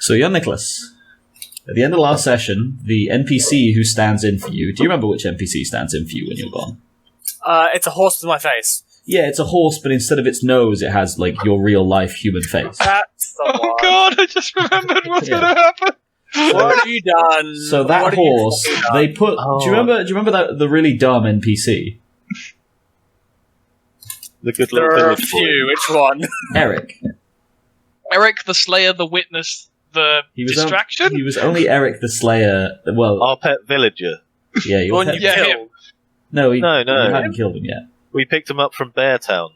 So, young Nicholas, at the end of last session, the NPC who stands in for you, do you remember which NPC stands in for you when you're gone? It's a horse with my face. Yeah, it's a horse, but instead of its nose, it has, like, your real-life human face. That's the one. Oh god, I just remembered what's Yeah. going to happen. What have you done? So that What have you horse, fucking done? they put... Do you remember the really dumb NPC? The good There little are a village boy. few. Which one? Eric. Eric, the Slayer, the Witness, the He was Distraction? he was only Eric the Slayer. Well, Our pet villager. yeah, The your one pet- you Yeah, killed. No, No. you hadn't killed him yet. We picked him up from Beartown.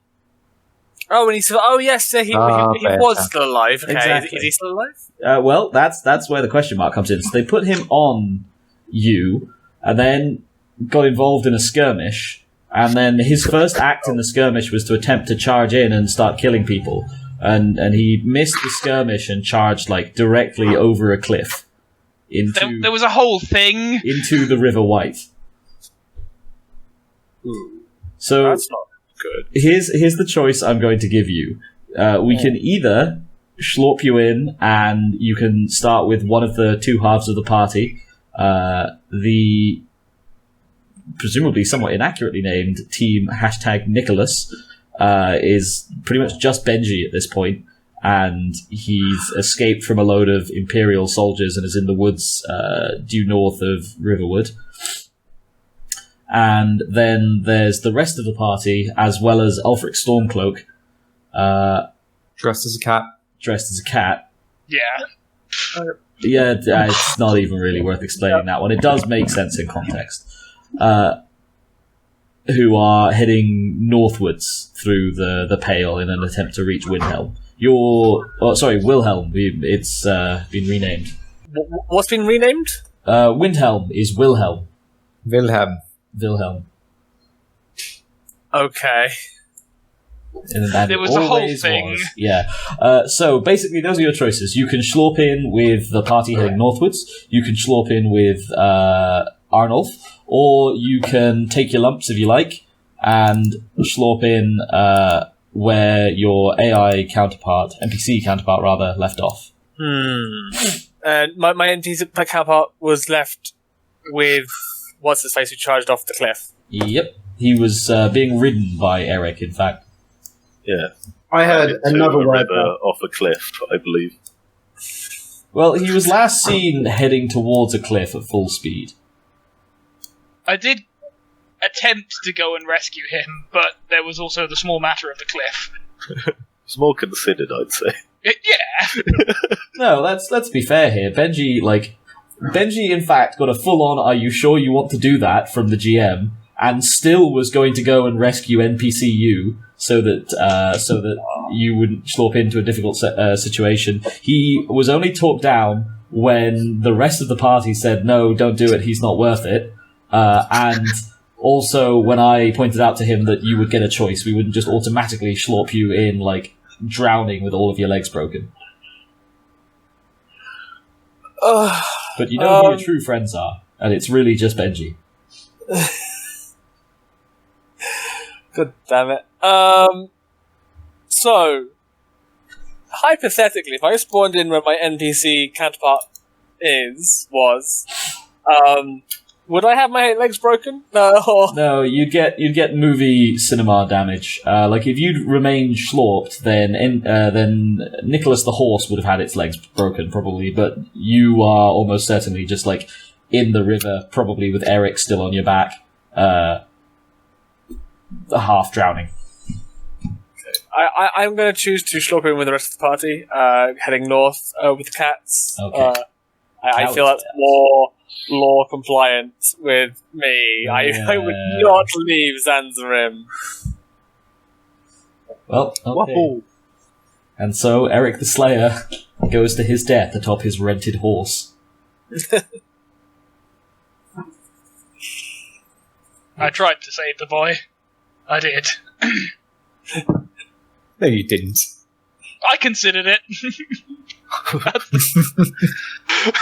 Oh, and he's still... Oh, yes, he fair was enough. still alive. Okay, Exactly. is he still alive? Well, that's where the question mark comes in. So they put him on you, and then got involved in a skirmish, and then his first act in the skirmish was to attempt to charge in and start killing people, and he missed the skirmish and charged like directly over a cliff into There was a whole thing. into the River White. So That's not good. here's the choice I'm going to give you. We can either schlorp you in, and you can start with one of the two halves of the party. The presumably somewhat inaccurately named team #Nicholas is pretty much just Benji at this point, and he's escaped from a load of Imperial soldiers and is in the woods due north of Riverwood. And then there's the rest of the party, as well as Ulfric Stormcloak, Dressed as a cat. dressed as a cat. Yeah. Yeah, it's not even really worth explaining that one. It does make sense in context. Who are heading northwards through the Pale in an attempt to reach Wilhelm. Wilhelm. It's been renamed. What's been renamed? Windhelm is Wilhelm. Wilhelm. Okay. And that There was a whole always thing. was. Yeah. So basically, those are your choices. You can schlorp in with the party heading northwards. You can schlorp in with Arnaulf, or you can take your lumps if you like and schlorp in where your NPC counterpart rather, left off. And my NPC counterpart was left with what's his face who charged off the cliff. Yep. He was being ridden by Eric, in fact. Yeah. I heard Into another a word. river off a cliff, I believe. Well, he was last seen heading towards a cliff at full speed. I did attempt to go and rescue him, but there was also the small matter of the cliff. It's more considered, I'd say. Yeah. No, let's be fair here. Benji, in fact, got a full-on "Are you sure you want to do that?" from the GM, and still was going to go and rescue NPCU so that you wouldn't schlorp into a difficult situation. He was only talked down when the rest of the party said, "No, don't do it. He's not worth it." And also when I pointed out to him that you would get a choice, we wouldn't just automatically schlorp you in, like, drowning with all of your legs broken. But you know who your true friends are, and it's really just Benji. God damn it. So, hypothetically, if I spawned in where my NPC counterpart was, would I have my legs broken? No. No, you'd get movie cinema damage. Like if you'd remained schlorped, then Nicholas the horse would have had its legs broken probably, but you are almost certainly just like in the river, probably with Eric still on your back, half drowning. I'm going to choose to schlop in with the rest of the party, heading north with the cats. Okay. I feel that's more law compliant with me. Yeah. I would not leave Zanzarim. Well, okay. And so Eric the Slayer goes to his death atop his rented horse. I tried to save the boy. I did. No, you didn't. I considered it.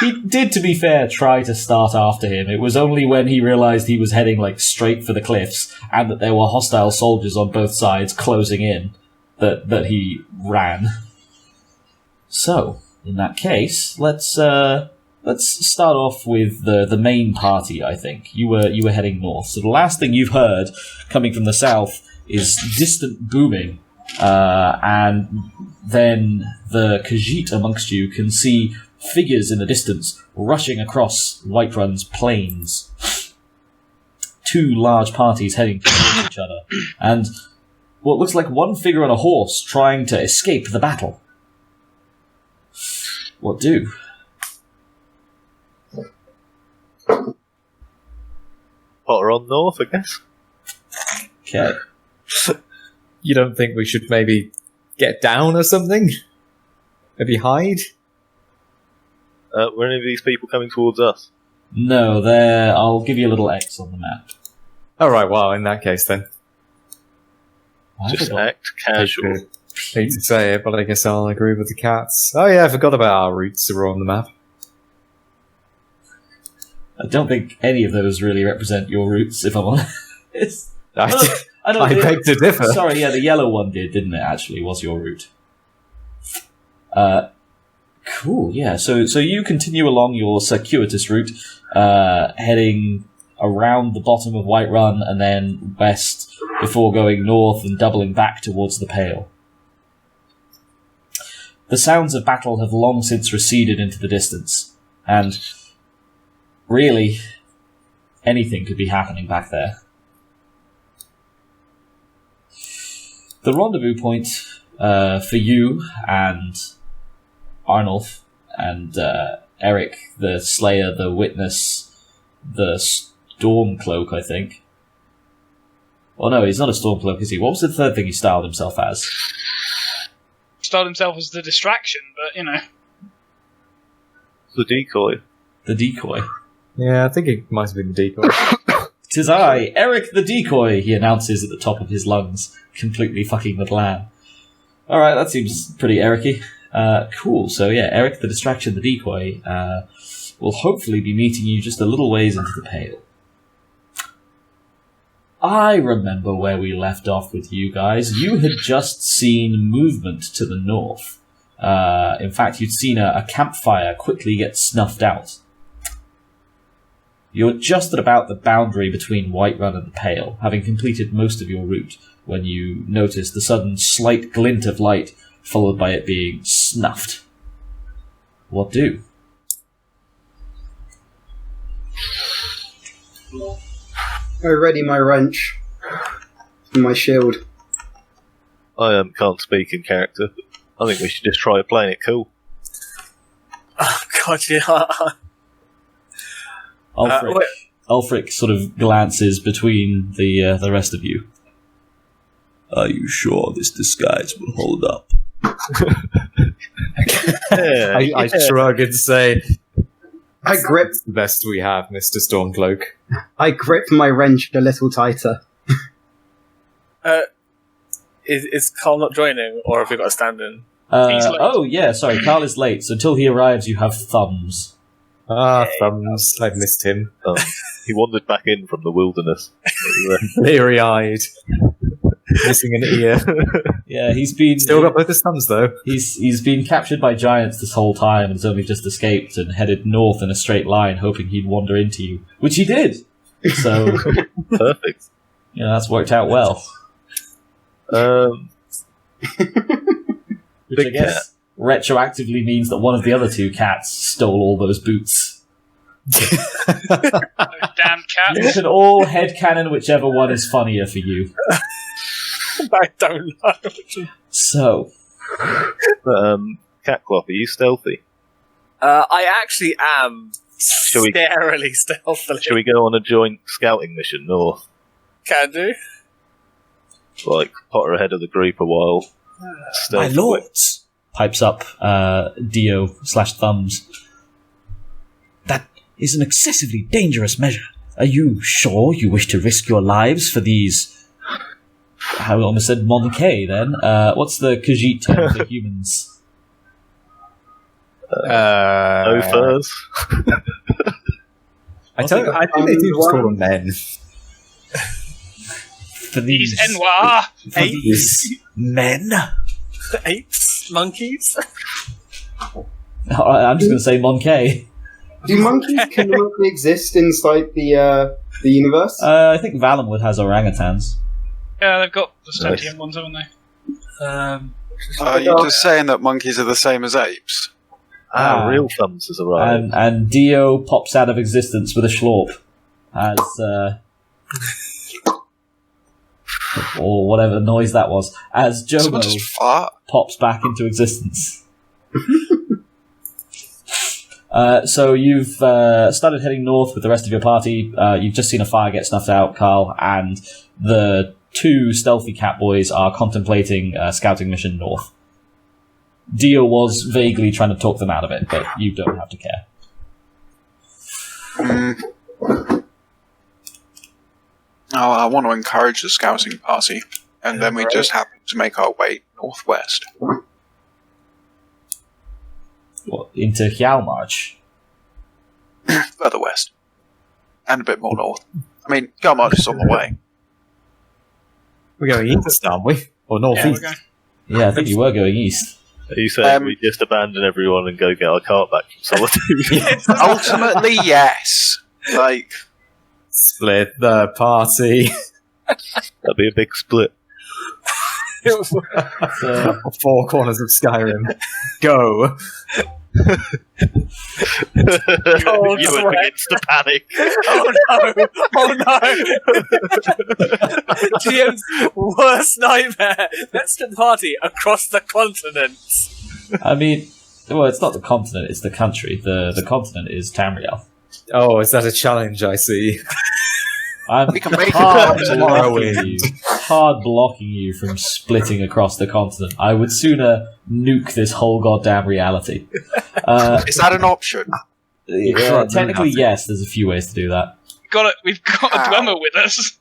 He did, to be fair, try to start after him. It was only when he realised he was heading like straight for the cliffs and that there were hostile soldiers on both sides closing in that he ran. So, In that case, let's start off with the main party. I think you were heading north. So the last thing you've heard coming from the south is distant booming, and then the Khajiit amongst you can see figures in the distance rushing across Whiterun's plains. Two large parties heading towards each other, and what looks like one figure on a horse trying to escape the battle. What do? Potter on north, I guess. Okay. You don't think we should maybe get down or something? Maybe hide? Were any of these people coming towards us? No, there. I'll give you a little X on the map. Alright, well, in that case then. I Just forgot. act casual. Hate to say it, but I guess I'll agree with the cats. Oh yeah, I forgot about our routes that were on the map. I don't think any of those really represent your roots, if I'm honest. I know. beg to differ. Sorry, yeah, the yellow one did, didn't it? Actually, was your route. Cool. Yeah. So you continue along your circuitous route, heading around the bottom of Whiterun and then west before going north and doubling back towards the Pale. The sounds of battle have long since receded into the distance, and really, anything could be happening back there. The rendezvous point for you and Arnaulf and Eric, the Slayer, the Witness, the Stormcloak, I think. Oh no, he's not a Stormcloak, is he? What was the third thing he styled himself as? Styled himself as the distraction, but you know. The decoy. The Decoy. Yeah, I think it might have been the decoy. "'Tis I, Eric the Decoy," he announces at the top of his lungs, completely fucking the plan. Alright, that seems pretty Eric-y. Cool, so yeah, Eric the Distraction, the Decoy, will hopefully be meeting you just a little ways into the Pale. I remember where we left off with you guys. You had just seen movement to the north. In fact, you'd seen a campfire quickly get snuffed out. You're just at about the boundary between Whiterun and the Pale, having completed most of your route, when you notice the sudden slight glint of light, followed by it being snuffed. What do? I ready my wrench and my shield. I can't speak in character. I think we should just try playing it cool. Oh god, yeah. Ulfric sort of glances between the rest of you. Are you sure this disguise will hold up? Yeah, I shrug and say, I grip "It's the best we have, Mr. Stormcloak." I grip my wrench a little tighter. Is Carl not joining, or have we got a stand-in? He's late. Oh, yeah, sorry, Carl is late, so until he arrives, you have thumbs. Ah, thumbs. I've missed him. he wandered back in from the wilderness. Bleary-eyed. Missing an ear. Yeah, he's been... Still got both his thumbs, though. He's been captured by giants this whole time and has only just escaped and headed north in a straight line, hoping he'd wander into you. Which he did! So, Perfect. that's worked out well. Which Big I guess retroactively means that one of the other two cats stole all those boots. Those damn You cats. can all headcanon whichever one is funnier for you. I don't know. So, Catclop, are you stealthy? I actually am we- scarily stealthily. Shall we go on a joint scouting mission north? Can do. Like, Potter ahead of the group a while. my Stealth lords, pipes up Dio/Thumbs. That is an excessively dangerous measure. Are you sure you wish to risk your lives for these... I almost said Monkey then. What's the Khajiit term for humans? No furs. I think they do just call them men. For these... These Noir. For these men? Apes? Monkeys? I'm just going to say Monkey. Do monkeys canonically exist inside the universe? I think Valenwood has orangutans. Yeah, they've got the sentient ones, haven't they? Are you just saying that monkeys are the same as apes? Real thumbs has arrived. And Dio pops out of existence with a schlorp as or whatever noise that was, as Someone Jomo just fart? pops back into existence. So you've started heading north with the rest of your party. You've just seen a fire get snuffed out, Carl, and the 2 stealthy cat boys are contemplating a scouting mission north. Dio was vaguely trying to talk them out of it, but you don't have to care. Oh, I want to encourage the scouting party, and then we just happen to make our way northwest. What, into Hjalmarch? Further west. And a bit more north. I mean, Hjalmarch is on the way. We're going east, aren't we? Or northeast? Yeah, I think you were going east. Are you saying we just abandon everyone and go get our cart back from Solitude? Ultimately, yes. Like, Split the party. That'd be a big split. So, 4 corners of Skyrim. Go. You would begin to panic. Oh no! GM's worst nightmare. Let's the party across the continent. I mean, well, it's not the continent, it's the country. The continent is Tamriel. Oh, is that a challenge I see? I'm we can make hard it. blocking you from splitting across the continent. I would sooner nuke this whole goddamn reality. Is that an option? Technically, yes. There's a few ways to do that. We've got a drummer with us.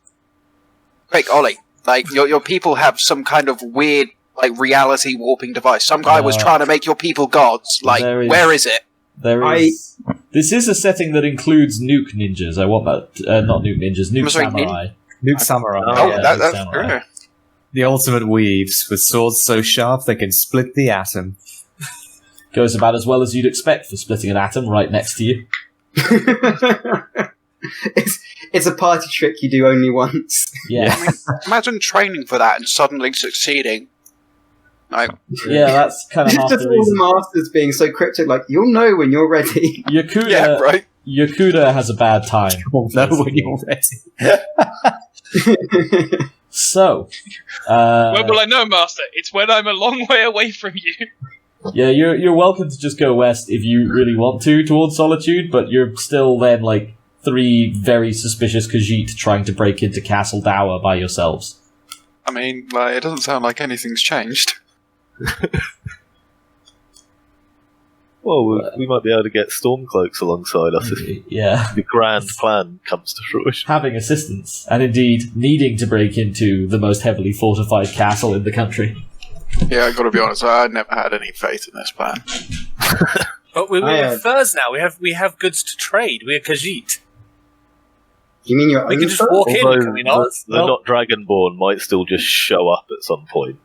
Quick, Ollie. Like, your people have some kind of weird, like, reality warping device. Some guy was trying to make your people gods. Like, where is it? This is a setting that includes nuke ninjas. I want that. Not nuke ninjas, nuke samurai. Nuke samurai. Oh, yeah, that's samurai. true. The ultimate weaves, with swords so sharp they can split the atom. Goes about as well as you'd expect for splitting an atom right next to you. It's a party trick you do only once. Yeah. I mean, imagine training for that and suddenly succeeding. Like, Yeah, that's kind of half Just the all the reason. masters being so cryptic, like, you'll know when you're ready. Yakuda, yeah, right? Yakuda has a bad time. You'll know when you're ready. So, When will I know, Master? It's when I'm a long way away from you. yeah, you're welcome to just go west if you really want to towards Solitude, but you're still then like 3 very suspicious Khajiit trying to break into Castle Dower by yourselves. I mean, like, it doesn't sound like anything's changed. Well, we might be able to get Stormcloaks alongside us if Yeah. the grand plan comes to fruition. Having assistance, and indeed needing to break into the most heavily fortified castle in the country. Yeah, I gotta be honest, I never had any faith in this plan. But we're furs now. We have goods to trade. We're Khajiit. You mean your We own can just folk? walk in, can we not? The not Dragonborn might still just show up at some point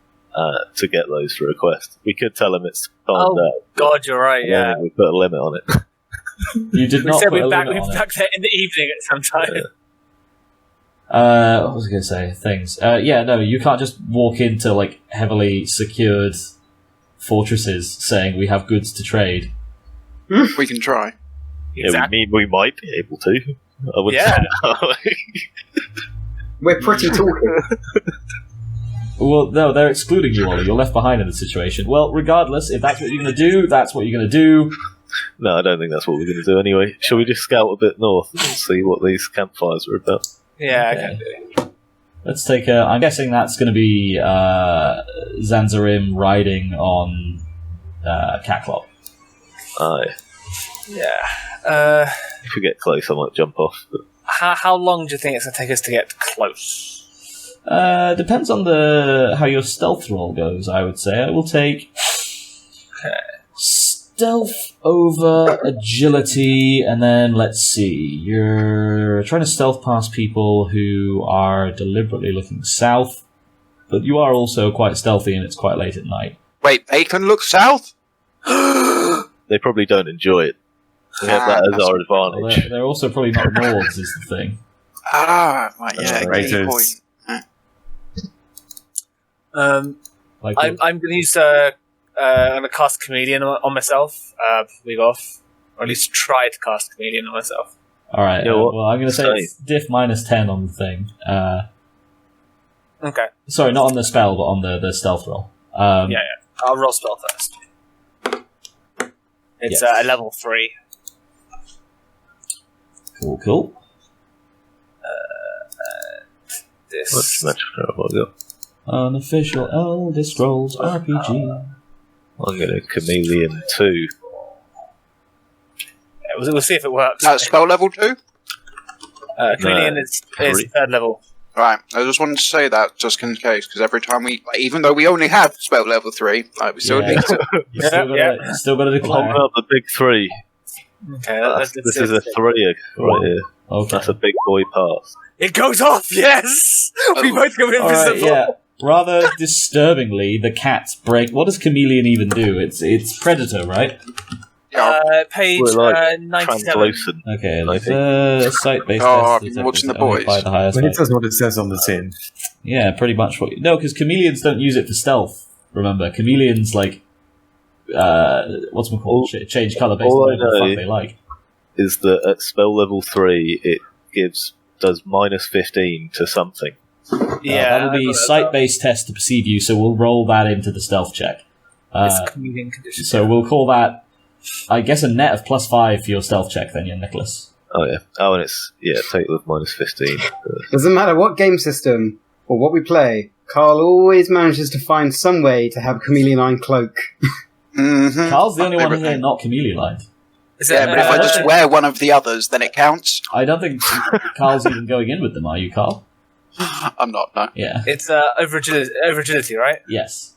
to get those for a quest. We could tell them it's timed out. God, you're right. Yeah. We put a limit on it. You did We not said put a we're back limit on it. there in the evening at some time. What was I going to say? Things. Yeah, no, you can't just walk into like heavily secured fortresses saying we have goods to trade. We can try. Exactly. Yeah, we might be able to. I wouldn't Yeah. say no. We're pretty talking. Well, no, they're excluding you, Ollie. You're left behind in the situation. Well, regardless, if that's what you're going to do, that's what you're going to do. No, I don't think that's what we're going to do anyway. Shall we just scout a bit north and see what these campfires are about? Yeah, Okay. I can do it. Let's take a... I'm guessing that's going to be Zanzarim riding on Catclop. Aye. Yeah. If we get close, I might jump off. But How long do you think it's going to take us to get close? Depends on how your stealth roll goes, I would say. I will take stealth over agility, and then let's see. You're trying to stealth past people who are deliberately looking south, but you are also quite stealthy and it's quite late at night. Wait, they can look south? they probably don't enjoy it. We have that as our Well, advantage. they're also probably not lords, is the thing. Right, yeah, Right, good it's- point. Like, I'm going to use I'm going to cast Chameleon on myself. We go off, or at least try to cast Chameleon on myself. all right. You know what? Well, I'm going to say it's diff -10 on the thing. Okay. Sorry, not on the spell, but on the stealth roll. Yeah. I'll roll spell first. It's Yes. a level 3. Cool. This. What's the magic got? Unofficial Elder Scrolls RPG. I'm going to Chameleon 2. We'll see if it works. Spell level 2? Chameleon is 3rd level. Right, I just wanted to say that just in case, because every time even though we only have spell level 3, we still Yeah. need to. You still got to I'm declare. holding up the big 3. Okay, This is a 3 right here. Okay. That's a big boy pass. It goes off. Yes, we both go All right, invisible. yeah. Rather disturbingly, the cats break. What does Chameleon even do? It's Predator, right? Page We're like 97. translucent. Okay, I there's site-based Oh, test. I've been watching the boys. By the highest But it rate. does what it says on the tin. Yeah, pretty much what. No, because chameleons don't use it for stealth. Remember, chameleons like what's it called? Change color based all on I whatever the know fuck they like. Is that at spell level 3, it does -15 to something. Yeah, that'll be site-based test to perceive you. So we'll roll that into the stealth check. It's a Chameleon condition. So we'll call that, I guess, a net of +5 for your stealth check. Then, yeah, Nicholas. Oh yeah. Oh, and it's total of -15. Doesn't matter what game system or what we play, Carl always manages to find some way to have chameleon cloak. Mm-hmm. Carl's the only one here not chameleon-lined. Yeah, but if I just wear one of the others, then it counts. I don't think Carl's even going in with them. Are you, Carl? I'm not, no. Yeah. It's over agility, right? Yes.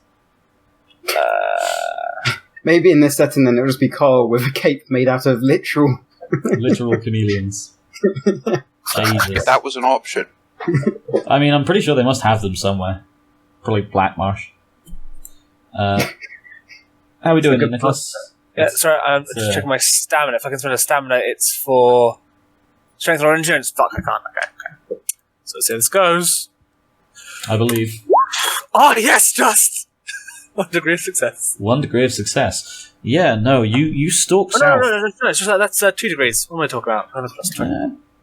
Maybe in this setting, then it'll just be Carl with a cape made out of literal. Literal chameleons. Jesus. If that was an option. I mean, I'm pretty sure they must have them somewhere. Probably Black Marsh. How are we doing, Nicholas? Yeah, sorry, I'm just checking my stamina. If I can spend a stamina, it's for strength or endurance. Fuck, I can't. Okay. So let's see how this goes. I believe. Oh, yes, just! 1 degree of success. 1 degree of success. Yeah, no, you stalk Oh, south. no, it's just that's 2 degrees. What am I talking about?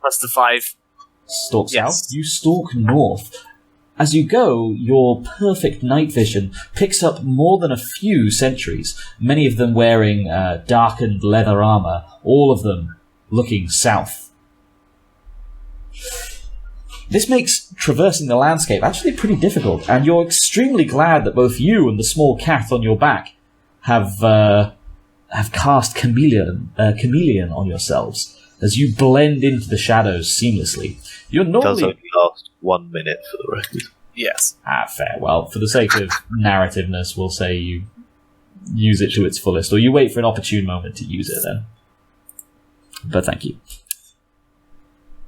Plus the 5. Stalk Yes. south. You stalk north. As you go, your perfect night vision picks up more than a few sentries, many of them wearing darkened leather armor, all of them looking south. This makes traversing the landscape actually pretty difficult, and you're extremely glad that both you and the small cat on your back have cast chameleon on yourselves as you blend into the shadows seamlessly. You're It does normally only last 1 minute for the record. Yes. fair. Well, for the sake of narrativeness, we'll say you use it to its fullest, or you wait for an opportune moment to use it then. But thank you.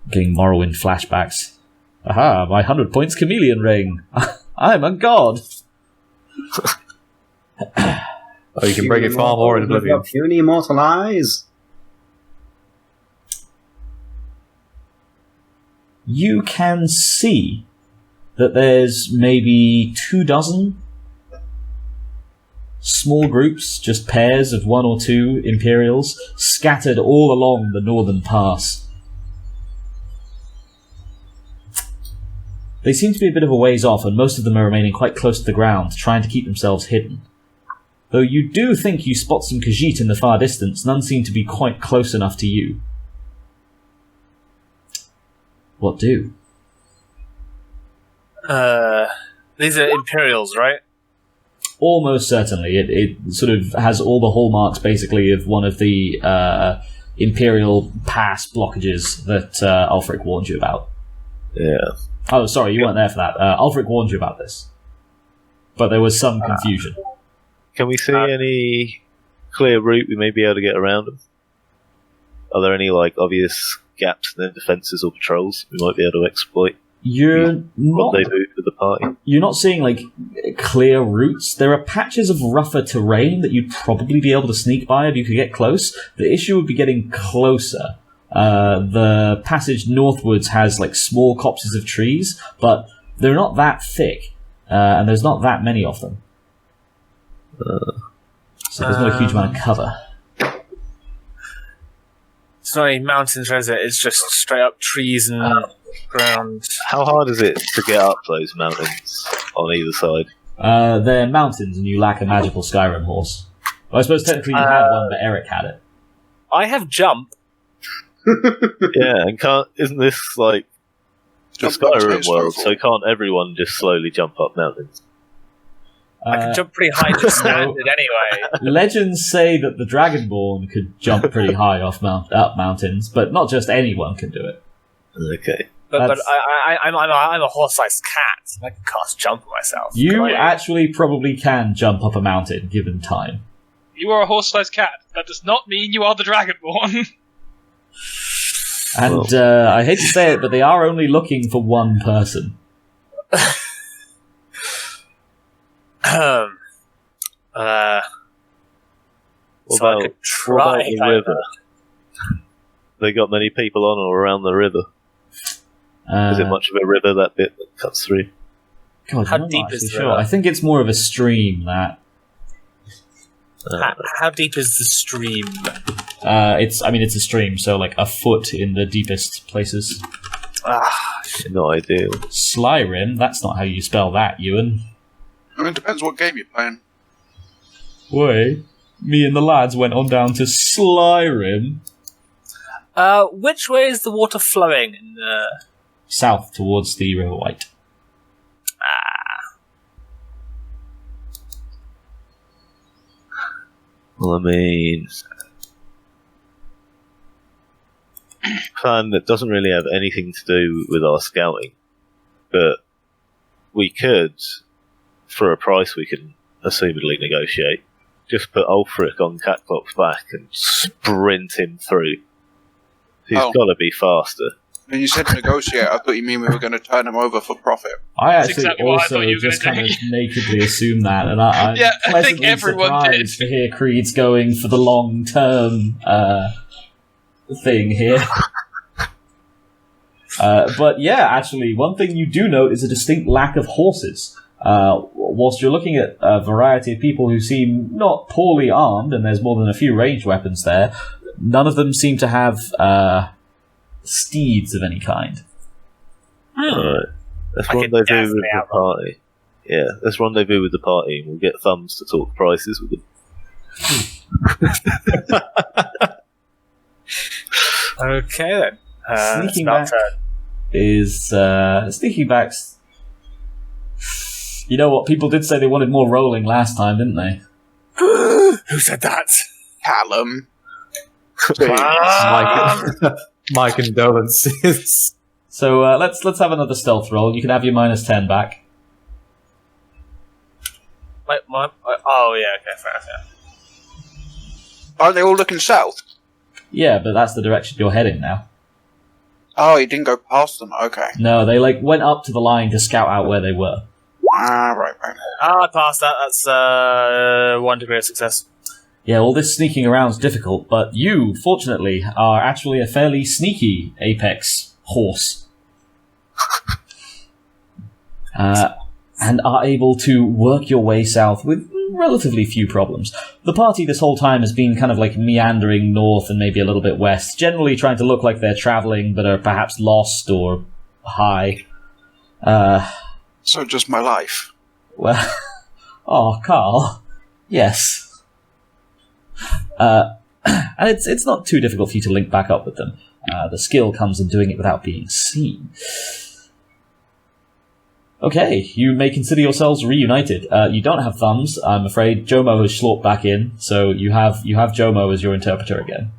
Getting Morrowind flashbacks. Aha, my 100 points chameleon ring. I'm a god. Oh, you can bring it far more in Oblivion. Puny immortal eyes. You can see that there's maybe 24 small groups, just pairs of 1 or 2 Imperials, scattered all along the northern pass. They seem to be a bit of a ways off, and most of them are remaining quite close to the ground, trying to keep themselves hidden. Though you do think you spot some Khajiit in the far distance, none seem to be quite close enough to you. What do? These are Imperials, right? Almost certainly. It sort of has all the hallmarks, basically, of one of the Imperial pass blockages that Ulfric warned you about. Yeah. Oh, sorry, you weren't there for that. Ulfric warned you about this. But there was some confusion. Can we see any clear route we may be able to get around them? Are there any obvious gaps in their defences or patrols we might be able to exploit? You're What not they do to the party. You're not seeing, like, clear routes. There are patches of rougher terrain that you'd probably be able to sneak by if you could get close. The issue would be getting closer. The passage northwards has, like, small copses of trees, but they're not that thick, and there's not that many of them. So there's not a huge amount of cover. It's not any mountains, is it? It's just straight up trees and ground. How hard is it to get up those mountains on either side? They're mountains, and you lack a magical Skyrim horse. Well, I suppose technically you had one, but Eric had it. I have jump. Yeah, and isn't this like the Skyrim world? So can't everyone just slowly jump up mountains? I can jump pretty high just standard anyway. Legends say that the Dragonborn could jump pretty high up mountains, but not just anyone can do it. Okay. But I'm a horse-sized cat. I can cast jump myself. You actually probably can jump up a mountain, given time. You are a horse-sized cat. That does not mean you are the Dragonborn. And I hate to say it, but they are only looking for one person. What So I about could try. the river? They got many people on or around the river? Is it much of a river, that bit that cuts through? God, How I'm not deep actually is the sure. river? I think it's more of a stream, that. How deep is the stream? It's a stream, so like a foot in the deepest places. No idea. Slyrim, that's not how you spell that, Ewan. I mean, it depends what game you're playing. Way, me and the lads went on down to Slyrim. Which way is the water flowing? South towards the River White. Well, I mean, plan that doesn't really have anything to do with our scouting, but we could, for a price we can assumedly negotiate, just put Ulfric on Catclop's back and sprint him through. He's got to be faster. When you said negotiate, I thought you mean we were going to turn him over for profit. I actually exactly what I also thought you were just gonna kind of do. nakedly assumed that, and I'm Yeah, I think pleasantly everyone did. surprised to hear Creed's going for the long-term thing here. But yeah, actually, one thing you do note is a distinct lack of horses. Whilst you're looking at a variety of people who seem not poorly armed, and there's more than a few ranged weapons there, none of them seem to have steeds of any kind. Alright. Let's I could rendezvous with definitely the party. Yeah, let's rendezvous with the party and we'll get Thumbs to talk prices with them. Okay then. Sneaking it's about back is sneaking back's. You know what? People did say they wanted more rolling last time, didn't they? Who said that? Callum. My condolences. So let's have another stealth roll. You can have your -10 back. Oh yeah, okay, fair enough. Yeah. Aren't they all looking south? Yeah, but that's the direction you're heading now. Oh, you didn't go past them. Okay. No, they went up to the line to scout out where they were. Right. I passed that. That's 1 degree of success. Yeah, all this sneaking around is difficult, but you, fortunately, are actually a fairly sneaky Apex horse. And are able to work your way south with relatively few problems. The party this whole time has been kind of like meandering north and maybe a little bit west, generally trying to look like they're travelling but are perhaps lost or high. So just my life. Well, oh, Carl, yes. And it's not too difficult for you to link back up with them. The skill comes in doing it without being seen. Okay, you may consider yourselves reunited. You don't have Thumbs, I'm afraid. Jomo has slorped back in, so you have Jomo as your interpreter again.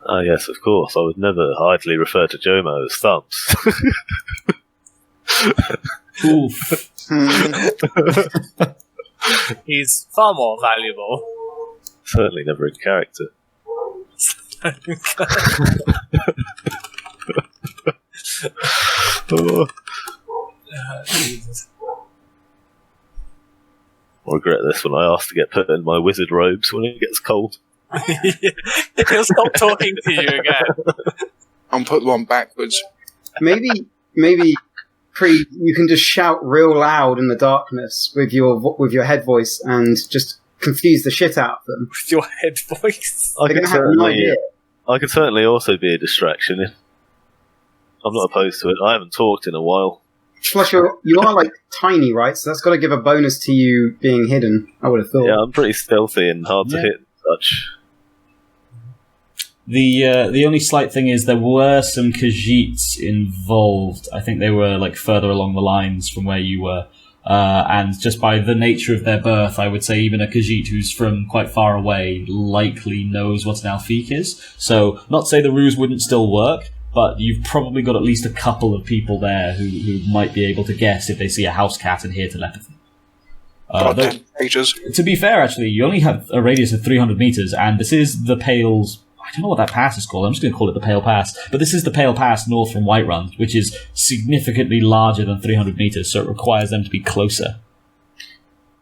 Oh yes, of course. I would never idly refer to Jomo as Thumbs. Oof. He's far more valuable. Certainly never in character. Jesus. regret this when I asked to get put in my wizard robes when it gets cold. He'll stop talking to you again. I'll put one backwards. Maybe, Creed, you can just shout real loud in the darkness with your head voice and just confuse the shit out of them. With your head voice. They're going to have no idea. I could certainly also be a distraction. I'm not opposed to it. I haven't talked in a while. Plus, you are like tiny, right? So that's got to give a bonus to you being hidden. I would have thought. Yeah, I'm pretty stealthy and hard to hit and such. The only slight thing is there were some Khajiits involved. I think they were like further along the lines from where you were. And just by the nature of their birth, I would say even a Khajiit who's from quite far away likely knows what an Alfiq is. So, not to say the ruse wouldn't still work, but you've probably got at least a couple of people there who might be able to guess if they see a house cat and hear telepathy. To be fair, actually, you only have a radius of 300 meters, and this is the Pale's... I don't know what that pass is called. I'm just going to call it the Pale Pass. But this is the Pale Pass north from Whiterun, which is significantly larger than 300 meters, so it requires them to be closer.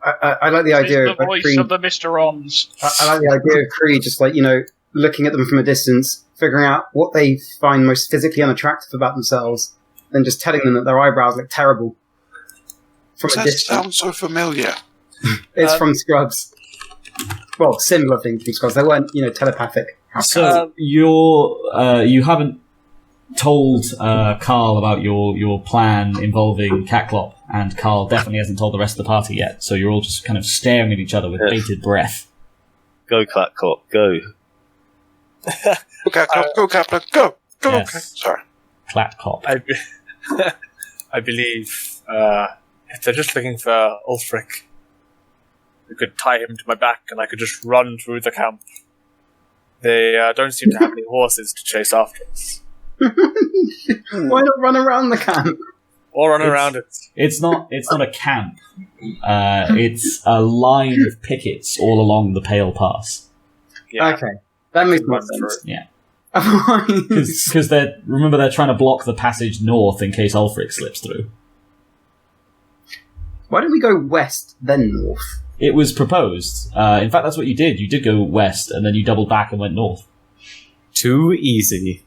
I like the idea of the voice Creed, of the Mr. Ons. I like the idea of Creed just like, looking at them from a distance, figuring out what they find most physically unattractive about themselves, then just telling them that their eyebrows look terrible. From a distance. That sounds so familiar. It's from Scrubs. Well, similar things from Scrubs. They weren't, telepathic. So you haven't told Carl about your plan involving Catclop, and Carl definitely hasn't told the rest of the party yet. So you're all just kind of staring at each other with bated breath. Go, Catclop, go. Go, Catclop, go, Catclop, go. Go, Yes. okay. Sorry. Catclop. I believe if they're just looking for Ulfric, we could tie him to my back and I could just run through the camp. They don't seem to have any horses to chase after us. Why not run around the camp? Or run around it. It's not a camp. It's a line of pickets all along the Pale Pass. Yeah. Okay, that makes more sense. Yeah. Otherwise, Because they're trying to block the passage north in case Ulfric slips through. why don't we go west then north? It was proposed. In fact, that's what you did. You did go west, and then you doubled back and went north. Too easy.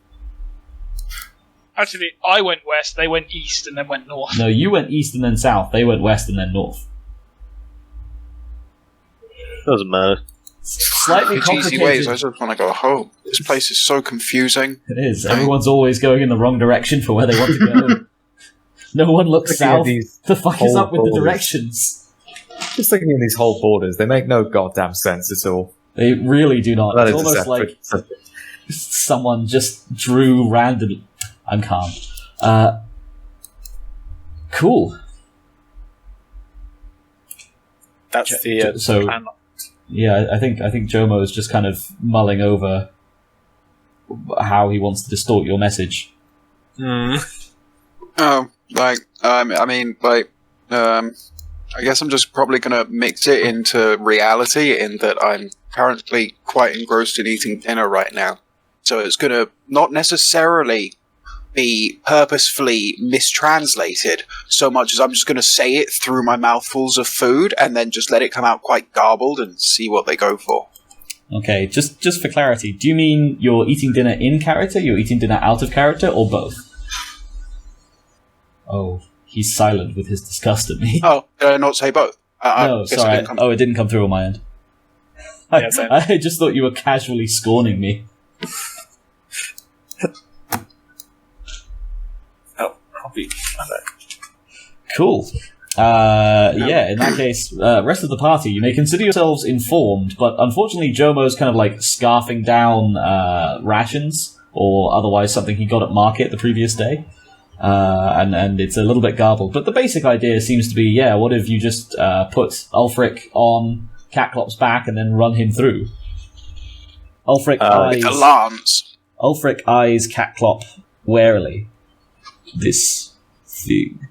Actually, I went west, they went east, and then went north. No, you went east and then south. They went west and then north. Doesn't matter. Slightly It's easy complicated. ways. I just want to go home. This place is so confusing. It is. Everyone's always going in the wrong direction for where they want to go. No one looks Looking at south. these The fuck is whole up with the borders. directions? Just looking at these whole borders, they make no goddamn sense at all. They really do not. That It's is a almost separate like subject. someone just drew randomly. I'm calm. Cool. That's the So- plan. Yeah, I think Jomo is just kind of mulling over how he wants to distort your message. I guess I'm just probably going to mix it into reality in that I'm currently quite engrossed in eating dinner right now. So it's going to not necessarily be purposefully mistranslated so much as I'm just going to say it through my mouthfuls of food and then just let it come out quite garbled and see what they go for. Okay, just for clarity, do you mean you're eating dinner in character, you're eating dinner out of character, or both? Oh, he's silent with his disgust at me. Oh, did I not say both? No, guess I sorry. didn't come- Oh, it didn't come through on my end. Yeah, same. I just thought you were casually scorning me. I'll be. Cool. Yeah, in that case, rest of the party, you may consider yourselves informed, but unfortunately Jomo's kind of like scarfing down rations, or otherwise something he got at market the previous day. And it's a little bit garbled. But the basic idea seems to be, yeah, what if you just put Ulfric on Catclop's back and then run him through? Ulfric With a lance. eyes Catclop warily. This thing.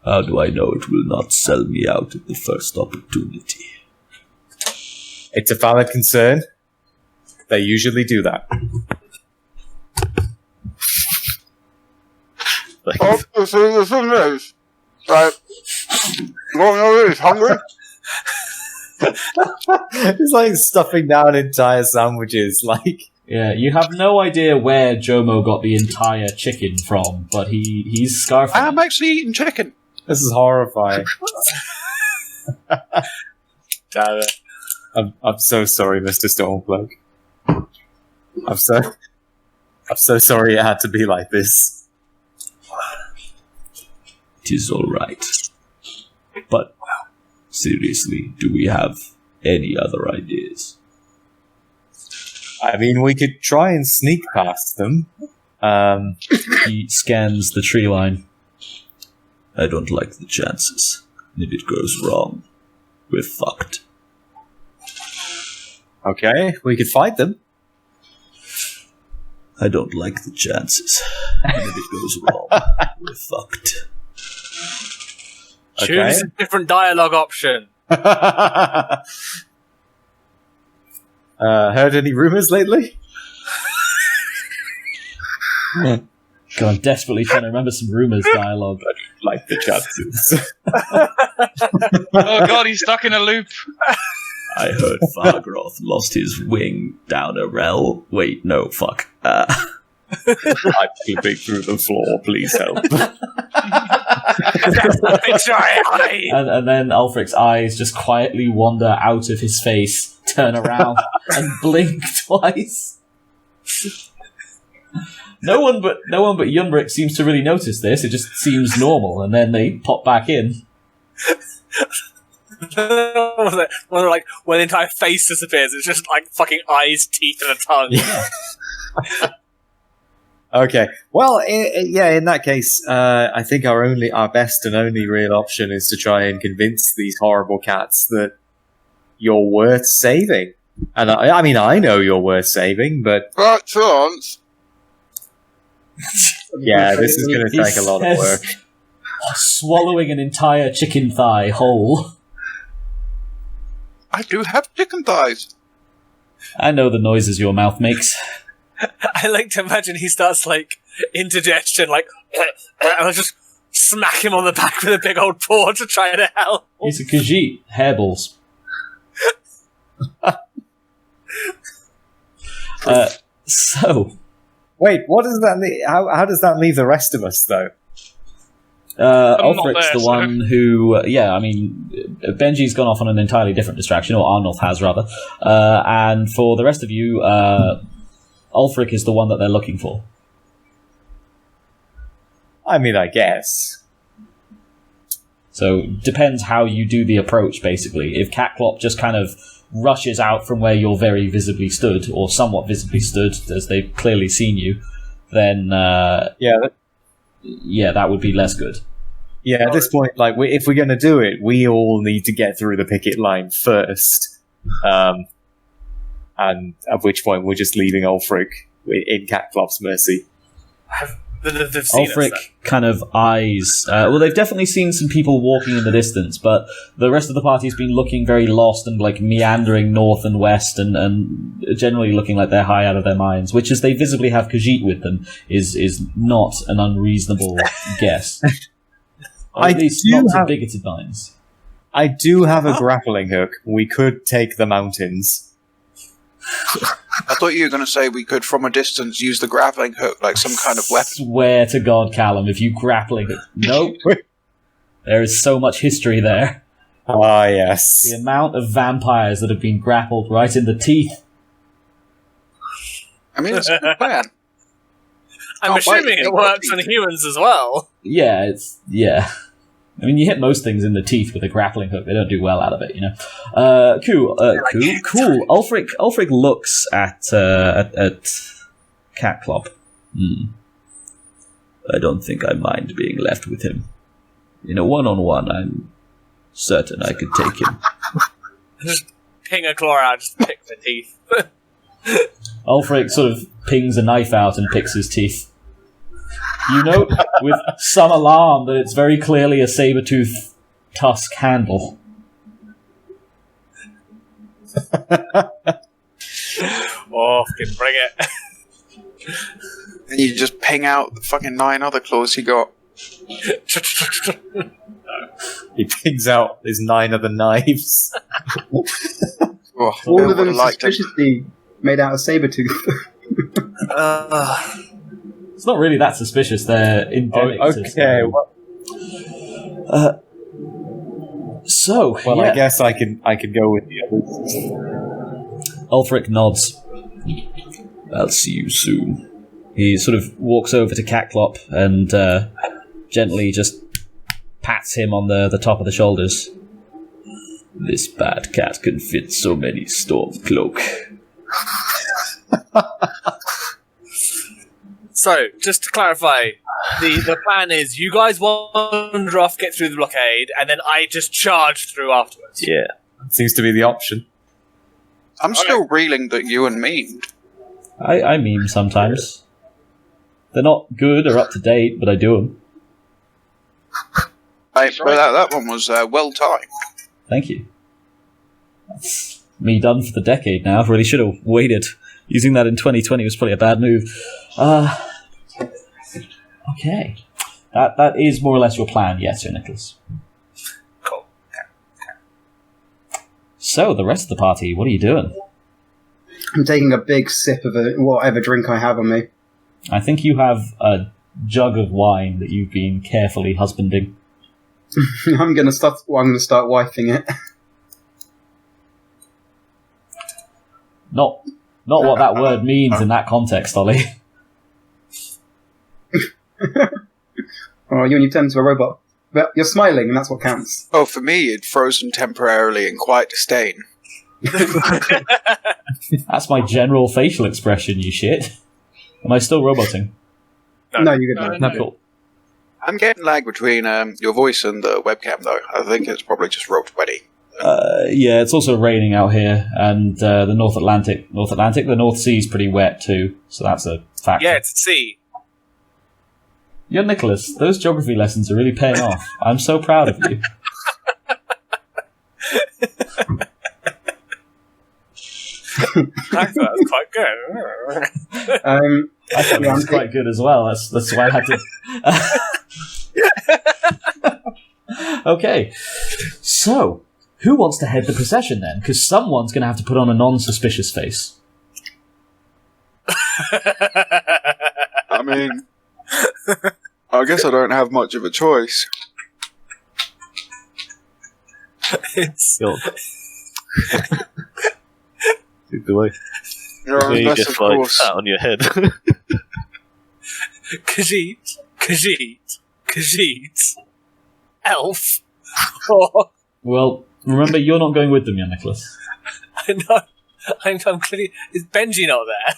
How do I know it will not sell me out at the first opportunity? It's a valid concern. They usually do that. Right. You want to know who's hungry? It's like stuffing down entire sandwiches. Like, Yeah, you have no idea where Jomo got the entire chicken from, but he's scarfing. I'm actually eating chicken. this is horrifying. Damn it. I'm so sorry, Mr. Stormcloak. I'm so sorry it had to be like this. It is all right. But seriously, do we have any other ideas? I mean, we could try and sneak past them. He scans the tree line. I don't like the chances. If it goes wrong, we're fucked. Okay, we could fight them. I don't like the chances. And if it goes wrong, we're fucked. Okay. Choose a different dialogue option. Heard any rumors lately? God, I'm desperately trying to remember some rumors dialogue. Like the chances. Oh god, he's stuck in a loop. I heard Fargroth lost his wing down a rel. Wait, no, fuck. I'm slipping through the floor, please help. And then Ulfric's eyes just quietly wander out of his face, turn around, and blink twice. No one but Yumbrick seems to really notice this. It just seems normal, and then they pop back in. Like when the entire face disappears, it's just like fucking eyes, teeth, and a tongue. Yeah. Okay. Well, in that case, I think our best and only real option is to try and convince these horrible cats that you're worth saving. And I mean, I know you're worth saving, but Right chance. yeah, this is going to take a lot of work. Swallowing an entire chicken thigh whole. I do have chicken thighs. I know the noises your mouth makes. I like to imagine he starts like indigestion, like, and I just smack him on the back with a big old paw to try to help. He's a Khajiit. Hairballs. So, Wait, what does that leave? How does that leave the rest of us, though? I'm not Ulfric's there, the so- one who, I mean, Benji's gone off on an entirely different distraction, or Arnaulf has, rather. And for the rest of you, Ulfric is the one that they're looking for. I mean, I guess. So, depends how you do the approach, basically. If Catclop just kind of rushes out from where you're very visibly stood, or somewhat visibly stood, as they've clearly seen you, then, that would be less good. Yeah, at this point, like, if we're going to do it, we all need to get through the picket line first. And at which point we're just leaving Ulfric in Catclop's mercy. They've seen us, Ulfric then. kind of eyes... they've definitely seen some people walking in the distance, but the rest of the party's been looking very lost and, like, meandering north and west and generally looking like they're high out of their minds, which, as they visibly have Khajiit with them, is not an unreasonable guess. Or at least not to bigoted minds. I do have a grappling hook. We could take the mountains. I thought you were going to say we could, from a distance, use the grappling hook like some kind of weapon. Swear to God, Callum, if you grappling it... Nope. There is so much history there. Ah, yes. The amount of vampires that have been grappled right in the teeth. I mean, it's a good plan. I'm assuming it works on humans as well. Yeah. I mean, you hit most things in the teeth with a grappling hook. They don't do well out of it, you know. Cool. Ulfric looks at Catclop. I don't think I mind being left with him. In a one-on-one, I'm certain I could take him. Just ping a claw out, just pick the teeth. Ulfric sort of pings a knife out and picks his teeth. You note with some alarm that it's very clearly a saber-tooth tusk handle. Oh, fucking bring it. And you just ping out the fucking 9 other claws you got. He pings out his 9 other knives. Oh, All Bill of them would've liked it. suspiciously made out of saber tooth. It's not really that suspicious. They're endemic. to Okay. Skyrim. So, Well, yeah. I guess I can go with the others. Ulfric nods. I'll see you soon. He sort of walks over to Catclop and gently just pats him on the top of the shoulders. This bad cat can fit so many Stormcloak. So, just to clarify, the plan is you guys wander off, get through the blockade, and then I just charge through afterwards. Yeah. Seems to be the option. I'm still reeling that you and me. I meme sometimes. They're not good or up to date, but I do them. But that one was well timed. Thank you. That's me done for the decade now. Really should have waited. Using that in 2020 was probably a bad move. Okay. That is more or less your plan, yes, Sir Nicholas. Cool. So, the rest of the party, what are you doing? I'm taking a big sip of whatever drink I have on me. I think you have a jug of wine that you've been carefully husbanding. I'm gonna start wiping it. Not what that word means in that context, Ollie. Oh, you turned into a robot. But you're smiling, and that's what counts. Oh, for me, it frozen temporarily in quiet disdain. That's my general facial expression, you shit. Am I still roboting? No, you're good. No. now. Cool. I'm getting lag between your voice and the webcam, though. I think it's probably just roll 20. Yeah, it's also raining out here, and the the North Sea is pretty wet too, so that's a factor. Yeah, it's a C. You're Nicholas. Those geography lessons are really paying off. I'm so proud of you. I thought that was quite good. I thought it was quite good as well. That's why I had to. Okay, so who wants to head the procession then? Because someone's going to have to put on a non-suspicious face. I mean, I guess I don't have much of a choice. It's God. The way You're you unless, just of like course. sat on your head. Khajiit, elf. Oh, Well, remember, you're not going with them, young Nicholas. I know. I'm clearly. Is Benji not there?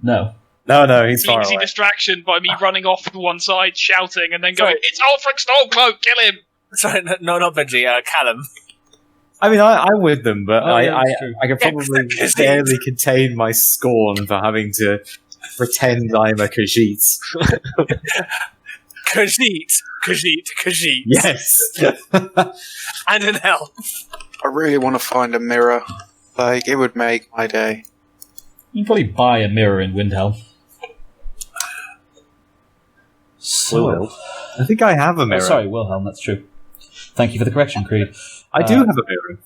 No. No, he's far Easy away. distraction by me running off to one side, shouting, and then going, Sorry. "It's Ulfric Stormcloak! Kill him!" Sorry, no, not Benji. Callum. I mean, I'm with them, but Oh, yeah, that's true. I can probably barely contain my scorn for having to pretend I'm a Khajiit. Khajiit. Yes. And an elf. I really want to find a mirror. Like, it would make my day. You can probably buy a mirror in Windhelm. So, Wilhelm. I think I have a mirror. Oh, sorry, Wilhelm, that's true. Thank you for the correction, Creed. I do have a mirror.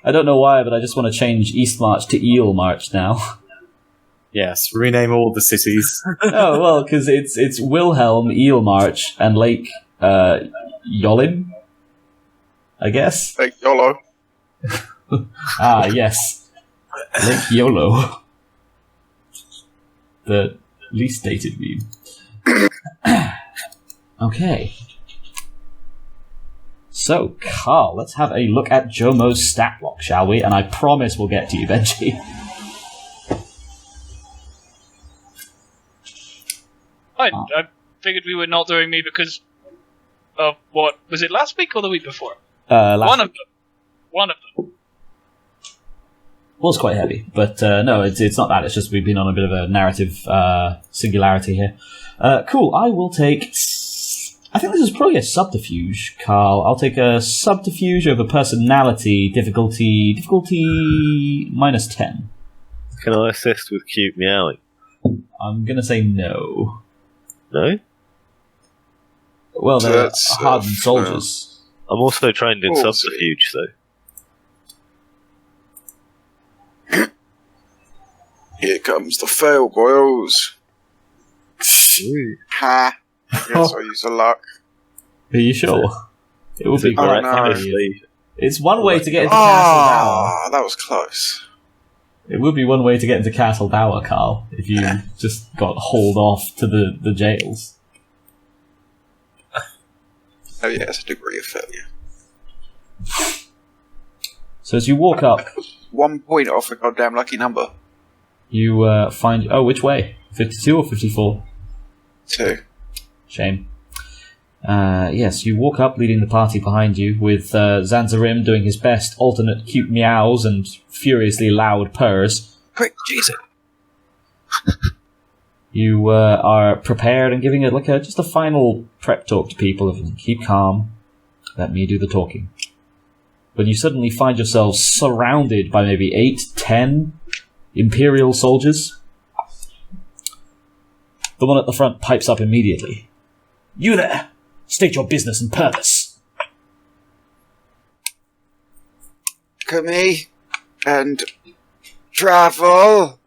I don't know why, but I just want to change East March to Eel March now. Yes, rename all the cities. Oh, well, because it's Wilhelm, Eel March, and Lake Yolin, I guess. Like, YOLO. Ah, yes. Lake YOLO. The least dated meme. Okay. So, Carl, let's have a look at Jomo's stat block, shall we? And I promise we'll get to you, Benji. I figured we were not doing me because of what was it last week or the week before? One of them. Was quite heavy, but no, it's not that. It's just we've been on a bit of a narrative singularity here. Cool. I will take. I think this is probably a subterfuge, Carl. I'll take a subterfuge over personality difficulty -10. Can I assist with cute meowing? I'm gonna say no. No? Well, So they're that's, hardened soldiers. I'm also trained in Oh, subterfuge, though. Here comes the fail, boys. Ha! Yes, I use a luck. Are you sure? It would be Oh, great. no. It's one way to get into Castle Dower. Ah, that was close. It would be one way to get into Castle Dower, Carl, if you just got hauled off to the jails. Oh yeah, it's a degree of failure. So as you walk up, 1 point off a goddamn lucky number. you find... Oh, which way? 52 or 54? 2. Shame. Yes, you walk up, leading the party behind you, with Zanzarim doing his best alternate cute meows and furiously loud purrs. Quick, Jesus. You are prepared and giving it like just a final prep talk to people of keep calm, let me do the talking. When you suddenly find yourselves surrounded by maybe 8, 10 Imperial soldiers. The one at the front pipes up immediately. You there! State your business and purpose. Come here and travel.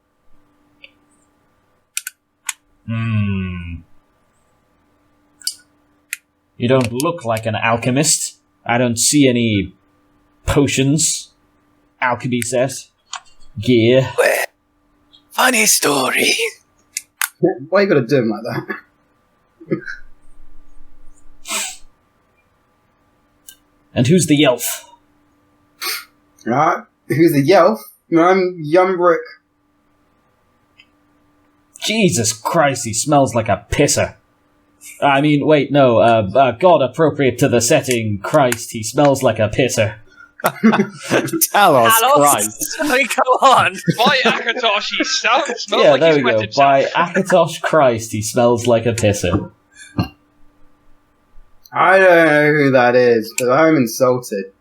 You don't look like an alchemist. I don't see any potions. Alchemy set. Gear. Well, funny story. Why you gotta do him like that? And who's the elf? Right? Who's the Yelf? I'm Yumbrick. Jesus Christ, he smells like a pisser. I mean, wait, no, God appropriate to the setting, Christ, he smells like a pisser. Talos Christ. Hey, come on! By Akatosh, he smells Yeah, like there he's we wet go. himself. By Akatosh Christ, he smells like a pisser. I don't know who that is, but I'm insulted.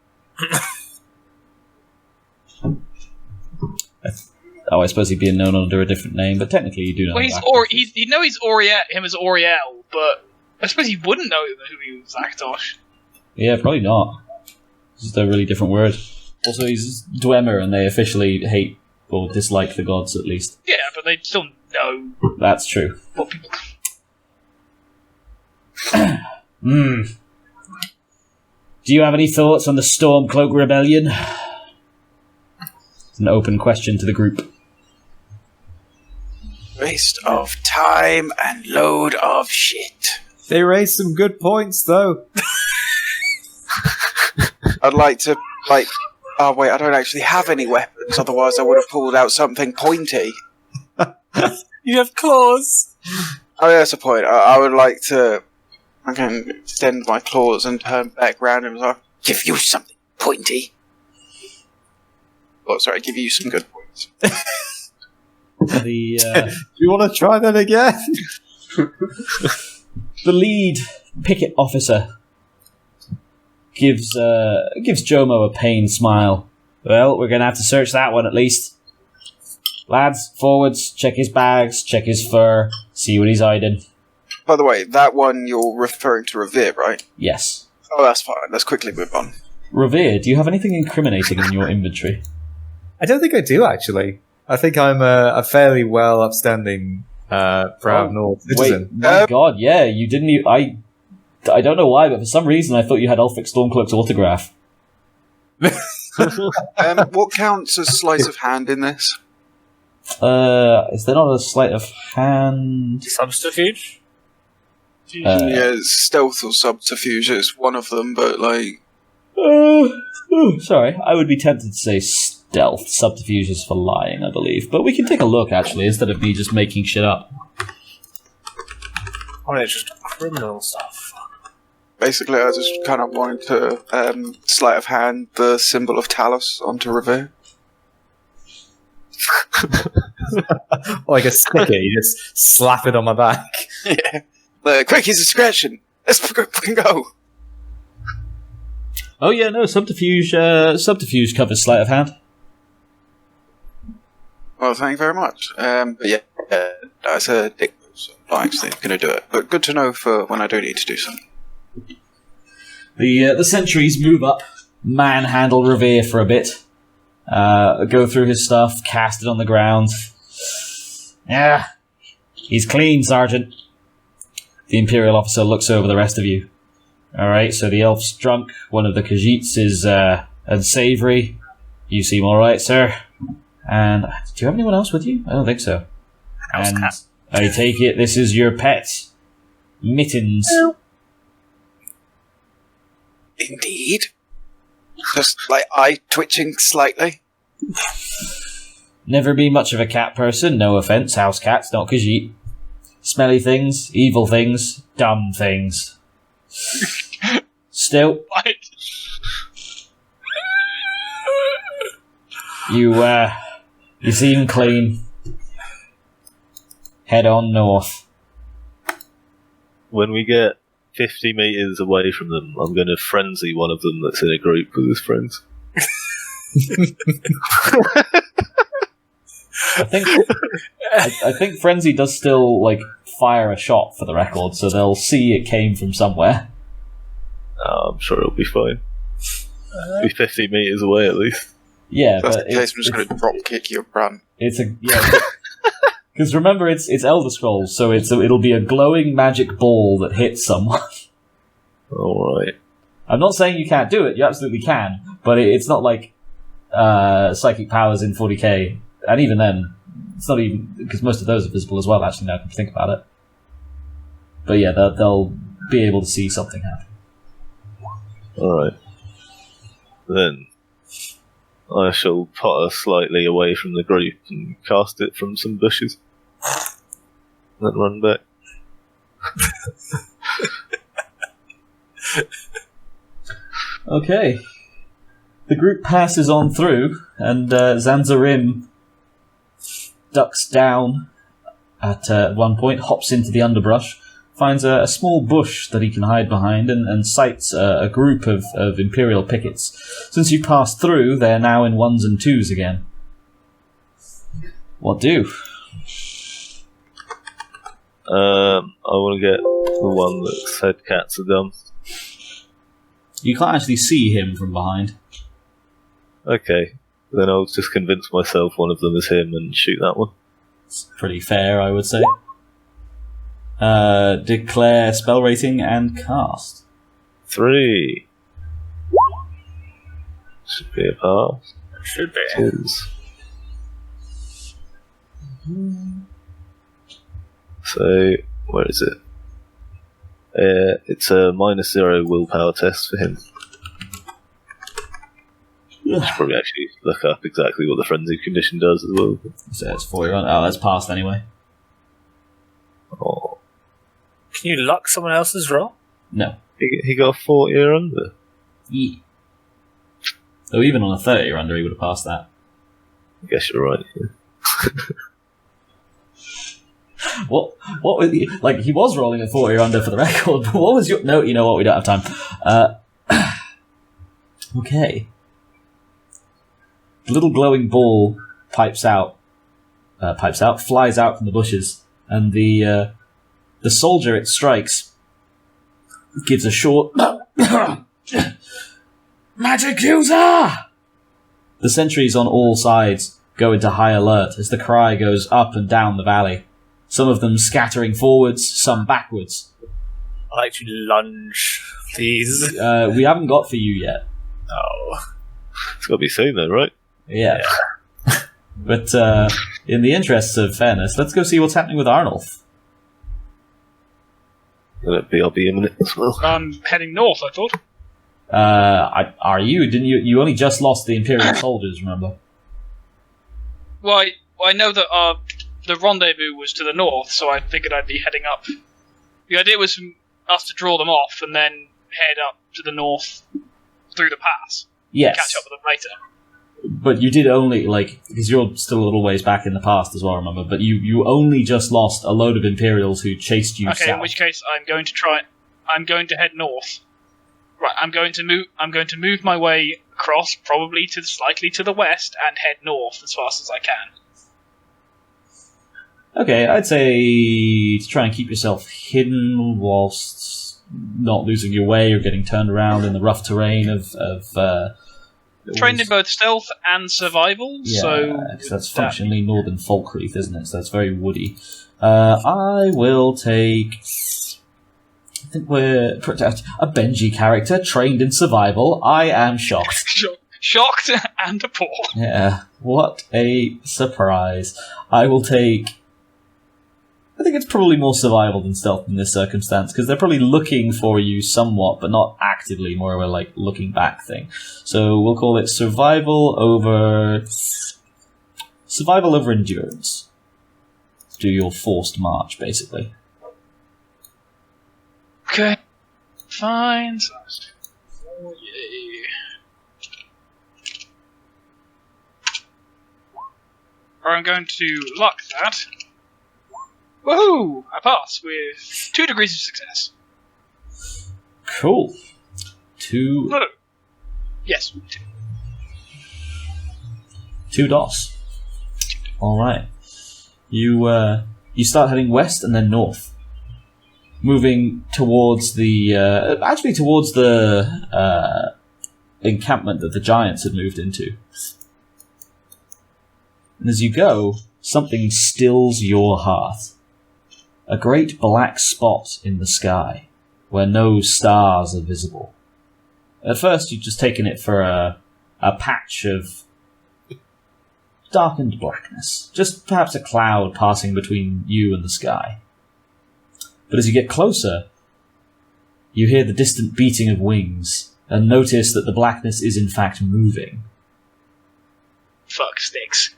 Oh, I suppose he'd be known under a different name, but technically you do know. Well, you know he's him as Oriel, but I suppose he wouldn't know who he was Akatosh. Yeah, probably not. It's just a really different word. Also, he's Dwemer, and they officially hate or dislike the gods, at least. Yeah, but they still know That's true. what people... Do you have any thoughts on the Stormcloak rebellion? It's an open question to the group. Waste of time and load of shit. They raised some good points, though. I'd like to, oh wait, I don't actually have any weapons, otherwise I would have pulled out something pointy. You have claws! Oh yeah, that's a point. I would like to, I can extend my claws and turn back round and like, give you something pointy. Oh, sorry, give you some good points. The Do you want to try that again? the lead picket officer gives Jomo a pained smile. Well, we're going to have to search that one at least. Lads, forwards, check his bags, check his fur, see what he's hiding. By the way, that one you're referring to Revere, right? Yes. Oh, that's fine. Let's quickly move on. Revere, do you have anything incriminating in your inventory? I don't think I do, actually. I think I'm a fairly well upstanding, proud North citizen. Wait, my god, yeah, you didn't even... I don't know why, but for some reason I thought you had Ulfric Stormcloak's autograph. What counts as sleight of hand in this? Is there not a sleight of hand? Subterfuge? Yeah, stealth or subterfuge is one of them, but like... Sorry, I would be tempted to say stealth. Subterfuge is for lying, I believe. But we can take a look, actually, instead of me just making shit up. Oh, it's just criminal stuff. Basically, I just kind of wanted to sleight of hand the symbol of Talos onto Revere. Like a sticker, you just slap it on my back. Yeah. Quick, his discretion! Let's fucking go! Oh yeah, no, subterfuge covers sleight of hand. Well, thank you very much. But yeah, that's a dick move, so I'm not actually going to do it. But good to know for when I do need to do something. The sentries move up, manhandle Revere for a bit, go through his stuff, cast it on the ground. Yeah, he's clean, Sergeant. The Imperial officer looks over the rest of you. Alright, so the elf's drunk, one of the Khajiits is unsavory. You seem alright, sir. And do you have anyone else with you? I don't think so. And I take it this is your pet, Mittens. Indeed. Just like eye twitching slightly. Never been much of a cat person, no offence, house cats, not Khajiit. Smelly things, evil things, dumb things. Still, What? you seem clean. Head on north. When we get 50 metres away from them, I'm going to frenzy one of them that's in a group with his friends. I think Frenzy does still fire a shot for the record, so they'll see it came from somewhere. Oh, I'm sure it'll be fine. Be 50 metres away at least. Yeah, That's but the case. I'm just going to drop kick your run. Because remember, it's Elder Scrolls, so it'll be a glowing magic ball that hits someone. Alright. I'm not saying you can't do it, you absolutely can, but it's not like psychic powers in 40k, and even then, it's not even, because most of those are visible as well, actually, now I can think about it. But yeah, they'll be able to see something happen. Alright. Then, I shall potter slightly away from the group and cast it from some bushes. Then run back. Okay. The group passes on through, and Zanzarim ducks down at one point, hops into the underbrush, finds a small bush that he can hide behind, and sights a group of Imperial pickets. Since you passed through, they're now in 1s and 2s again. What do? I want to get the one that said cats are dumb. You can't actually see him from behind. Okay, then I'll just convince myself one of them is him and shoot that one. It's pretty fair, I would say. Declare spell rating and cast. 3. Should be a pass. Should be. It is. So, where is it? It's a -0 willpower test for him. I should probably actually look up exactly what the frenzy condition does as well. So it's 40 on. Oh, that's passed anyway. Oh, Can you luck someone else's roll? No. he got 40 or under. Yeah. So even on a 30 or under, he would have passed that. I guess you're right. Yeah. What was he, he was rolling at 40 or under for the record, but what was your... No, you know what, we don't have time. Okay. The little glowing ball flies out from the bushes, and the soldier it strikes gives a short magic user! The sentries on all sides go into high alert as the cry goes up and down the valley. Some of them scattering forwards, some backwards. I'd like to lunge, please. We haven't got for you yet. Oh. It's got to be soon though, right? Yeah. But in the interests of fairness, let's go see what's happening with Arnaulf. I'll be a minute as well. I'm heading north, I thought. Are you? Didn't you? You only just lost the Imperial soldiers, remember? Well, I know that the rendezvous was to the north, so I figured I'd be heading up. The idea was for us to draw them off and then head up to the north through the pass. Yes. Catch up with them later. But you did only, because you're still a little ways back in the past as well, remember, but you only just lost a load of Imperials who chased you south. Okay, in which case I'm going to head north. Right, I'm going to move my way across, probably slightly to the west, and head north as fast as I can. Okay, I'd say to try and keep yourself hidden whilst not losing your way or getting turned around in the rough terrain of Trained in both stealth and survival, so 'cause that's functionally Northern Falkreath, isn't it? So that's very woody. I will take. I think we're a Benji character trained in survival. I am shocked. Shocked and appalled. Yeah, what a surprise. I will take. I think it's probably more survival than stealth in this circumstance, because they're probably looking for you somewhat, but not actively, more of a like looking back thing. So we'll call it survival over endurance. Do your forced march, basically. Okay. Fine. Oh, yay. I'm going to luck that. Woohoo! I pass with 2 degrees of success. Cool. 2. No. Yes. 2 DOS. All right. You start heading west and then north, moving towards the encampment that the giants had moved into. And as you go, something stills your heart. A great black spot in the sky, where no stars are visible. At first, you've just taken it for a patch of darkened blackness, just perhaps a cloud passing between you and the sky. But as you get closer, you hear the distant beating of wings, and notice that the blackness is in fact moving. Fuck sticks.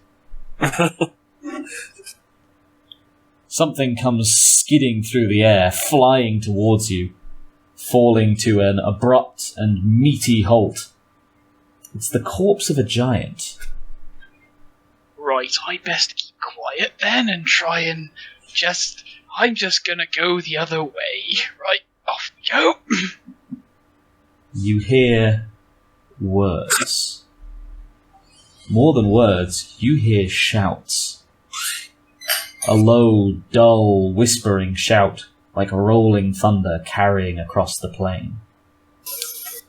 Something comes skidding through the air, flying towards you, falling to an abrupt and meaty halt. It's the corpse of a giant. Right, I best keep quiet then and try and I'm just gonna go the other way. Right, off we go. You hear words. More than words, you hear shouts. A low, dull, whispering shout, like rolling thunder carrying across the plain.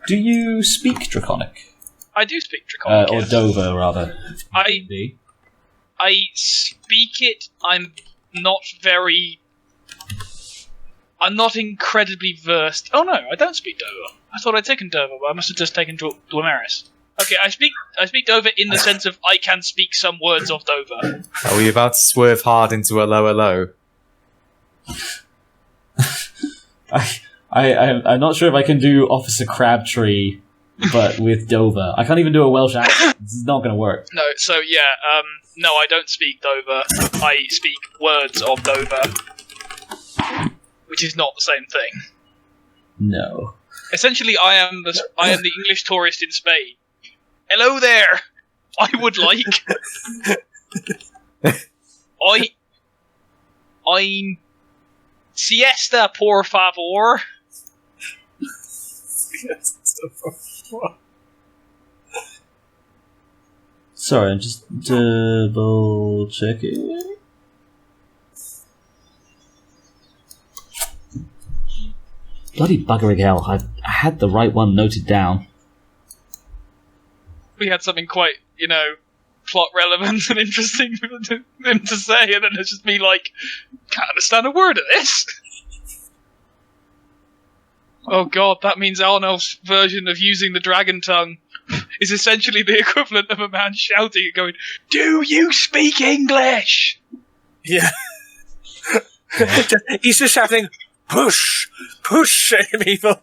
Do you speak Draconic? I do speak Draconic. Or yes. Dover, rather. I speak it. I'm not incredibly versed. Oh no, I don't speak Dover. I thought I'd taken Dover, but I must have just taken Dwemeris. Okay, I speak Dover in the sense of I can speak some words of Dover. Are we about to swerve hard into a lower low? I'm not sure if I can do Officer Crabtree, but with Dover. I can't even do a Welsh accent. This is not going to work. No, so yeah, no, I don't speak Dover. I speak words of Dover, which is not the same thing. No. Essentially, I am the English tourist in Spain. Hello there. I would like. I'm siester, por favor. Sorry, I'm just double checking. Bloody buggering hell! I had the right one noted down. We had something quite, plot relevant and interesting for him to say, and then it's just me like, can't understand a word of this. Oh god, that means Arnaulf's version of using the dragon tongue is essentially the equivalent of a man shouting and going, "Do you speak English?" Yeah. He's just shouting, "Push! Push, people!"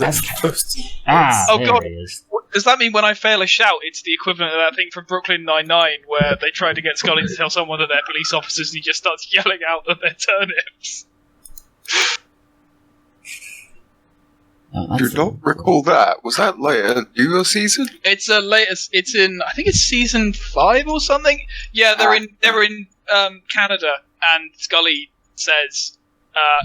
Oh there god, he is. does that mean when I fail a shout, it's the equivalent of that thing from Brooklyn Nine-Nine where they try to get Scully to tell someone that they're police officers and he just starts yelling out that they're turnips? Oh, Do not recall that. Was that later newer season? It's it's in, I think it's season 5 or something. Yeah, they're in Canada, and Scully says,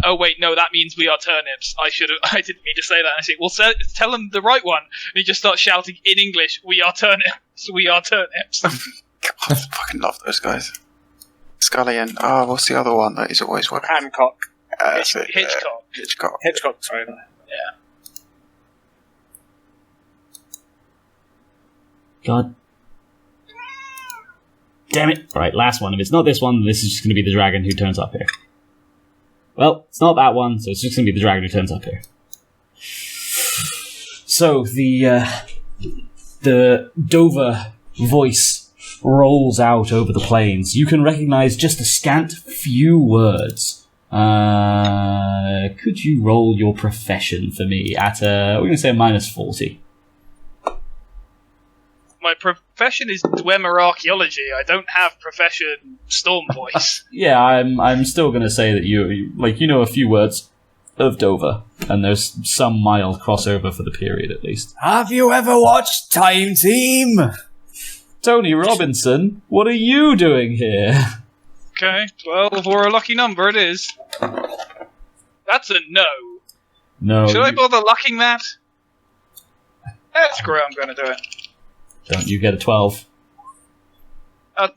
"Oh wait, no, that means we are turnips. I didn't mean to say that." And I say, "Well, tell him the right one." And he just starts shouting in English, "We are turnips." So we are turnips. God, I fucking love those guys. Scully and what's the other one that he's always working? Hancock. That's it, Hitchcock. Hitchcock. Hitchcock, sorry. Yeah. God damn it. Right, last one. If it's not this one, this is just going to be the dragon who turns up here. Well, it's not that one, so it's just going to be the dragon who turns up here. So, the Dover voice rolls out over the plains. You can recognize just a scant few words. Could you roll your profession for me at we're going to say -40. My profession is Dwemer archaeology. I don't have profession storm voice. Yeah, I'm still going to say that you know a few words of Dover, and there's some mild crossover for the period at least. Have you ever watched Time Team? Tony Robinson, what are you doing here? Okay, 12 or a lucky number it is. That's a no. No. Should I bother lucking that? Screw it, I'm going to do it. Don't you get a 12?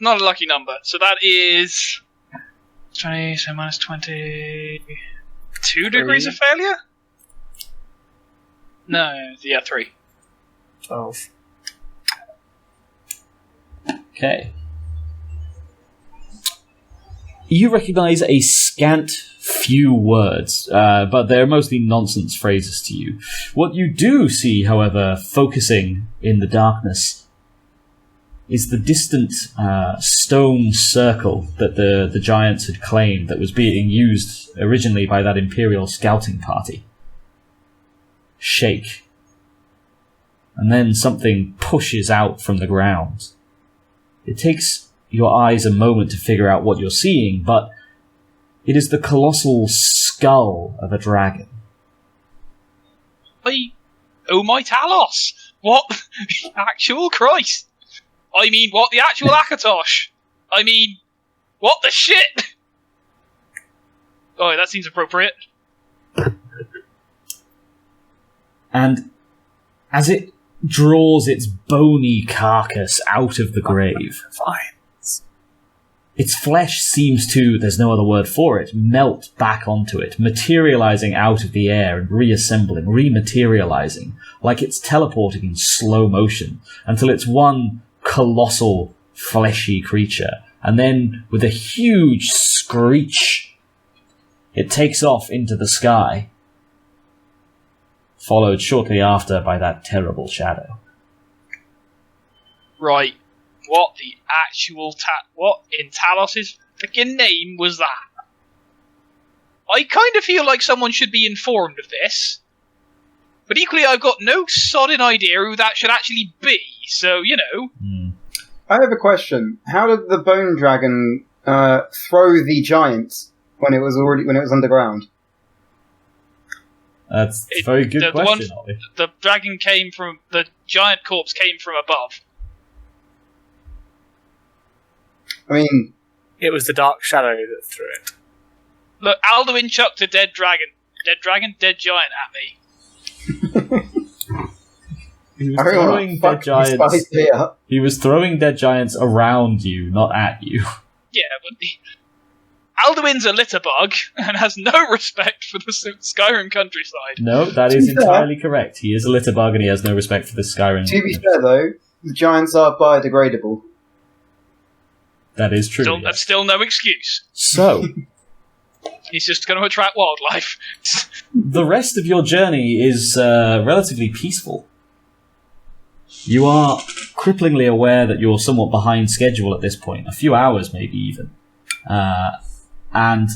Not a lucky number. So that is 20, so minus 20... 2 degrees of failure? No, yeah, 3. 12. Okay. You recognize a scant few words, but they're mostly nonsense phrases to you. What you do see, however, focusing in the darkness, is the distant stone circle that the giants had claimed that was being used originally by that Imperial scouting party. Shake. And then something pushes out from the ground. It takes your eyes a moment to figure out what you're seeing, but it is the colossal skull of a dragon. Oh my Talos! What the actual Christ? I mean, what the actual Akatosh? I mean, what the shit? Oh, that seems appropriate. And as it draws its bony carcass out of the grave, its flesh seems to, there's no other word for it, melt back onto it, materializing out of the air and reassembling, rematerializing, like it's teleporting in slow motion, until it's one colossal, fleshy creature. And then, with a huge screech, it takes off into the sky, followed shortly after by that terrible shadow. Right. What the actual what in Talos' freaking name was that? I kind of feel like someone should be informed of this. But equally, I've got no sodding idea who that should actually be, so, you know. I have a question. How did the bone dragon throw the giant when it was underground? That's a very good question, Ollie. The dragon the giant corpse came from above. I mean, It was the dark shadow that threw it. Look, Alduin chucked a dead dragon. Dead giant at me. He was throwing dead giants. He was throwing dead giants around you, not at you. Yeah, but Alduin's a litterbug and has no respect for the Skyrim countryside. No, that is entirely correct. He is a litterbug and he has no respect for the Skyrim. To be fair, though, the giants are biodegradable. That is true. That's still no excuse. So, he's just going to attract wildlife. the rest of your journey is relatively peaceful. You are cripplingly aware that you're somewhat behind schedule at this point, a few hours maybe even. And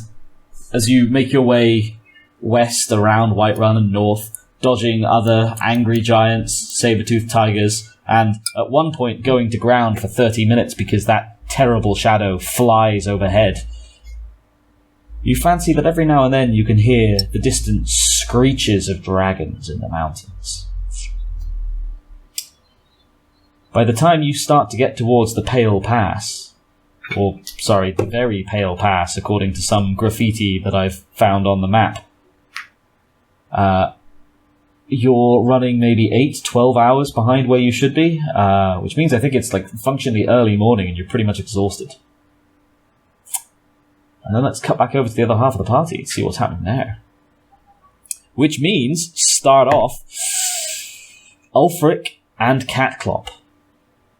as you make your way west around Whiterun and north, dodging other angry giants, saber-toothed tigers, and at one point going to ground for 30 minutes because that terrible shadow flies overhead, you fancy that every now and then you can hear the distant screeches of dragons in the mountains. By the time you start to get towards the Pale Pass, the Very Pale Pass, according to some graffiti that I've found on the map, you're running maybe 8-12 hours behind where you should be, which means I think it's like functionally early morning and you're pretty much exhausted. And then let's cut back over to the other half of the party and see what's happening there. Which means, start off, Ulfric and Catclop.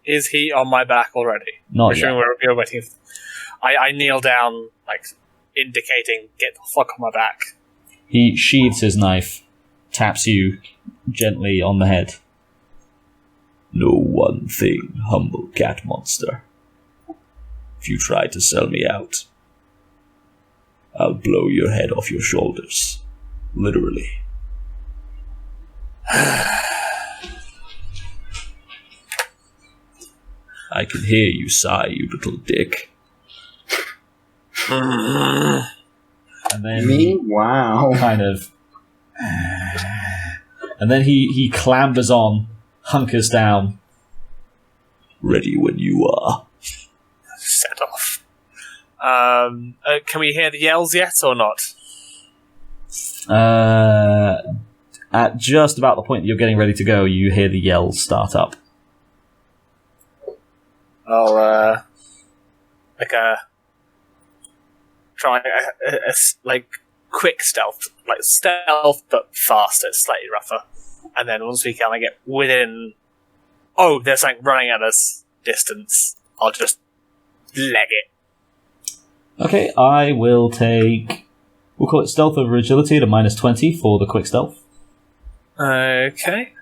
Is he on my back already? Not yet. We're waiting. I kneel down, like, indicating, get the fuck on my back. He sheathes his knife, taps you gently on the head. Know one thing, humble cat monster. If you try to sell me out, I'll blow your head off your shoulders. Literally. I can hear you sigh, you little dick. And then Me? Wow. kind of... And then he clambers on, hunkers down. Ready when you are. Set off. Can we hear the yells yet or not? At just about the point that you're getting ready to go, you hear the yells start up. I'll try like quick stealth, like stealth but faster, slightly rougher. And then once we kind of get within, there's something running at us distance, I'll just leg it. Okay, I will take... We'll call it stealth over agility at a -20 for the quick stealth. Okay.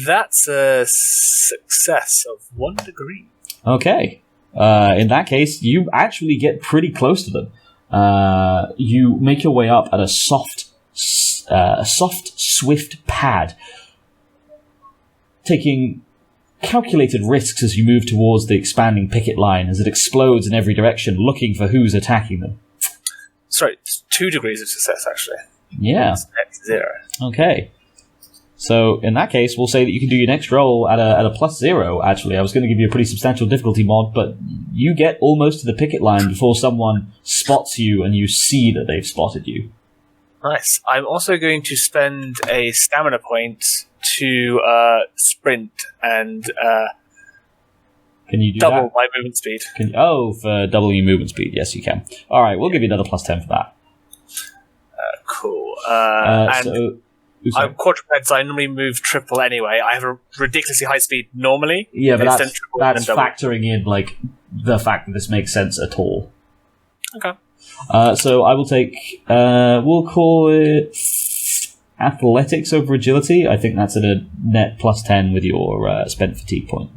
That's a success of 1 degree. Okay. In that case, you actually get pretty close to them. You make your way up at a soft, swift pad, taking calculated risks as you move towards the expanding picket line as it explodes in every direction, looking for who's attacking them. Sorry, it's 2 degrees of success, actually. Yeah. It's 0. Okay. So, in that case, we'll say that you can do your next roll at a +0, actually. I was going to give you a pretty substantial difficulty mod, but you get almost to the picket line before someone spots you and you see that they've spotted you. Nice. I'm also going to spend a stamina point to sprint and Can you do double that? my movement speed. For doubling your movement speed. Yes, you can. All right, we'll give you another +10 for that. Cool. And I'm quadruped, so I normally move triple anyway. I have a ridiculously high speed normally. Yeah, but it's that's then triple and double. factoring in like the fact that this makes sense at all. Okay. So I will take. We'll call it athletics over agility. I think that's at a net +10 with your spent fatigue point.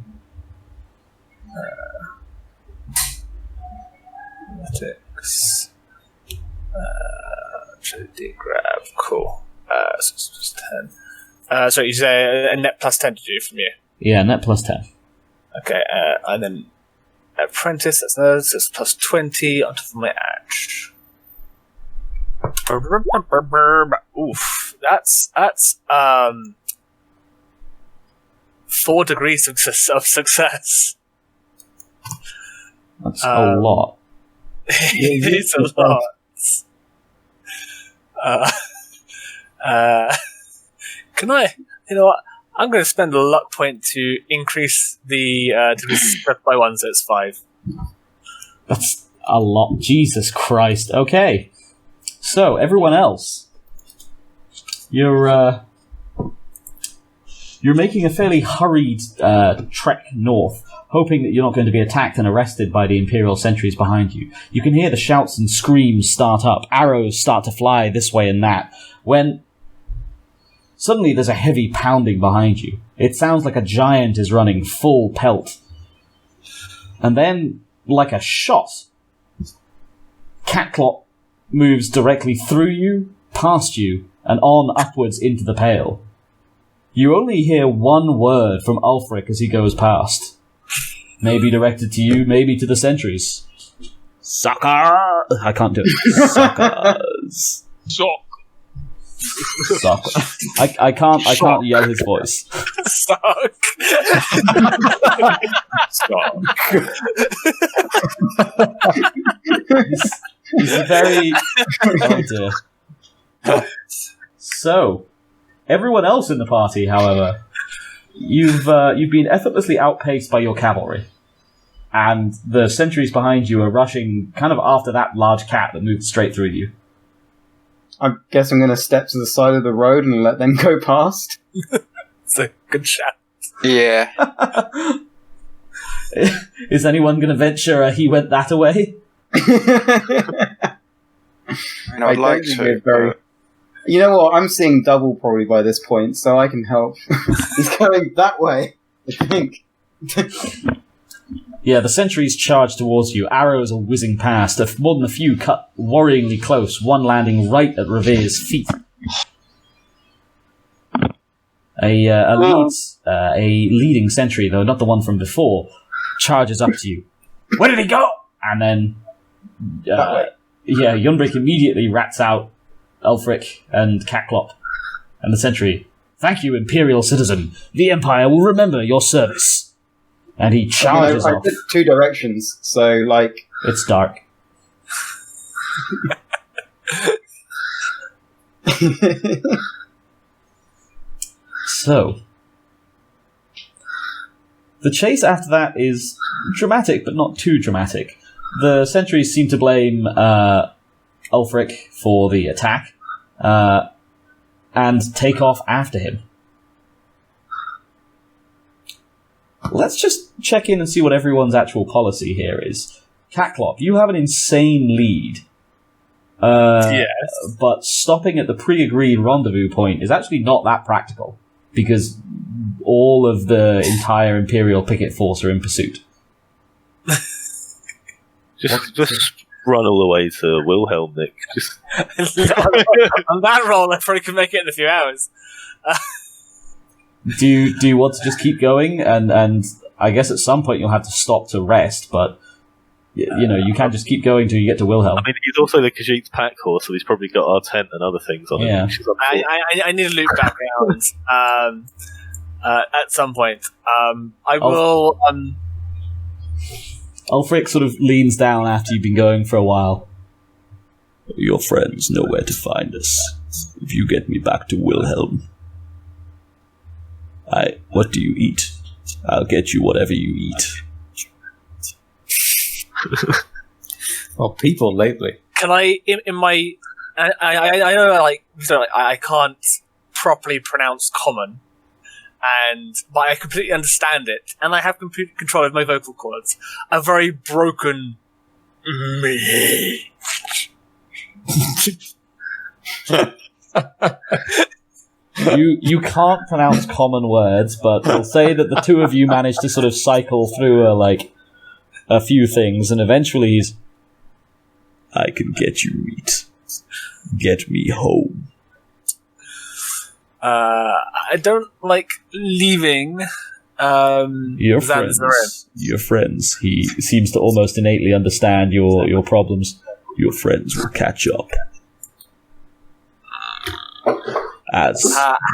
Athletics. Agility grab. Cool. So it's just 10. So you say a net +10 to do from you? Yeah, net +10. Okay, and then apprentice, that's another, so it's +20 on top of my edge. Oof, that's 4 degrees of success. That's a lot. It's a lot. Can I? You know what? I'm going to spend a luck point to increase the spread by 1, so it's 5. That's a lot. Jesus Christ. Okay. So, everyone else. You're making a fairly hurried trek north, hoping that you're not going to be attacked and arrested by the Imperial sentries behind you. You can hear the shouts and screams start up. Arrows start to fly this way and that. When suddenly there's a heavy pounding behind you. It sounds like a giant is running full pelt. And then, like a shot, Catclop moves directly through you, past you, and on upwards into the pale. You only hear one word from Ulfric as he goes past. Maybe directed to you, maybe to the sentries. Sucker! I can't do it. Suckers. Sock. Suck. I can't yell his voice. Suck. Stop. He's very... Oh dear. So, everyone else in the party, however, you've been effortlessly outpaced by your cavalry. And the sentries behind you are rushing kind of after that large cat that moved straight through you. I guess I'm going to step to the side of the road and let them go past. It's a good shot. Yeah. Is anyone going to venture he went that away? And I'd like to. You know what? I'm seeing double probably by this point, so I can help. He's going that way, I think. Yeah, the sentries charge towards you. Arrows are whizzing past. More than a few cut worryingly close, one landing right at Revere's feet. A leading sentry, though not the one from before, charges up to you. Where did he go? And then, Yunbrick immediately rats out Ulfric and Catclop and the sentry. Thank you, Imperial citizen. The Empire will remember your service. And he charges off. I did 2 directions, so, like... It's dark. So, the chase after that is dramatic, but not too dramatic. The sentries seem to blame Ulfric for the attack, and take off after him. Let's just check in and see what everyone's actual policy here is. Catclop, you have an insane lead. Yes. But stopping at the pre-agreed rendezvous point is actually not that practical, because all of the entire Imperial picket force are in pursuit. Just run all the way to Wilhelm, Nick. Just... On that roll, I probably could make it in a few hours. Do you want to just keep going? And I guess at some point you'll have to stop to rest, but you can't just keep going till you get to Wilhelm. I mean, he's also the Khajiit's pack horse, so he's probably got our tent and other things on Yeah. him. I need to loop back around at some point. I will... Ulfric sort of leans down after you've been going for a while. Your friends know where to find us. If you get me back to Wilhelm... what do you eat? I'll get you whatever you eat. Well, people lately. Can I, in my... I know, I can't properly pronounce common, but I completely understand it, and I have complete control of my vocal cords. A very broken me. You can't pronounce common words, but we'll say that the two of you managed to sort of cycle through a few things, and eventually he's... I can get you meat. Get me home. I don't like leaving. Your friends. He seems to almost innately understand your problems. Your friends will catch up. As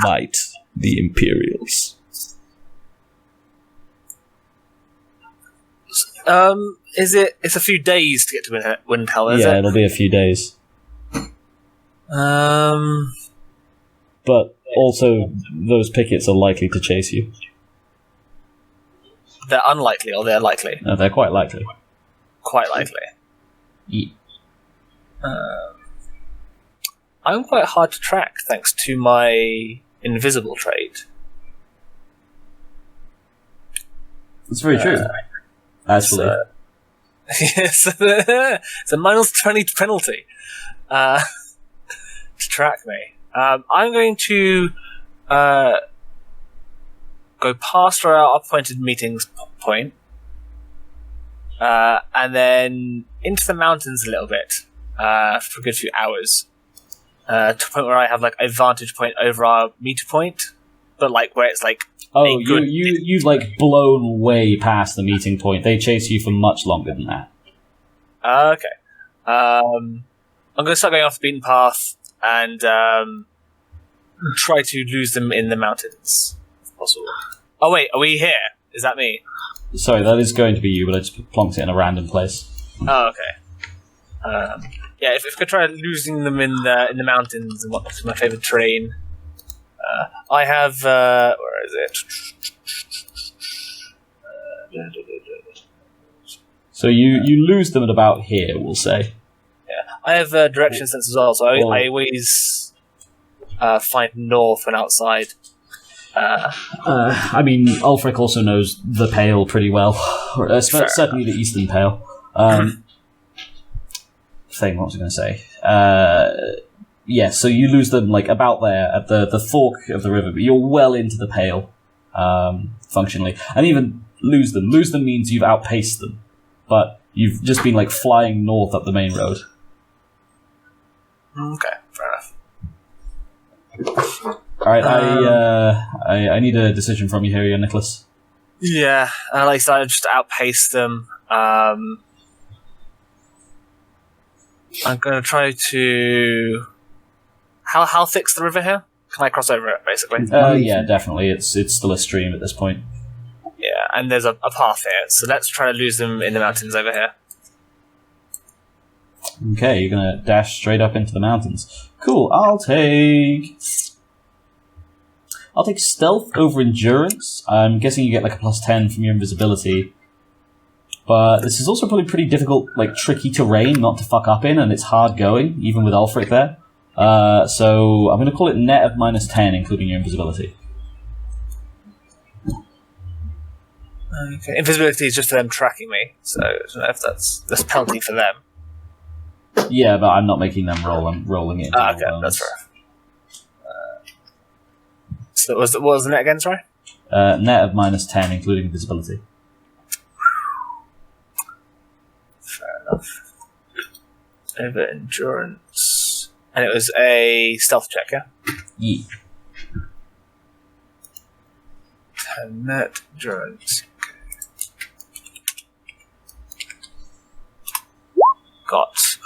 might the Imperials. It's a few days to get to Windhell, is it? Yeah, it'll be a few days. But also, those pickets are likely to chase you. They're unlikely, or they're likely? No, they're quite likely. Quite likely. Yeah. I'm quite hard to track thanks to my invisible trait. That's very true. Actually. Yes, it's a minus 20 penalty to track me. I'm going to go past our appointed meetings point, and then into the mountains a little bit for a good few hours. To a point where I have a vantage point over our meter point, but where it's oh, you've blown way past the meeting point. They chase you for much longer than that. Okay. I'm going to start going off the beaten path and try to lose them in the mountains, if possible. Oh wait, are we here? Is that me? Sorry, that is going to be you, but I just plonked it in a random place. Oh, okay. Yeah, if I could try losing them in the mountains, and what's my favourite terrain? I have where is it? So you lose them at about here, we'll say. Yeah, I have direction sense as well, so I always find north when outside. I mean, Ulfric also knows the Pale pretty well, or, certainly the Eastern Pale. What was I going to say? Yeah, so you lose them like about there at the fork of the river, but you're well into the Pale, functionally, and even lose them. Lose them means you've outpaced them, but you've just been like flying north up the main road. Okay, fair enough. All right, I need a decision from you here, Nicholas. Yeah, like I said, I just outpaced them. I'm going to try to... How thick's the river here? Can I cross over it, basically? Yeah, definitely. It's still a stream at this point. Yeah, and there's a path here, so let's try to lose them in the mountains over here. Okay, you're going to dash straight up into the mountains. Cool, I'll take stealth over endurance. I'm guessing you get like a +10 from your invisibility. But this is also probably pretty difficult, like tricky terrain not to fuck up in, and it's hard going, even with Ulfric there. So I'm going to call it net of -10, including your invisibility. Okay. Invisibility is just for them tracking me, so I don't know if that's penalty for them. Yeah, but I'm not making them roll. I'm rolling it. Okay, that's fair. So what was the net again, sorry? Net of -10, including invisibility. Fair enough. Over endurance. And it was a stealth check, yeah? Yeah. Net endurance. Got.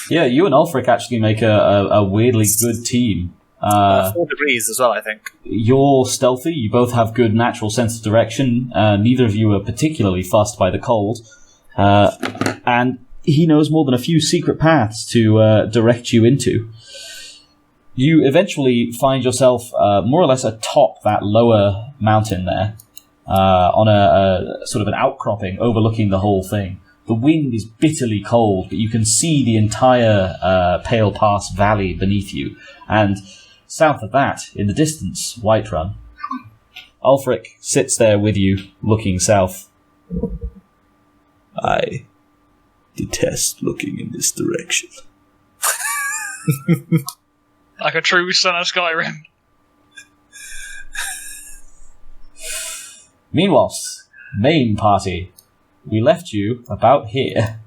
Yeah, you and Ulfric actually make a weirdly good team. 4 degrees as well, I think. You're stealthy, you both have good natural sense of direction, neither of you are particularly fussed by the cold, and he knows more than a few secret paths to direct you into. You eventually find yourself more or less atop that lower mountain there, on a sort of an outcropping overlooking the whole thing. The wind is bitterly cold, but you can see the entire Pale Pass valley beneath you, and south of that, in the distance, Whiterun. Ulfric sits there with you, looking south. I detest looking in this direction. Like a true son of Skyrim. Meanwhile, main party. We left you about here.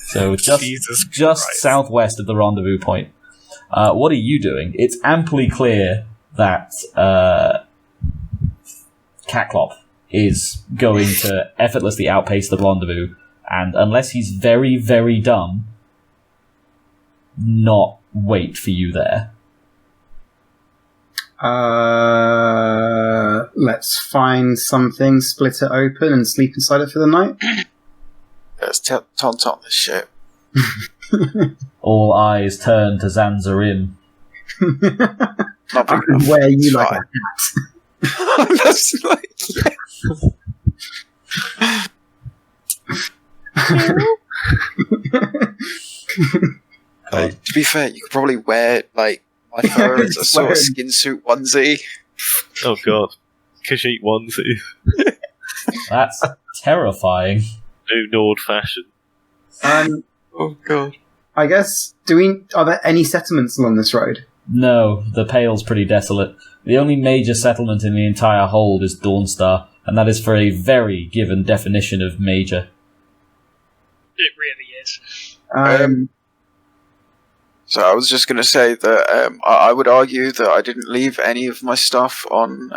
So just southwest of the rendezvous point. What are you doing? It's amply clear that Catclop is going to effortlessly outpace the rendezvous, and unless he's very, very dumb, not wait for you there. Let's find something, split it open, and sleep inside it for the night. Let's taunt on this shit. All eyes turn to Zanzarim. I can wear you like a hat. That's like... to be fair, you could probably wear like my fur as a sort of skin suit onesie. Oh god, Khajiit onesie. That's terrifying. New Nord fashion. Oh god. I guess, are there any settlements along this road? No, the Pale's pretty desolate. The only major settlement in the entire hold is Dawnstar, and that is for a very given definition of major. It really is. So I was just going to say that I would argue that I didn't leave any of my stuff on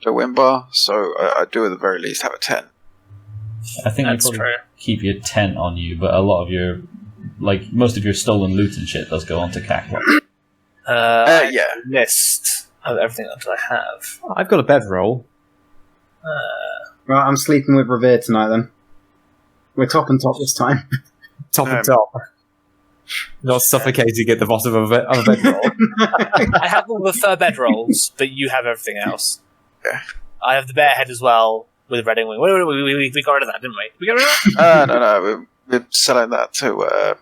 Dawimbar, so I do at the very least have a tent. I think That's you probably true. keep your tent on you, but a lot of your, like, most of your stolen loot and shit does go on to Catclop. Yeah. List of everything that I have. I've got a bedroll. Right, I'm sleeping with Revere tonight then. We're top and top this time. Top and top. Not suffocating at the bottom of a bedroll. I have all the fur bedrolls, but you have everything else. Yeah. I have the bear head as well with a red wing. We got rid of that, didn't we? We got rid of that? No, we're selling that to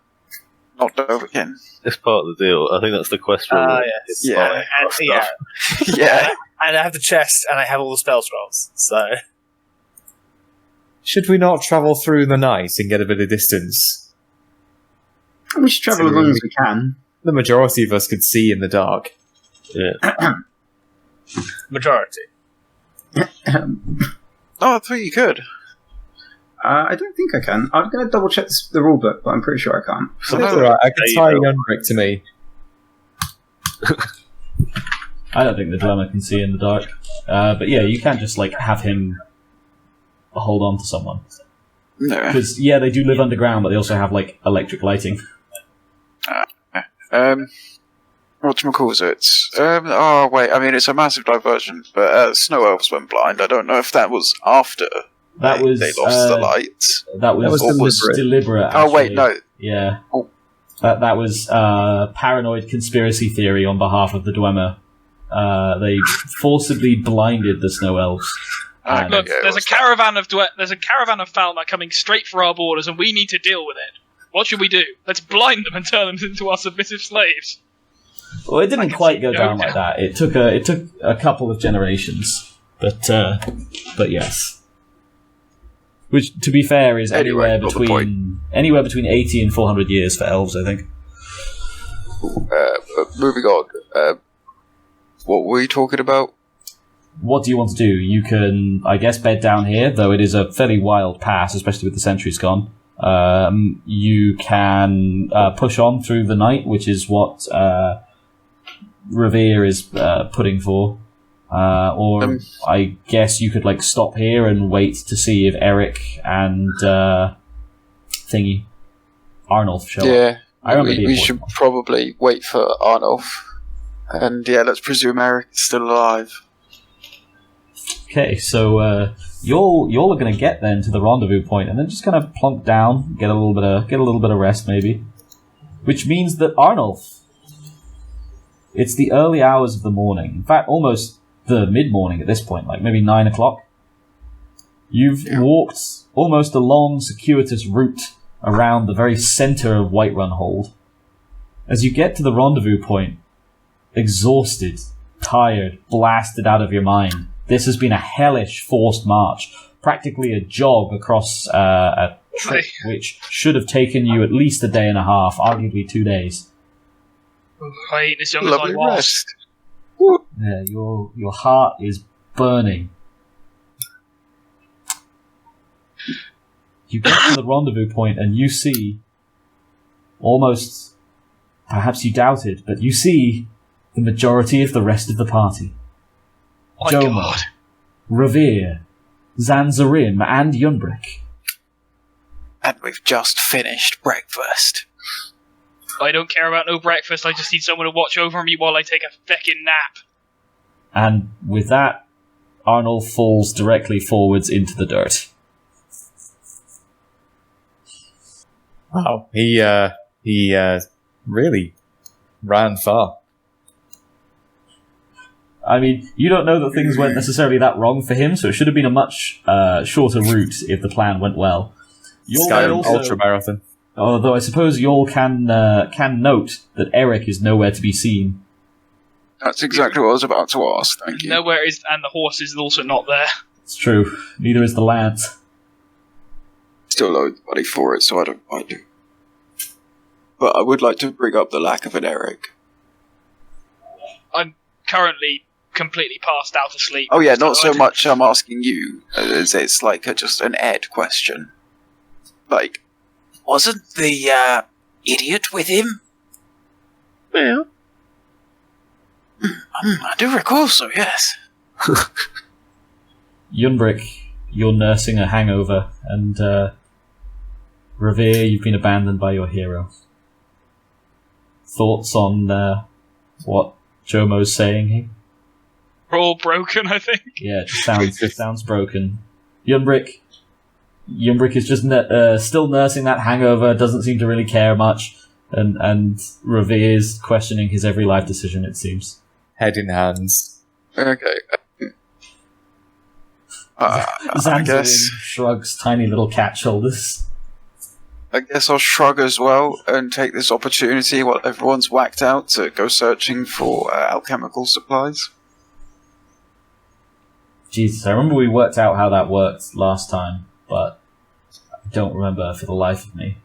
not Dovahkiin. It's part of the deal. I think that's the quest. Yes. Yeah. And, yeah. Yeah. And I have the chest, and I have all the spell scrolls. So Should we not travel through the night and get a bit of distance? We should travel as long as we can. The majority of us could see in the dark. Yeah. majority. Oh, I thought you could. I don't think I can. I'm going to double check the rule book, but I'm pretty sure I can't. So that's alright. I could tie Ulfric to me. I don't think the Dwemer can see in the dark. But yeah, you can't just have him hold on to someone. No. Because they do live underground, but they also have electric lighting. Whatchamacallit? Oh wait, I mean it's a massive diversion, but snow elves went blind. I don't know if that was after That was they lost the light. That was deliberate. Oh wait, actually. no. Yeah. Oh. That was paranoid conspiracy theory on behalf of the Dwemer. They forcibly blinded the snow elves. And Look, Yeah, there's a what's caravan of Falmer coming straight for our borders, and we need to deal with it. What should we do? Let's blind them and turn them into our submissive slaves. well, it didn't quite go down like that. It took a couple of generations, but yes. Which, to be fair, is Anyway, anywhere got the between 80 and 400 years for elves, I think. Moving on. What were we talking about? What do you want to do? You can, I guess, bed down here, though it is a fairly wild pass, especially with the sentries gone. You can push on through the night, which is what Revere is putting for. Or I guess you could stop here and wait to see if Eric and Thingy Arnaulf show up. Yeah, I remember we should probably wait for Arnaulf. And let's presume Eric is still alive. Okay, so you're going to get then to the rendezvous point, and then just kind of plunk down, get a little bit of rest, maybe. Which means that Arnaulf, it's the early hours of the morning. In fact, almost the mid-morning at this point, maybe 9 o'clock. You've walked almost a long, circuitous route around the very center of Whiterun Hold. As you get to the rendezvous point, exhausted, tired, blasted out of your mind. This has been a hellish forced march, practically a jog across a trip which should have taken you at least a day and a half, arguably 2 days. I ain't as young as I Lovely was. rest. Yeah, your heart is burning. You get to the rendezvous point and you see, almost, perhaps you doubted, but you see the majority of the rest of the party. My Joma, God. Revere, Zanzarim, and Ulfric. And we've just finished breakfast. I don't care about no breakfast, I just need someone to watch over me while I take a feckin' nap. And with that, Arnaulf falls directly forwards into the dirt. Wow. He really ran far. I mean, you don't know that things went necessarily that wrong for him, so it should have been a much shorter route if the plan went well. Skyrim Ultra Marathon. Although I suppose Yol can note that Eric is nowhere to be seen. That's exactly what I was about to ask, thank you. Nowhere is, and the horse is also not there. It's true. Neither is the lance. Still owe the money for it, so I don't mind it. But I would like to bring up the lack of an Eric. I'm currently completely passed out asleep. Oh yeah, not so much I'm asking you, as it's just an Ed question. Wasn't the idiot with him? Well, I do recall so, yes. Ulfric, you're nursing a hangover, and Revere, you've been abandoned by your hero. Thoughts on what Jomo's saying here. We're all broken, I think. Yeah, it sounds broken. Yumbrick is just still nursing that hangover, doesn't seem to really care much, and Revere's questioning his every life decision, it seems. Head in hands. Okay. I Zanzarin guess shrugs tiny little cat shoulders. I guess I'll shrug as well and take this opportunity while everyone's whacked out to go searching for alchemical supplies. Jesus, I remember we worked out how that worked last time, but I don't remember for the life of me.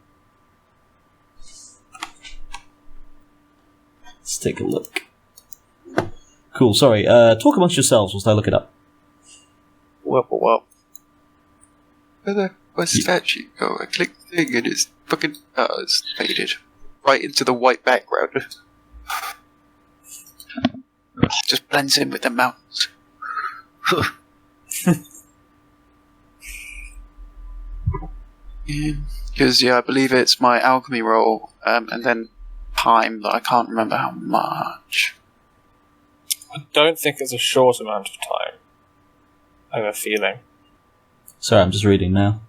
Let's take a look. Cool, sorry. Talk amongst yourselves whilst I look it up. Well. Where's the statue go? I clicked the thing and it's fucking it's faded right into the white background. Just blends in with the mountains. Because I believe it's my alchemy roll, and then time that I can't remember how much. I don't think it's a short amount of time. I have a feeling. Sorry, I'm just reading now.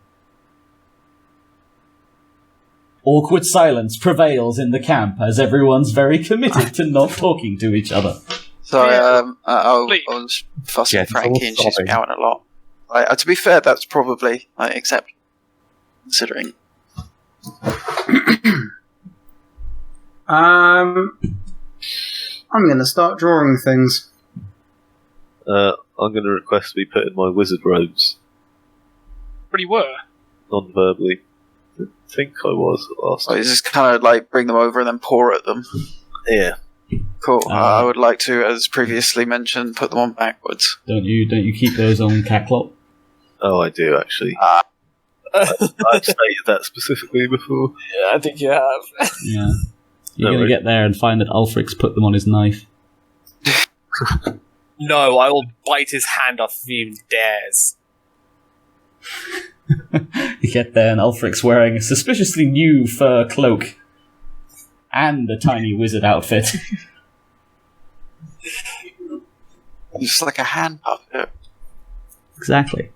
Awkward silence prevails in the camp as everyone's very committed to not talking to each other. Sorry, I Please. was fussing Yeah, Frankie and she's sobbing. meowing a lot. To be fair, that's probably acceptable, considering. I'm going to start drawing things. I'm going to request to be put in my wizard robes, But you were. non-verbally. I think I was last So time. you just kind of like bring them over and then pour at them. Yeah. Cool. I would like to, as previously mentioned, put them on backwards. Don't you keep those on Catclop? Oh, I do, actually. I've stated that specifically before. Yeah, I think you have. Yeah. You're No, going to we- get there and find that Ulfric's put them on his knife. No, I will bite his hand off if he even dares. You get there and Ulfric's wearing a suspiciously new fur cloak and a tiny wizard outfit. Just like a hand puppet. Exactly.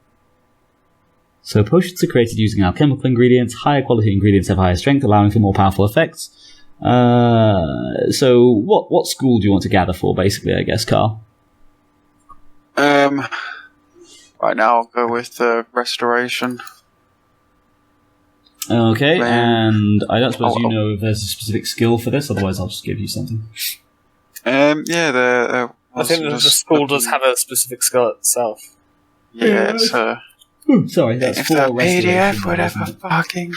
So potions are created using alchemical ingredients. Higher quality ingredients have higher strength, allowing for more powerful effects. So what school do you want to gather for, basically, I guess, Carl? Right now I'll go with the restoration. Okay, Man. and I don't suppose you Oh. know if there's a specific skill for this, otherwise I'll just give you something. Yeah, the I think that the school does have a specific skill itself. Yeah, it's Sorry, that's if for the restoration, PDF, though, whatever, isn't it? fucking.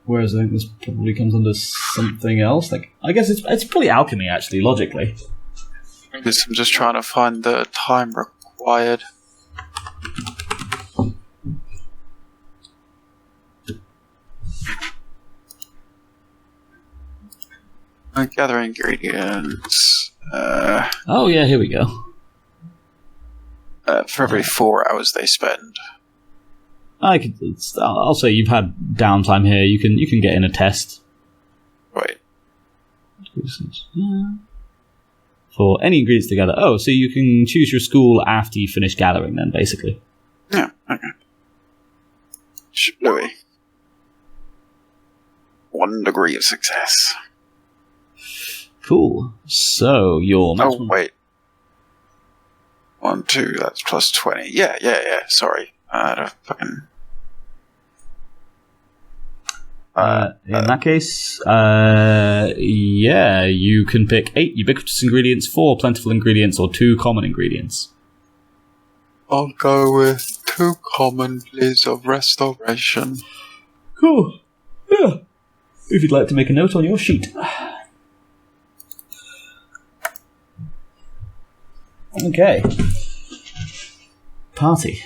Whereas I think this probably comes under something else. Like, I guess it's probably alchemy, actually, logically. I'm just trying to find the time required. I gather ingredients. Oh yeah, here we go. For every 4 hours they spend. I'll say you've had downtime here. You can get in a test Wait. for any ingredients to gather. Oh, so you can choose your school after you finish gathering. Then basically, Yeah, okay. Louis. 1 degree of success. cool. So your Oh, maximum. wait. 1, 2, that's plus 20. Yeah, sorry. I don't fucking. In that case, yeah, you can pick 8 ubiquitous ingredients, 4 plentiful ingredients, or 2 common ingredients. I'll go with 2 common, please, of restoration. Cool. Yeah. If you'd like to make a note on your sheet. Okay. Party.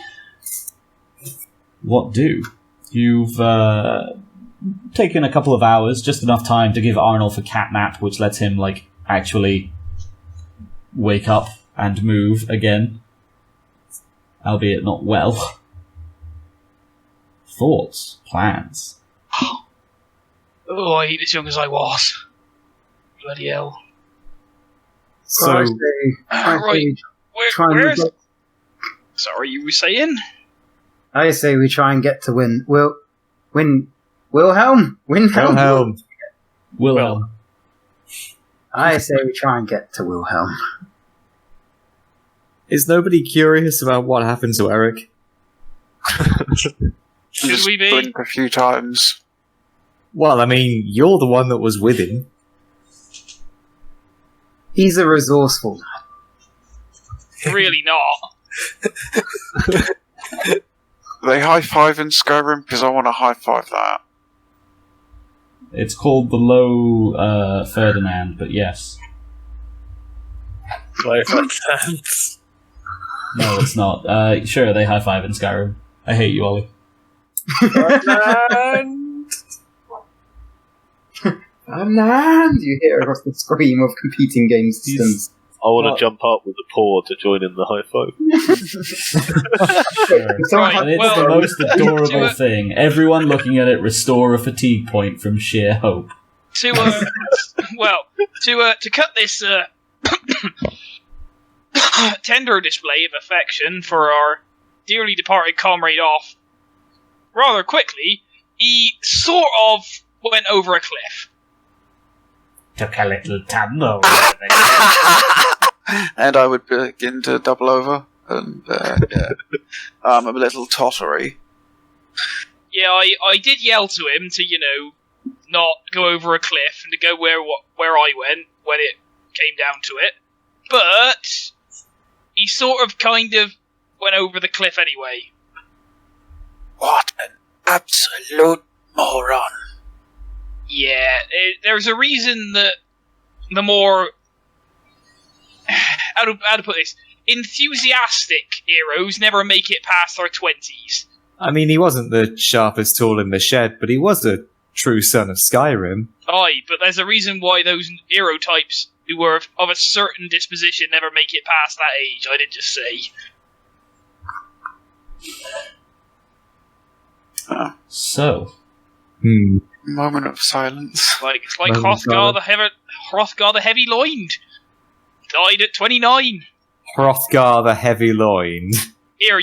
What do? You've taken a couple of hours, just enough time to give Arnaulf a cat nap, which lets him, actually wake up and move again. Albeit not well. Thoughts? Plans? Oh, I ain't as young as I was. Bloody hell. So, I say, Right. try and Where's... get- Sorry, you were saying? I say we try and get to Wilhelm? Wilhelm? Wilhelm. Wilhelm. I say we try and get to Wilhelm. Is nobody curious about what happened to Eric? Should Just we be? blink a few times. Well, I mean, you're the one that was with him. He's a resourceful. Really not. They high five in Skyrim because I want to high five that. It's called the Low Ferdinand, but yes. Ferdinand. No, it's not. Sure, they high five in Skyrim. I hate you, Ollie. And you hear across the scream of competing game systems. I want to jump up with a paw to join in the high five. Right, And it's well, the most adorable to- thing. Everyone looking at it restore a fatigue point from sheer hope. To cut this tender display of affection for our dearly departed comrade off rather quickly, he sort of went over a cliff. Took a little tumble. And I would begin to double over. And, yeah. I'm a little tottery. Yeah, I did yell to him to, not go over a cliff and to go where I went when it came down to it. But he sort of kind of went over the cliff anyway. What an absolute moron. Yeah, there's a reason that the more... How to put this? Enthusiastic heroes never make it past their 20s. I mean, he wasn't the sharpest tool in the shed, but he was a true son of Skyrim. Aye, but there's a reason why those hero types who were of a certain disposition never make it past that age, I did just say. So, Moment of silence. It's like Moment Hrothgar the Heavy-Loined. Died at 29. Hrothgar the Heavy-Loined. Here,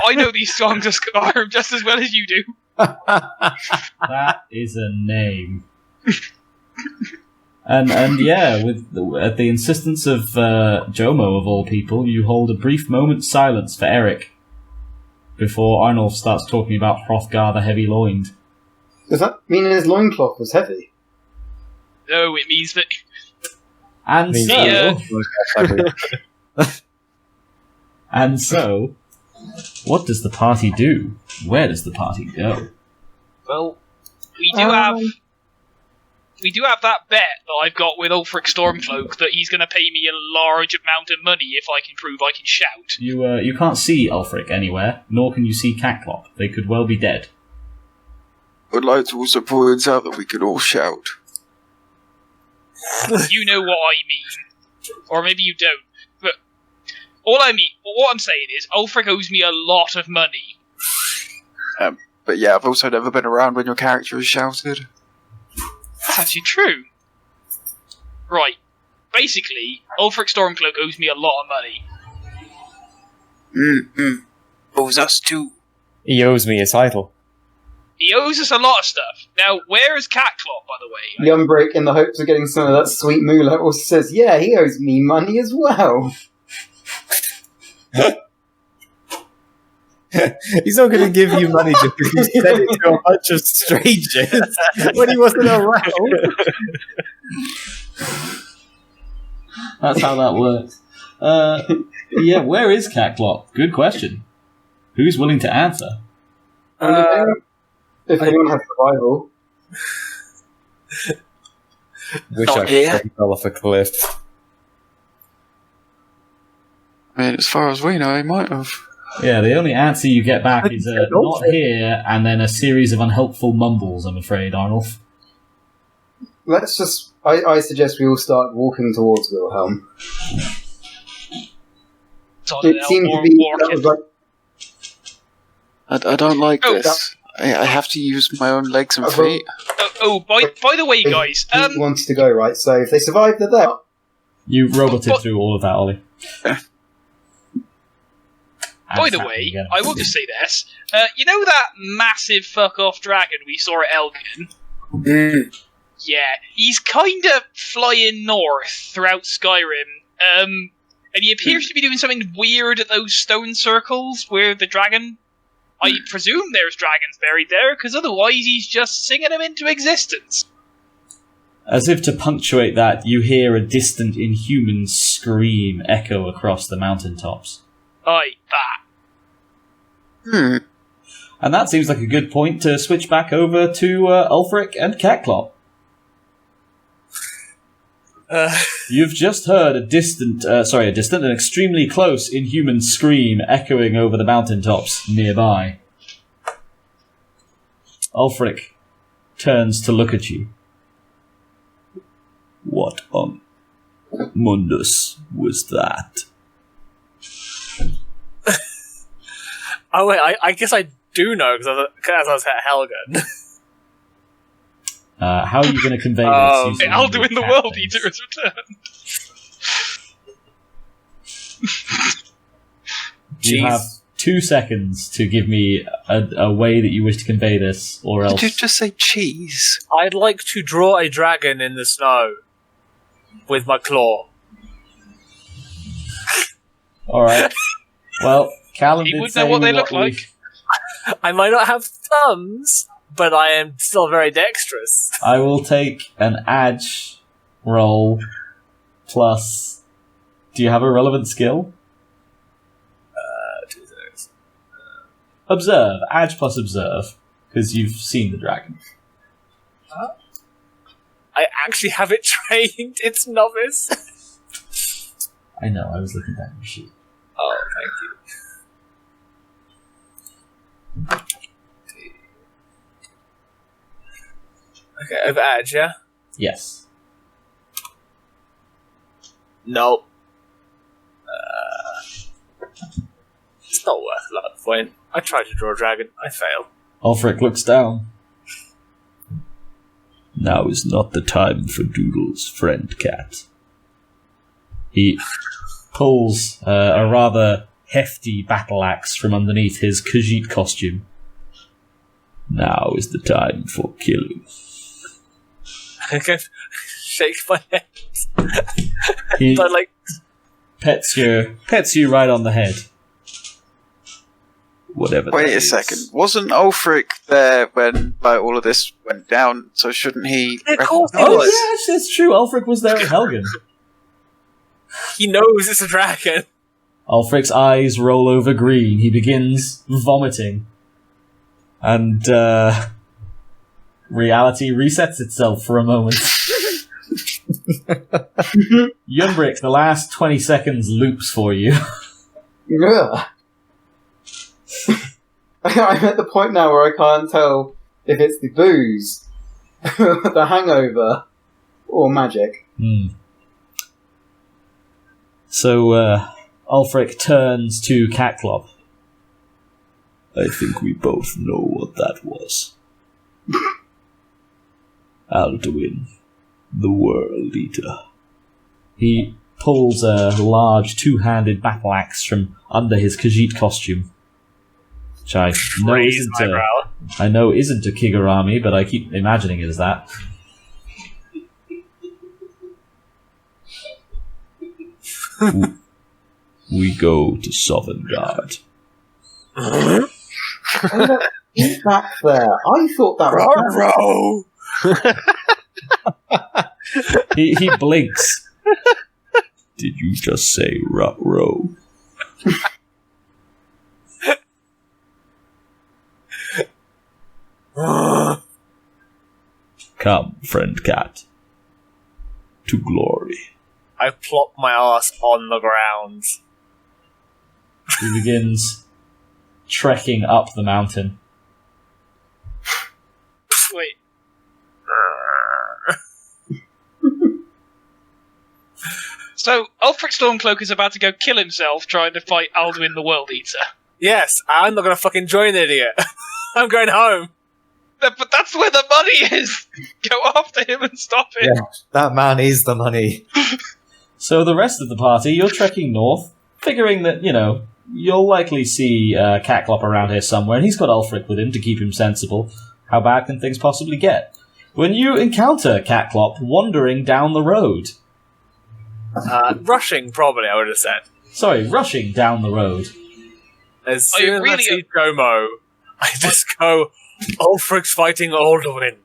I know these songs of Skyrim just as well as you do. that is a name. And yeah, at the insistence of Jomo of all people, you hold a brief moment's silence for Eric before Arnaulf starts talking about Hrothgar the Heavy-Loined. Does that mean his loincloth was heavy? No, it means that... And Yeah. so, what does the party do? Where does the party go? Well, we do have that bet that I've got with Ulfric Stormcloak that he's going to pay me a large amount of money if I can prove I can shout. You can't see Ulfric anywhere, nor can you see Catclop. They could well be dead. I'd like to also point out that we could all shout. You know what I mean. Or maybe you don't. But what I'm saying is, Ulfric owes me a lot of money. But yeah, I've also never been around when your character has shouted. That's actually true. Right. Basically, Ulfric Stormcloak owes me a lot of money. Owes us too. He owes me a title. He owes us a lot of stuff. Now, where is Catclop, by the way? The Unbreak, in the hopes of getting some of that sweet moolah, also says, yeah, he owes me money as well. He's not going to give you money just because you sent it to a bunch of strangers when he wasn't around. That's how that works. Yeah, where is Catclop? Good question. Who's willing to answer? If anyone has survival. Wish Not I here. could fell off a cliff. I mean, as far as we know, he might have. Yeah, the only answer you get back is not here, and then a series of unhelpful mumbles, I'm afraid, Arnaulf. Let's just... I suggest we all start walking towards Wilhelm. It seemed to be... that was like, I don't like Oh, this. I have to use my own legs and Oh, well- feet. By the way, guys, He wanted to go, right? So if they survive, they're there. You roboted But- through all of that, Ollie. by the way, I want to say this. You know that massive fuck-off dragon we saw at Elgin? Yeah, he's kind of flying north throughout Skyrim, and he appears to be doing something weird at those stone circles where the dragon... I presume there's dragons buried there, because otherwise he's just singing them into existence. As if to punctuate that, you hear a distant inhuman scream echo across the mountaintops. Aye, that. And that seems like a good point to switch back over to Ulfric and Catclop. You've just heard an extremely close inhuman scream echoing over the mountaintops nearby. Ulfric turns to look at you. What on Mundus was that? Oh wait, I guess I do know because I was at Helgen. How are you going to convey Oh, this? using Alduin the cat World things? Eater has returned. You Jeez. have 2 seconds to give me a way that you wish to convey this, or else. Did you just say cheese? I'd like to draw a dragon in the snow with my claw. Alright. Well, Callum He did would say know what they look we- like. I might not have thumbs, but I am still very dexterous. I will take an edge roll plus. Do you have a relevant skill? 2 seconds. Observe. Edge plus observe. Because you've seen the dragon. I actually have it trained. It's novice. I know, I was looking at your sheet. Oh, thank you. Okay, over edge, yeah? Yes. Nope. It's not worth a lot of point. I tried to draw a dragon. I failed. Ulfric looks down. Now is not the time for doodles, friend cat. He pulls a rather hefty battle axe from underneath his Khajiit costume. Now is the time for killing. I can shake my head. He But, like, pets you right on the head. Whatever. Wait that a is. second. Wasn't Ulfric there when all of this went down? So shouldn't he? Of course he Oh was. yes, it's true. Ulfric was there at Helgen. He knows it's a dragon. Ulfric's eyes roll over green. He begins vomiting. And reality resets itself for a moment. Yunbrick, the last 20 seconds loops for you. Ugh. I'm at the point now where I can't tell if it's the booze, the hangover, or magic. So, Ulfric turns to Catclop. I think we both know what that was. Alduin, the World Eater. He pulls a large two-handed battle axe from under his Khajiit costume. Which I know Raise isn't my a, brow. I know isn't a Kigurami, but I keep imagining it as that. We go to Sovngarde. He's back there. I thought that was Ruh-roh! He blinks. Did you just say ruh-roh? Come, friend cat. To glory. I plop my ass on the ground. He begins trekking up the mountain. Wait. So, Ulfric Stormcloak is about to go kill himself trying to fight Alduin the World Eater. Yes, I'm not gonna fucking join the idiot. I'm going home. But that's where the money is! Go after him and stop it! Yeah, that man is the money. So the rest of the party, you're trekking north, figuring that, you'll likely see Catclop around here somewhere, and he's got Ulfric with him to keep him sensible. How bad can things possibly get? When you encounter Catclop wandering down the road. Rushing, probably, I would have said. Sorry, rushing down the road. As soon as I see Jomo, I just go, Ulfric's fighting Alduin.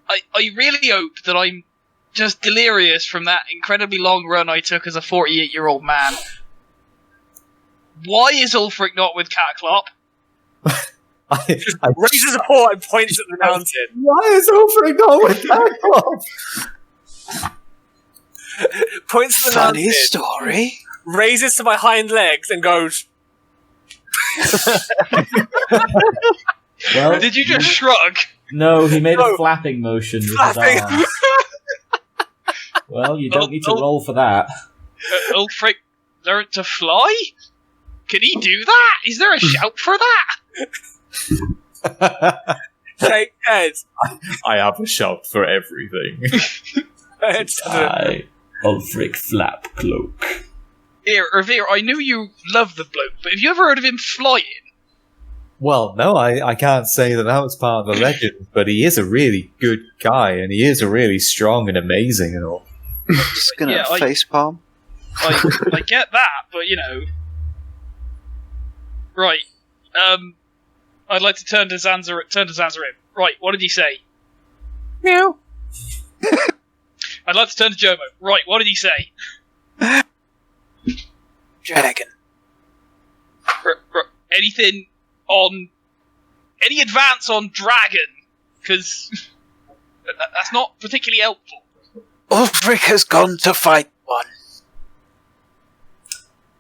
I really hope that I'm just delirious from that incredibly long run I took as a 48-year-old man. Why is Ulfric not with Catclop? Raises a paw and points at the mountain. Why is Ulfric not with Catclop? Points at the Funny mountain. story. Raises to my hind legs and goes... Well, Did you just shrug? no, he made a flapping motion with his Flapping. arms. Well, you don't need to roll for that. Ulfric learned to fly? Can he do that? Is there a shout for that? Shake head. I have a shout for everything. I, Ulfric Flapcloak. Here, Revere, I knew you loved the bloke, but have you ever heard of him flying? Well, no, I can't say that was part of the legend, but he is a really good guy, and he is a really strong and amazing and all. Just gonna facepalm. I get that, but Right. I'd like to turn to Zanzarim. Right, what did he say? Meow. I'd like to turn to Jomo. Right, what did he say? Dragon. Anything on... Any advance on dragon? Because that's not particularly helpful. Ulfric has gone to fight one.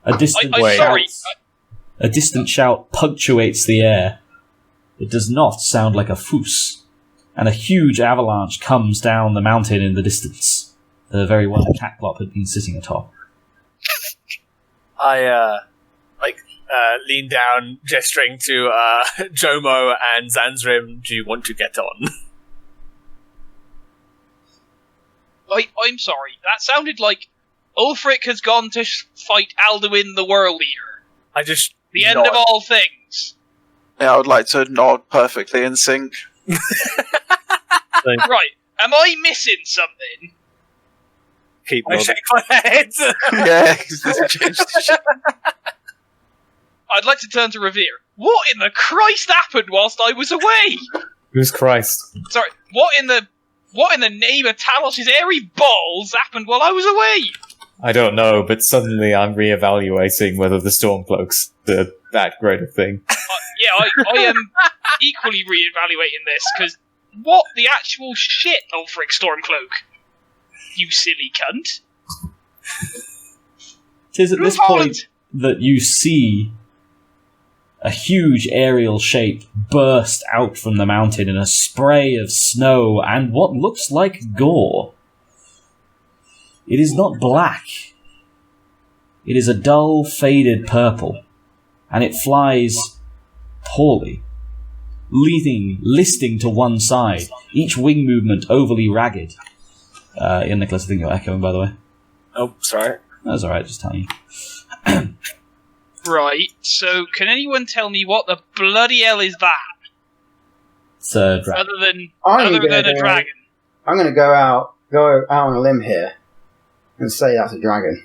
A distant I'm sorry. A distant shout punctuates the air. It does not sound like a foos, and a huge avalanche comes down the mountain in the distance, the very one Catclop had been sitting atop. I, lean down, gesturing to Jomo and Zanzarim. Do you want to get on? I'm sorry. That sounded like Ulfric has gone to fight Alduin the World Eater. I just... The end of all things. Yeah, I would like to nod perfectly in sync. Right. Am I missing something? Keep I nodding. shake my head. Yeah, change the shit. I'd like to turn to Revere. What in the Christ happened whilst I was away? Who's Christ? Sorry, what in the name of Talos' airy balls happened while I was away? I don't know, but suddenly I'm reevaluating whether the Stormcloak's that great a thing. I am equally reevaluating this, because what the actual shit, Ulfric Stormcloak? You silly cunt. It is at this point that you see a huge aerial shape burst out from the mountain in a spray of snow and what looks like gore. It is not black. It is a dull, faded purple, and it flies poorly, listing to one side, each wing movement overly ragged. Ian Nicholas, I think you're echoing, by the way. Oh, sorry. That's alright, just telling you. Right, so can anyone tell me what the bloody hell is that? It's a dragon. Other than a dragon. I'm going to go out on a limb here and say that's a dragon.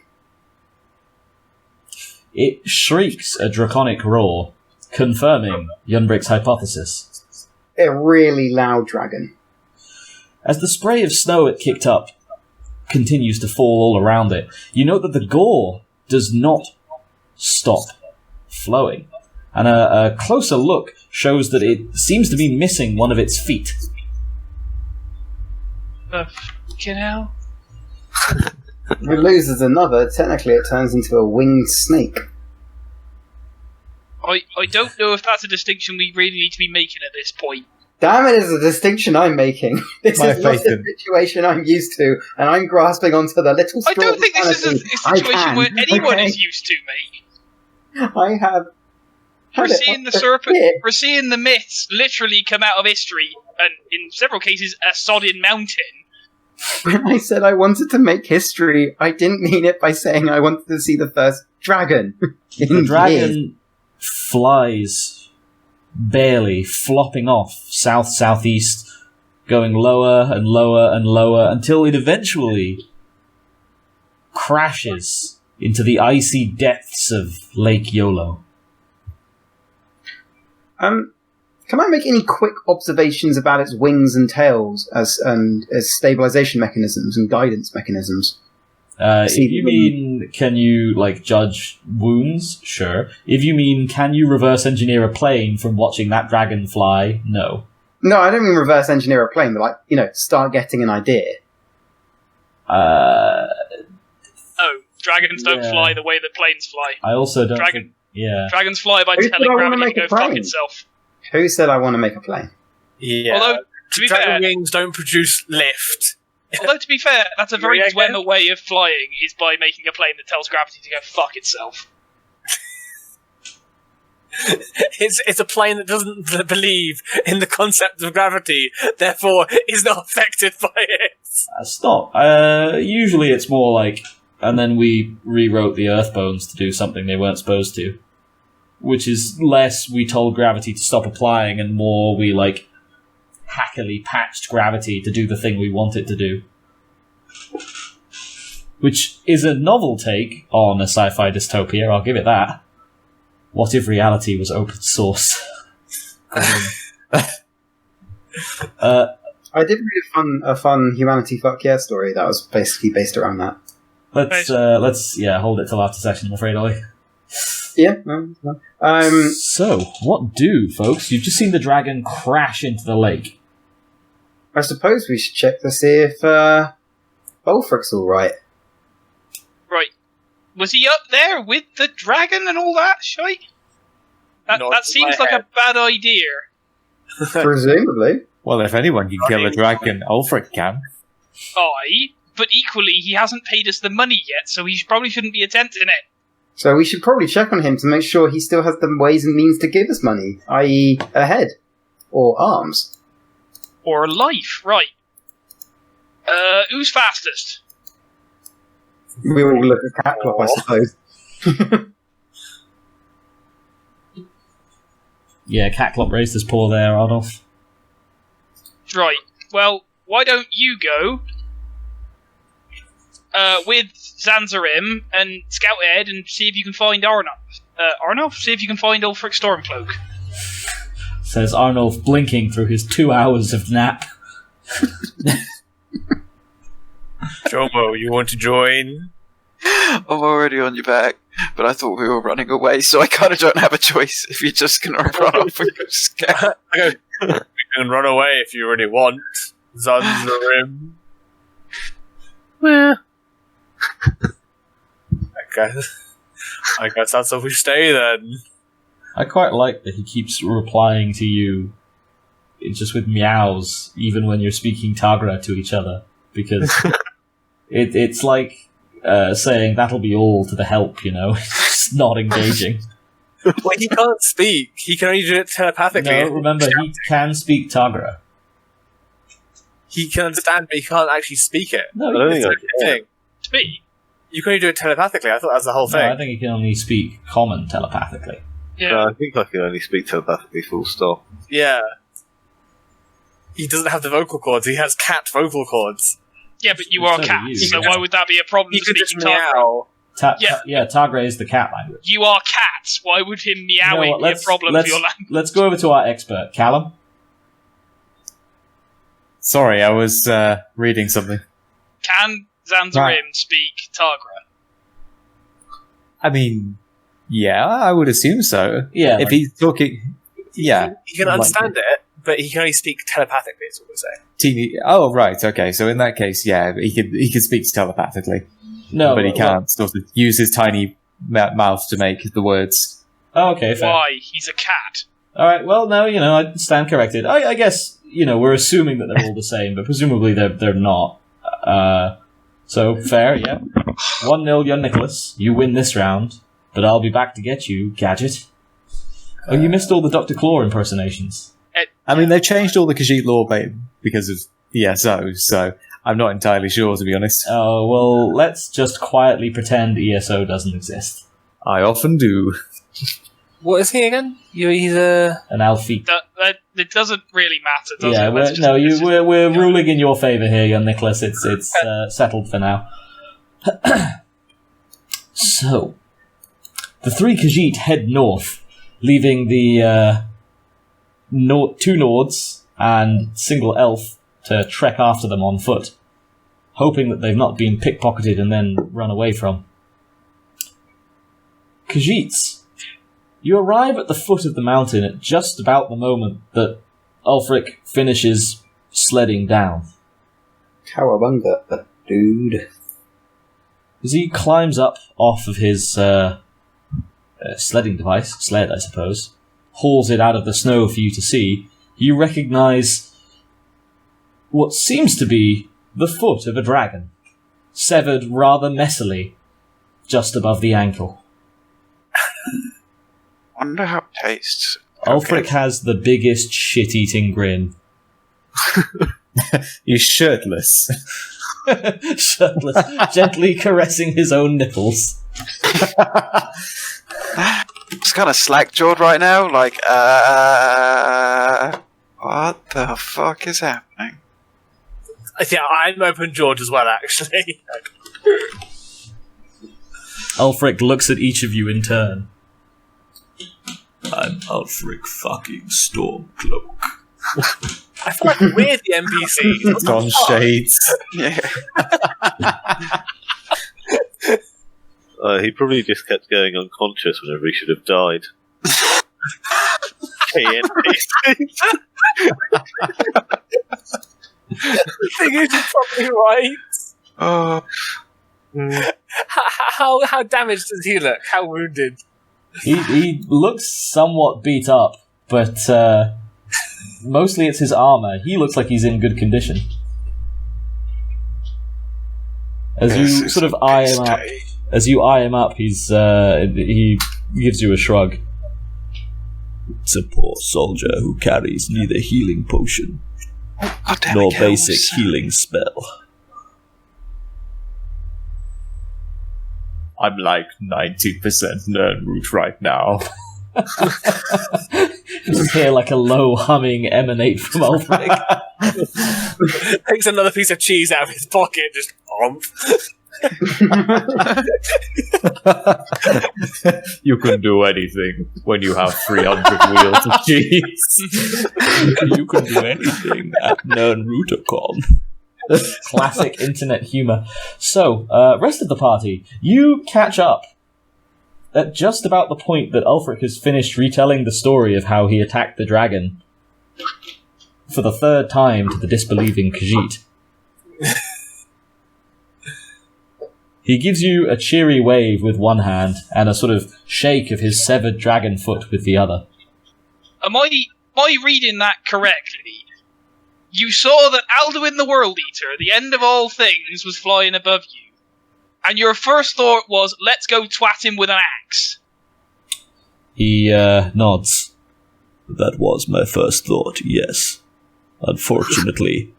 It shrieks a draconic roar, confirming Yunbric's hypothesis. A really loud dragon. As the spray of snow it kicked up continues to fall all around it, you note that the gore does not stop flowing, and a closer look shows that it seems to be missing one of its feet. Fucking hell. If it loses another, technically it turns into a winged snake. I don't know if that's a distinction we really need to be making at this point. Damn it, is a distinction I'm making. This My is not faith the in- situation I'm used to, and I'm grasping onto the little straw. I don't think this is a situation where anyone is used to, mate. I have We're seeing the serpent. We're seeing the myths literally come out of history, and in several cases, a sodding mountain. When I said I wanted to make history, I didn't mean it by saying I wanted to see the first dragon. The dragon flies, barely flopping off south-southeast, going lower and lower and lower until it eventually crashes into the icy depths of Lake Yolo. Can I make any quick observations about its wings and tails as stabilization mechanisms and guidance mechanisms? If you mean, can you, judge wounds? Sure. If you mean, can you reverse engineer a plane from watching that dragon fly? No. No, I don't mean reverse engineer a plane, but, start getting an idea. Dragons don't fly the way that planes fly. I also don't think... Yeah. Dragons fly by telling gravity to go fuck itself. Who said I want to make a plane? Yeah. Although, to be fair... Dragon wings don't produce lift. Although, to be fair, that's a very Dwemer way of flying, is by making a plane that tells gravity to go fuck itself. It's a plane that doesn't believe in the concept of gravity, therefore is not affected by it. Stop. Usually it's more like... And then we rewrote the Earth bones to do something they weren't supposed to. Which is less we told gravity to stop applying and more we, hackily patched gravity to do the thing we want it to do. Which is a novel take on a sci-fi dystopia, I'll give it that. What if reality was open source? I did read a fun humanity fuck yeah story that was basically based around that. Let's hold it till after session, I'm afraid, Ollie. Yeah. So, what do, folks? You've just seen the dragon crash into the lake. I suppose we should check to see if Ulfric's alright. Right. Was he up there with the dragon and all that shite? That seems like a bad idea. Presumably. Well, if anyone can kill a dragon, Ulfric can. Aye, but equally, he hasn't paid us the money yet, so he probably shouldn't be attempting it. So we should probably check on him to make sure he still has the ways and means to give us money, i.e. a head. Or arms. Or a life, right. Who's fastest? We all look at Catclop, I suppose. Yeah, Catclop raised his paw there, Arnaulf. Right. Well, why don't you go with Zanzarim and scout ahead and see if you can find Arnaulf? Arnaulf? See if you can find Ulfric Stormcloak. Says Arnaulf, blinking through his 2 hours of nap. Jomo, you want to join? I'm already on your back, but I thought we were running away, so I kind of don't have a choice if you're just going to run off and go scout. We can run away if you really want. Zanzarim. Well, I guess that's how we stay then. I quite like that he keeps replying to you just with meows, even when you're speaking Tagra to each other, because it's like saying that'll be all to the help, It's not engaging. Well, he can't speak. He can only do it telepathically. No, remember, he can speak Tagra. He can understand, but he can't actually speak it. No, I don't think I can. Speak? You can only do it telepathically. I thought that was the whole thing. No, I think he can only speak common telepathically. Yeah. No, I think I can only speak telepathically, full stop. Yeah. He doesn't have the vocal cords. He has cat vocal cords. Yeah, but you are So do cats, you. so why would that be a problem He for could just speaking Tagra? meow. Tagra is the cat language. You are cats. Why would him You know meowing what, be a problem for your language? Let's go over to our expert, Callum. Sorry, I was reading something. Can Zanzarim Right. speak Tagra? I mean, yeah, I would assume so. Yeah, If he's talking... Yeah. He can understand it, but he can only speak telepathically, is what we're saying. Teeny... Oh, right, okay. So in that case, yeah, he could speak telepathically. no, but he can't sort of use his tiny mouth to make the words. Oh, okay, fair. Why? He's a cat. All right. Well, no, I stand corrected. I guess we're assuming that they're all the same, but presumably they're not. So fair, yeah. 1-0, young Nicholas. You win this round, but I'll be back to get you, Gadget. Oh, you missed all the Dr. Claw impersonations. I mean, they've changed all the Khajiit law because of ESO, so I'm not entirely sure, to be honest. Oh, well, let's just quietly pretend ESO doesn't exist. I often do. What is he again? He's a... An Alfie. It doesn't really matter, does Yeah, it? we're ruling in your favour here, young Nicholas. It's settled for now. So, the three Khajiit head north, leaving the two Nords and single elf to trek after them on foot, hoping that they've not been pickpocketed and then run away from. Khajiits, you arrive at the foot of the mountain at just about the moment that Ulfric finishes sledding down. Cowabunga, dude. As he climbs up off of his sledding device, sled I suppose, hauls it out of the snow for you to see, you recognise what seems to be the foot of a dragon, severed rather messily just above the ankle. Wonder how it tastes. Ulfric has the biggest shit-eating grin. He's shirtless. Shirtless, gently caressing his own nipples. It's kind of slack-jawed right now, like, what the fuck is happening? Yeah, I'm open-jawed as well, actually. Ulfric looks at each of you in turn. I'm Ulfric fucking Stormcloak. I feel like we're the NPCs. It's on shades. Yeah. He probably just kept going unconscious whenever he should have died. NPC. The thing is, you're probably right. Oh, How damaged does he look? How wounded? He looks somewhat beat up, but mostly it's his armor. He looks like he's in good condition. As you sort of eye him up, he gives you a shrug. It's a poor soldier who carries neither healing potion nor basic healing spell. I'm like 90% learn root right now. You just hear like a low humming emanate from Ulfric. Takes another piece of cheese out of his pocket, just You can do anything when you have 300 wheels of cheese. You can do anything at NernRooterCon. Classic internet humour. So, rest of the party, you catch up at just about the point that Ulfric has finished retelling the story of how he attacked the dragon for the third time to the disbelieving Khajiit. He gives you a cheery wave with one hand and a sort of shake of his severed dragon foot with the other. Am I reading that correctly? You saw that Alduin the World Eater, the end of all things, was flying above you, and your first thought was, let's go twat him with an axe. He nods. That was my first thought, yes. Unfortunately,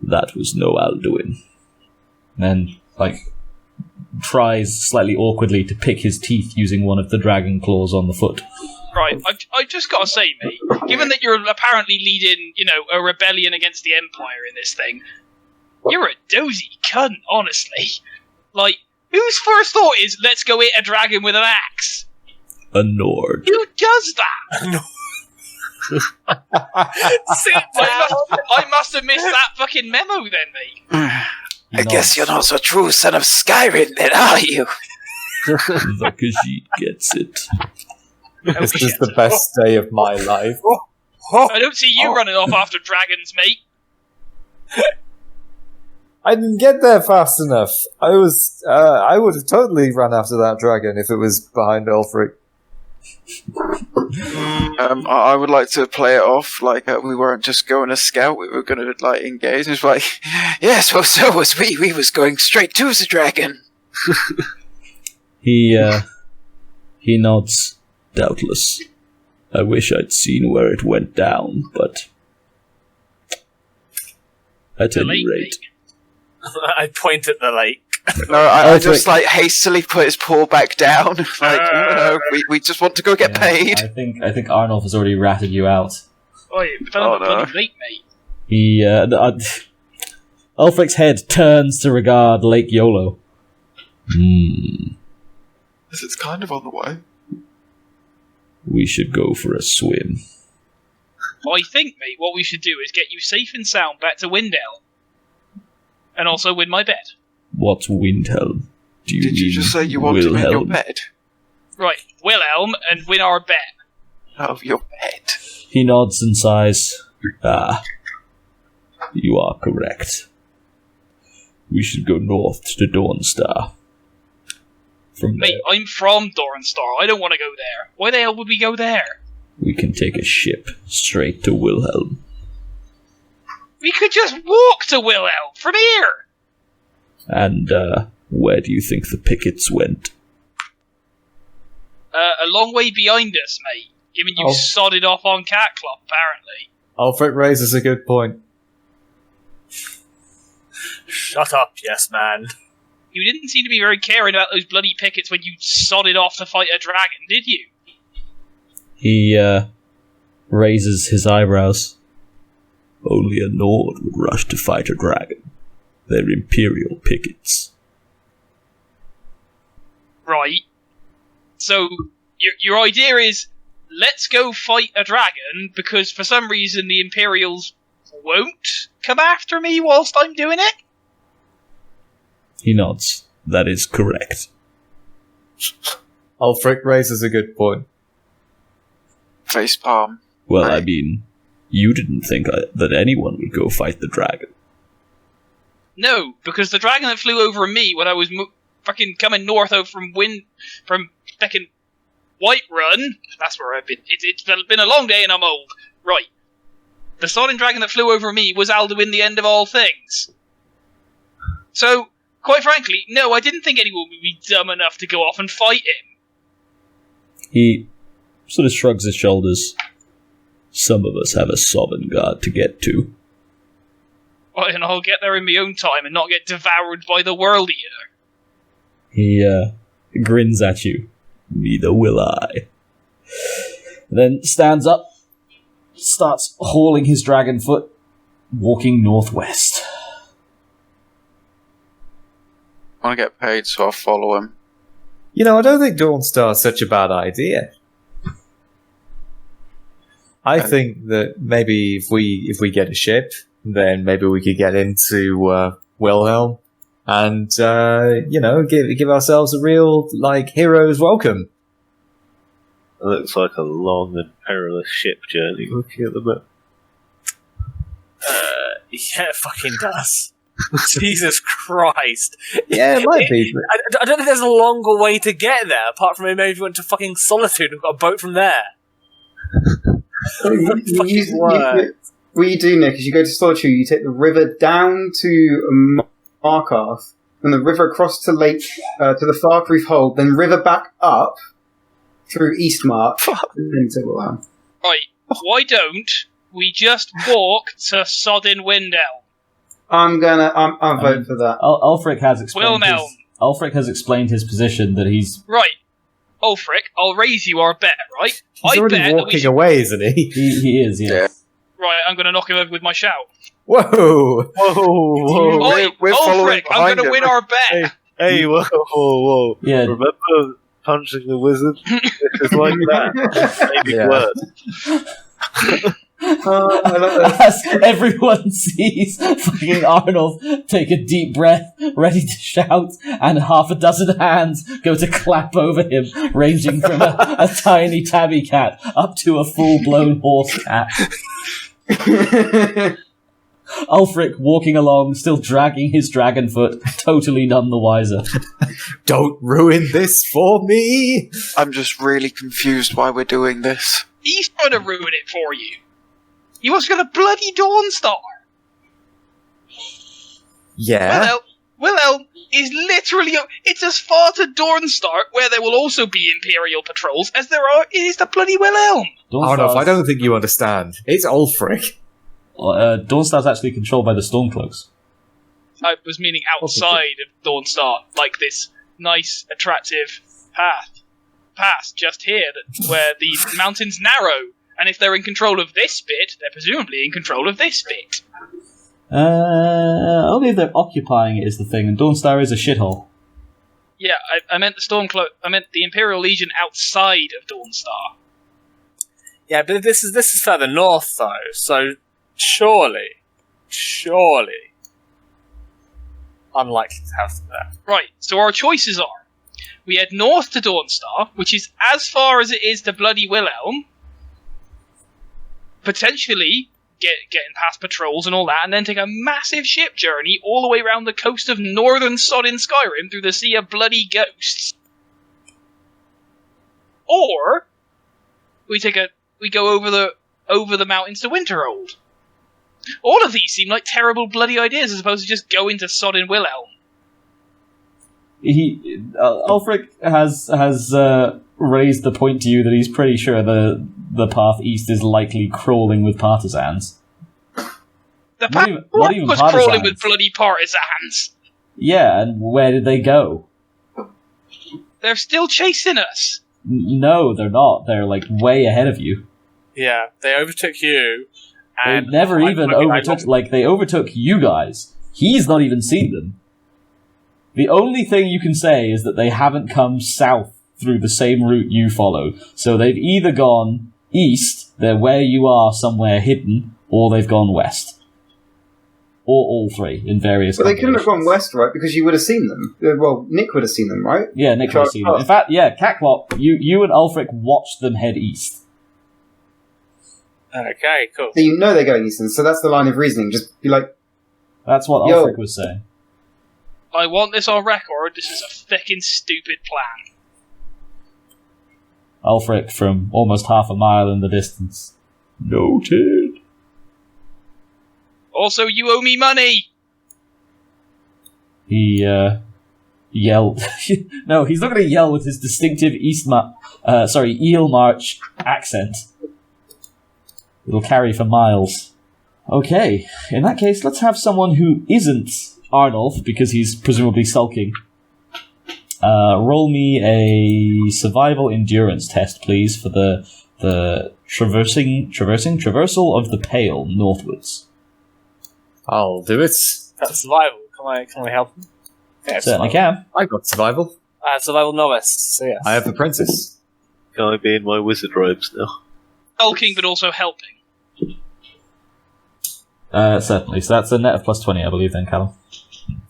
that was no Alduin. And, tries slightly awkwardly to pick his teeth using one of the dragon claws on the foot. Right, I just gotta say, mate, given that you're apparently leading, a rebellion against the Empire in this thing, you're a dozy cunt, honestly. Whose first thought is, let's go hit a dragon with an axe? A Nord. Who does that? I must have missed that fucking memo then, mate. I guess you're not a true son of Skyrim then, are you? The Khajiit gets it. This is the best day of my life. I don't see you running off after dragons, mate. I didn't get there fast enough. I would have totally run after that dragon if it was behind Ulfric. I would like to play it off like we weren't just going to scout, we were going to engage. It's like, yes, well, so was we. We was going straight to the dragon. He nods, doubtless. I wish I'd seen where it went down, but at any rate. I point at the lake. No, I just like hastily put his paw back down. Like, no, we just want to go get paid. I think Arnaulf has already ratted you out. Oh, you fell on the bloody lake, mate. He, Ulfric's head turns to regard Lake Yolo. It's kind of on the way. We should go for a swim. I think, mate, what we should do is get you safe and sound back to Windhelm. And also win my bet. What's Windhelm? Did you just say you want to win your bet? Right, Wilhelm, and win our bet. Oh, your bet. He nods and sighs. You are correct. We should go north to Dawnstar. From there, Mate, I'm from Dawnstar. I don't want to go there. Why the hell would we go there? we can take a ship straight to Wilhelm. We could just walk to Wilhelm from here! And, where do you think the pickets went? A long way behind us, mate. Given you sodded off on Catclop, apparently. Ulfric raises a good point. Shut up, yes man. You didn't seem to be very caring about those bloody pickets when you sodded off to fight a dragon, did you? He, raises his eyebrows. Only a Nord would rush to fight a dragon. They're Imperial pickets. Right. So, your idea is, let's go fight a dragon, because for some reason the Imperials won't come after me whilst I'm doing it? He nods. That is correct. Ulfric raises a good point. Facepalm. Well, I mean, you didn't think that anyone would go fight the dragon. No, because the dragon that flew over me when I was fucking coming north out from fucking Whiterun, that's where I've been. It's been a long day and I'm old. Right. The sodding dragon that flew over me was Alduin, the end of all things. So, quite frankly, no, I didn't think anyone would be dumb enough to go off and fight him. He sort of shrugs his shoulders. Some of us have a Sovngarde to get to. Right, and I'll get there in my own time and not get devoured by the World Eater. He, grins at you. Neither will I. Then stands up, starts hauling his dragon foot, walking northwest. I want to get paid, so I'll follow him. You know, I don't think Dawnstar's such a bad idea. I think that maybe if we get a ship, then maybe we could get into Wilhelm and give ourselves a real hero's welcome. It looks like a long and perilous ship journey looking at the map. Yeah, it fucking does. Jesus Christ. Yeah, it might be. I don't think there's a longer way to get there, apart from maybe if you went to fucking Solitude and got a boat from there. What you do, Nick, is you go to Solitude, you take the river down to Markarth, and the river across to Lake, to the Farcreef Hold, then river back up through Eastmark into Wilhelm. Right, why don't we just walk to Soddin Windhelm? I'm voting for that. Ulfric has explained Wilhelm. Ulfric has explained his position that he's... Right. Ulfric, I'll raise you our bet, right? He's already walking away, isn't he? He is, yes. Yeah. Right, I'm going to knock him over with my shout. Whoa! Oi, We're following Ulfric, I'm going to behind win him. our bet. Hey, whoa. Yeah. Remember punching the wizard? It's like that. Maybe worse. I love this. As everyone sees fucking Arnaulf take a deep breath, ready to shout, and half a dozen hands go to clap over him, ranging from a tiny tabby cat up to a full-blown horse cat. Ulfric walking along, still dragging his dragon foot, totally none the wiser. Don't ruin this for me! I'm just really confused why we're doing this. He's trying to ruin it for you. He wants to go to bloody Dawnstar. Yeah. Wilhelm is literally... It's as far to Dawnstar, where there will also be Imperial patrols, as there is to bloody Wilhelm. Arnaulf, I don't think you understand. It's Ulfric. Dawnstar's actually controlled by the Stormcloaks. I was meaning outside of Dawnstar, like this nice, attractive path just here, where the mountains narrow, and if they're in control of this bit, they're presumably in control of this bit. Only if they're occupying it is the thing, and Dawnstar is a shithole. Yeah, I meant the Stormcloak. I meant the Imperial Legion outside of Dawnstar. Yeah, but this is further north though, so surely, unlikely to have that. Right. So our choices are: we head north to Dawnstar, which is as far as it is to bloody Wilhelm, potentially getting past patrols and all that, and then take a massive ship journey all the way around the coast of northern sodding Skyrim through the sea of bloody ghosts. Or we go over the mountains to Winterhold. All of these seem like terrible bloody ideas as opposed to just going to sodding Wilhelm. Ulfric has raised the point to you that he's pretty sure the path east is likely crawling with partisans. The path not even was partisans. crawling with bloody partisans. Yeah, and where did they go? They're still chasing us. No, they're not. They're like way ahead of you. Yeah, they overtook you. And They never even overtook. Like they overtook you guys. He's not even seen them. The only thing you can say is that they haven't come south through the same route you follow. So they've either gone east, they're where you are somewhere hidden, or they've gone west. Or all three, in various But they couldn't have combinations. gone west, right? Because you would have seen them. Well, Nick would have seen them, right? Yeah, Nick would have seen them. In fact, yeah, Catclop, you and Ulfric watched them head east. Okay, cool. So you know they're going eastern, so that's the line of reasoning. Just be like, That's what Yo. Ulfric was saying. I want this on record. This is a fucking stupid plan. Ulfric from almost half a mile in the distance. Noted. Also, you owe me money. He yelled. No, he's not going to yell with his distinctive Eel March accent. It'll carry for miles. Okay, in that case, let's have someone who isn't Arnaulf, because he's presumably sulking. Roll me a survival endurance test, please, for the traversal of the Pale northwards. I'll do it. That's survival. Can I help him? Yeah, Certainly survival. can. I got survival. Survival novice, so yes. I have the princess. Can I be in my wizard robes now? Hulking, but also helping. Certainly. So that's a net of plus 20, I believe, then, Callum.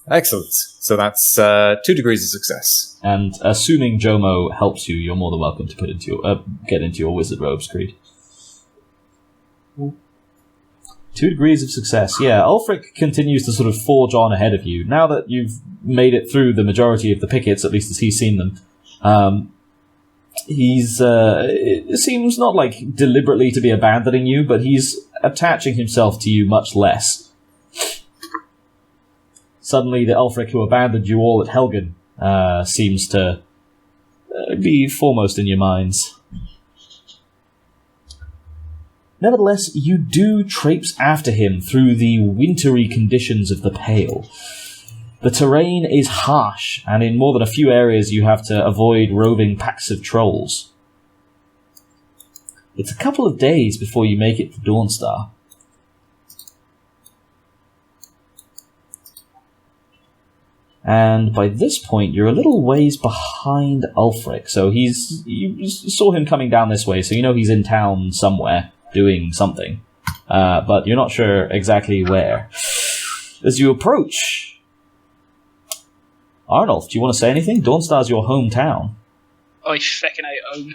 Excellent. So that's 2 degrees of success. And assuming Jomo helps you, you're more than welcome to put into your get into your wizard robes, Creed. 2 degrees of success. Yeah, Ulfric continues to sort of forge on ahead of you. Now that you've made it through the majority of the pickets, at least as he's seen them, it seems not like deliberately to be abandoning you, but he's attaching himself to you much less. Suddenly, the Ulfric who abandoned you all at Helgen seems to be foremost in your minds. Nevertheless, you do traipse after him through the wintry conditions of the Pale. The terrain is harsh, and in more than a few areas you have to avoid roving packs of trolls. It's a couple of days before you make it to Dawnstar. And by this point, you're a little ways behind Ulfric. So you saw him coming down this way, so you know he's in town somewhere, doing something. But you're not sure exactly where. As you approach, Arnaulf, do you want to say anything? Dawnstar's your hometown. I feckin' I own.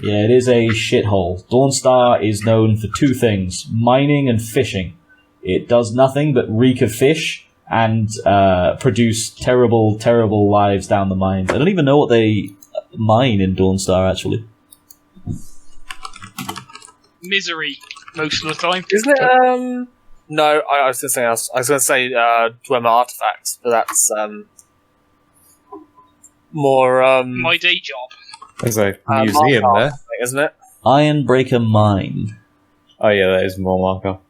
Yeah, it is a shithole. Dawnstar is known for 2 things, mining and fishing. It does nothing but reek of fish and produce terrible, terrible lives down the mines. I don't even know what they mine in Dawnstar, actually. Misery most of the time. Isn't it, No, I was going to say else. I was going to say Dwemer artifacts, but that's more My day job. There's a museum Markov there. thing, isn't it? Ironbreaker Mine. Oh yeah, that is more Markov.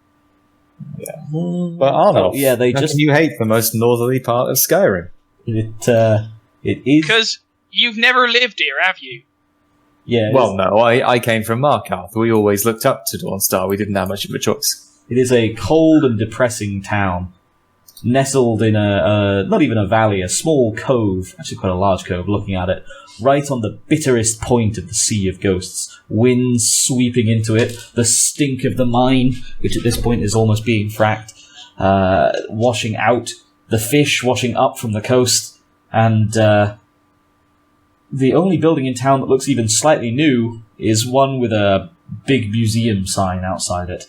But Oh, Arnaulf, yeah, they how just can you hate the most northerly part of Skyrim? it is. Because you've never lived here, have you? Yeah. Well, no, I came from Markarth. We always looked up to Dawnstar. We didn't have much of a choice. It is a cold and depressing town, nestled in not even a valley, a small cove, actually quite a large cove, looking at it, right on the bitterest point of the Sea of Ghosts. Winds sweeping into it, the stink of the mine, which at this point is almost being fracked, washing out, the fish washing up from the coast, and the only building in town that looks even slightly new is one with a big museum sign outside it.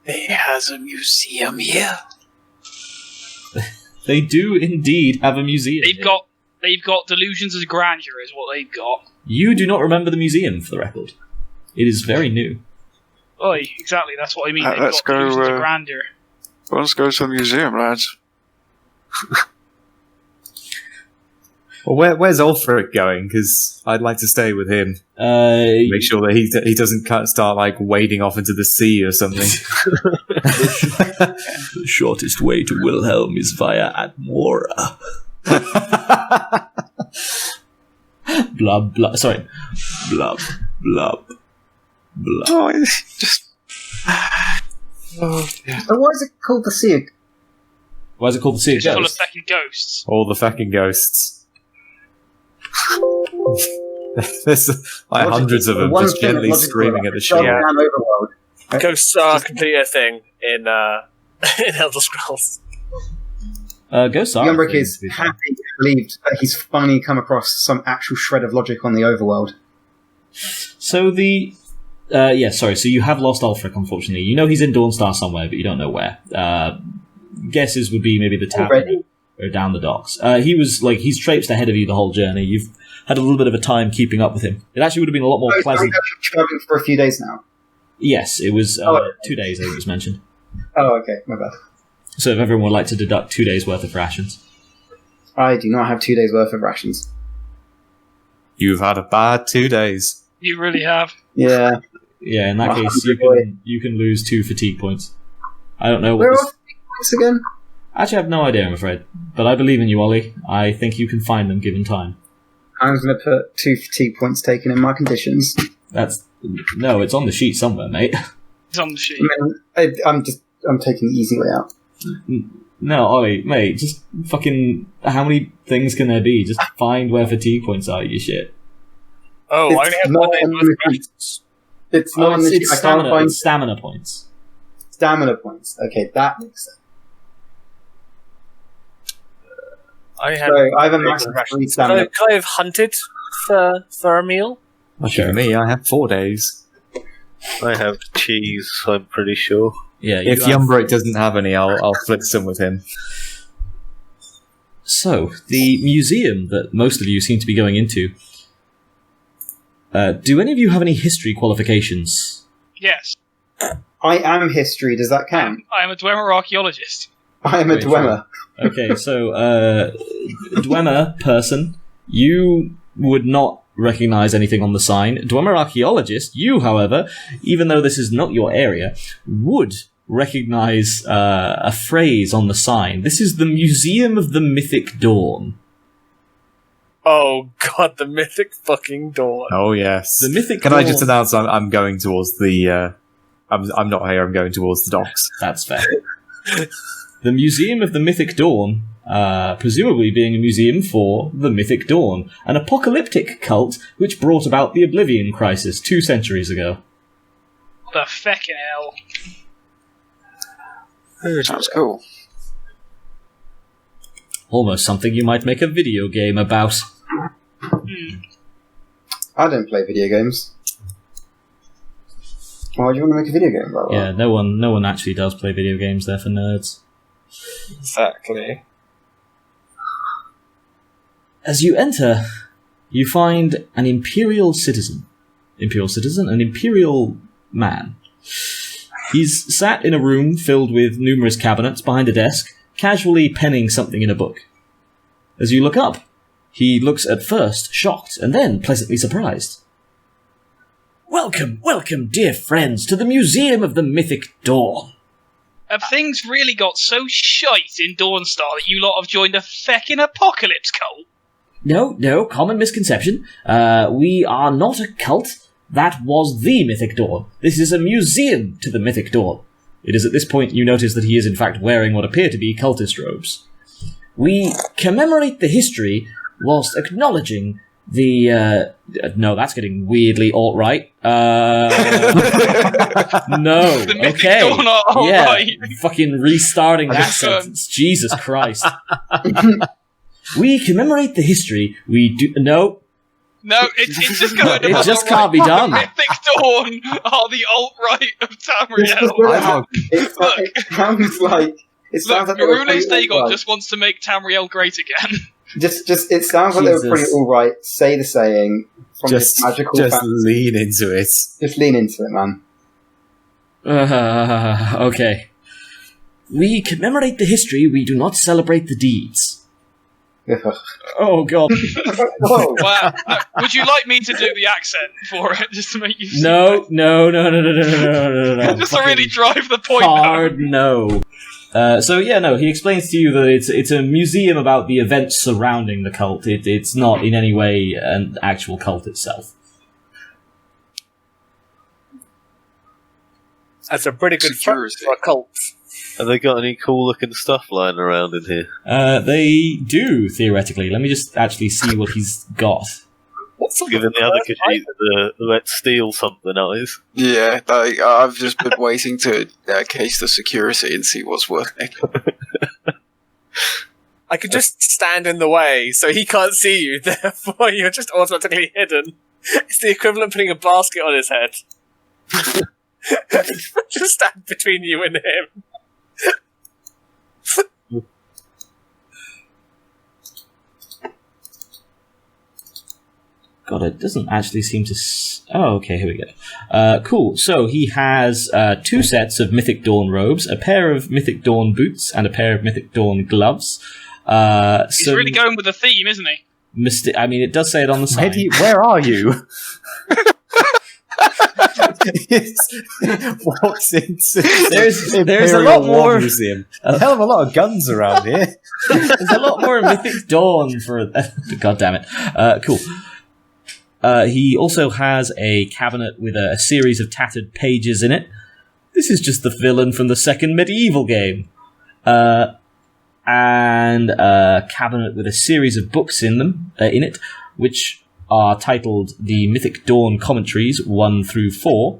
It has a museum here. They do indeed have a museum. They've got delusions of grandeur, is what they've got. You do not remember the museum, for the record. It is very new. Oi, exactly. That's what I mean. They've Let's got delusions go, of grandeur. Let's go to the museum, lads. Well, where's Ulfric going? Because I'd like to stay with him. Make sure that he doesn't start like wading off into the sea or something. The shortest way to Wilhelm is via Admora. Blub, blub. Sorry. Blub, blub, blub. Oh, it's just. Oh, yeah. So why is it called the Sea? Why is it called the Sea of It's full of Ghosts? fucking ghosts. All the fucking ghosts. There's like hundreds of them just gently screaming at the ship. Yeah. Overworld. Ghosts are completely a thing in in Elder Scrolls. Ghosts are. Umbric is happy and relieved that he's finally come across some actual shred of logic on the overworld. So the. So you have lost Ulfric, unfortunately. You know he's in Dawnstar somewhere, but you don't know where. Guesses would be maybe the tavern Already? or down the docks. He's traipsed ahead of you the whole journey. You've had a little bit of a time keeping up with him. It actually would have been a lot more He's pleasant. actually traveling for a few days now. Yes, it was Oh. 2 days, as it was mentioned. Oh, okay, my bad. So if everyone would like to deduct 2 days' worth of rations. I do not have 2 days worth of rations. You've had a bad 2 days. You really have. Yeah. Yeah, in that Oh, case, boy. you can lose 2 fatigue points. I don't know what Where this- are the points again? Actually, I have no idea, I'm afraid. But I believe in you, Ollie. I think you can find them given time. I'm going to put 2 fatigue points taken in my conditions. No, it's on the sheet somewhere, mate. It's on the sheet. I'm taking the easy way out. No, Ollie, mate, just fucking... How many things can there be? Just find where fatigue points are, you shit. Oh, I only have not 1 day on worth the of rations. It's not on the sheet. I can't find stamina points. stamina points. Okay, that makes sense. I have. So I have a days max of of 3 rations. stamina. Could I have hunted for a meal? Lucky for me, I have 4 days. I have cheese, I'm pretty sure. Yeah, If Umbric doesn't have any, I'll flip some with him. So, the museum that most of you seem to be going into... do any of you have any history qualifications? Yes. I am history. Does that count? I am a Dwemer archaeologist. I am a Wait, Dwemer. Okay, so, Dwemer person, you would not recognize anything on the sign. Dwemer archaeologist, you, however, even though this is not your area, would recognize a phrase on the sign. This is the Museum of the Mythic Dawn. Oh god, the mythic fucking dawn. Oh yes. The Mythic Can Dawn... I just announce I'm going towards the... I'm not here, I'm going towards the docks. That's fair. The Museum of the Mythic Dawn, presumably being a museum for the Mythic Dawn, an apocalyptic cult which brought about the Oblivion Crisis 2 centuries ago. The feckin' hell. Sounds cool. Almost something you might make a video game about. I don't play video games. Why do you want to make a video game about that? Yeah, no one actually does play video games, they're for nerds. Exactly. As you enter, you find an Imperial citizen. An Imperial man. He's sat in a room filled with numerous cabinets behind a desk, casually penning something in a book. As you look up, He looks at first shocked and then pleasantly surprised. Welcome, welcome, dear friends, to the Museum of the Mythic Dawn. Have things really got so shite in Dawnstar that you lot have joined a feckin' apocalypse cult? No, common misconception. We are not a cult. That was the Mythic Dawn. This is a museum to the Mythic Dawn. It is at this point you notice that he is in fact wearing what appear to be cultist robes. We commemorate the history whilst acknowledging the, no, that's getting weirdly alt-right. No, The Mythic okay. Dawn are alt-right. Fucking restarting that sentence. Jesus Christ. We commemorate the history, we do, no, No, it's just going to it just can't be done. Mythic Dawn are the alt-right of It's just Tamriel. whatever. It sounds like it sounds like they were Marunes pretty Dagon alright. just wants to make Tamriel great again. Just it sounds like they were pretty Jesus. all right. Say the saying from Just, this magical just fantasy. lean into it. Just lean into it, man. Okay. We commemorate the history, we do not celebrate the deeds. Oh god. Whoa. Wow. No, would you like me to do the accent for it, just to make you see No. just to really drive the point hard no. He explains to you that it's a museum about the events surrounding the cult. It's not in any way an actual cult itself. That's a pretty good front Security. for a cult. Have they got any cool looking stuff lying around in here? They do, theoretically. Let me just actually see what he's got. What sort Given of the other Khajiit the let's steal something eyes. Yeah, I've just been waiting to case the security and see what's worth it. I could just stand in the way so he can't see you, therefore you're just automatically hidden. It's the equivalent of putting a basket on his head. Just stand between you and him. God, it doesn't actually seem to... Oh, okay, here we go. Cool. So he has 2 sets of Mythic Dawn robes, a pair of Mythic Dawn boots, and a pair of Mythic Dawn gloves. He's really going with the theme, isn't he? I mean, it does say it on the side. Where are you? Walks into There's a Imperial lot War more... Museum. A hell of a lot of guns around here. There's a lot more Mythic Dawn for... God damn it. Cool. He also has a cabinet with a series of tattered pages in it. This is just the villain from the second medieval game. And a cabinet with a series of books in it, which are titled the Mythic Dawn Commentaries 1 through 4.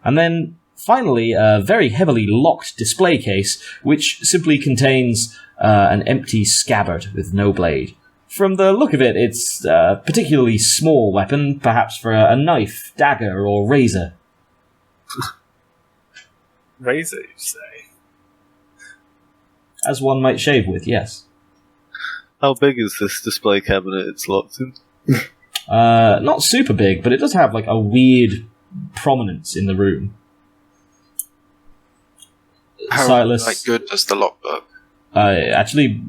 And then, finally, a very heavily locked display case, which simply contains an empty scabbard with no blade. From the look of it, it's a particularly small weapon, perhaps for a knife, dagger, or razor. Razor, you say? As one might shave with, yes. How big is this display cabinet it's locked in? Not super big, but it does have like a weird prominence in the room. How Silas, good does the lock look? actually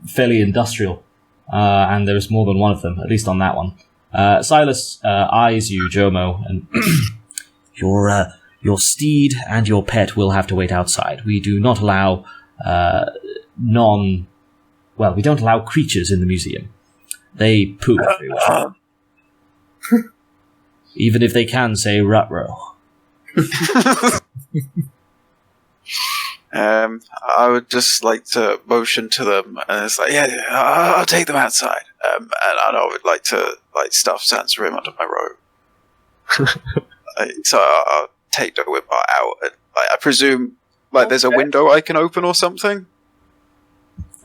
fairly industrial, and there's more than one of them, at least on that one. Silas eyes you, Jomo, and your steed and your pet will have to wait outside. We do not allow we don't allow creatures in the museum. They poo everywhere. Even if they can say ruh-roh. I would just like to motion to them, and it's like, yeah, I'll take them outside. And I would like to stuff Sansarim under my robe. So I'll take the whip out, and I presume there's a window I can open or something.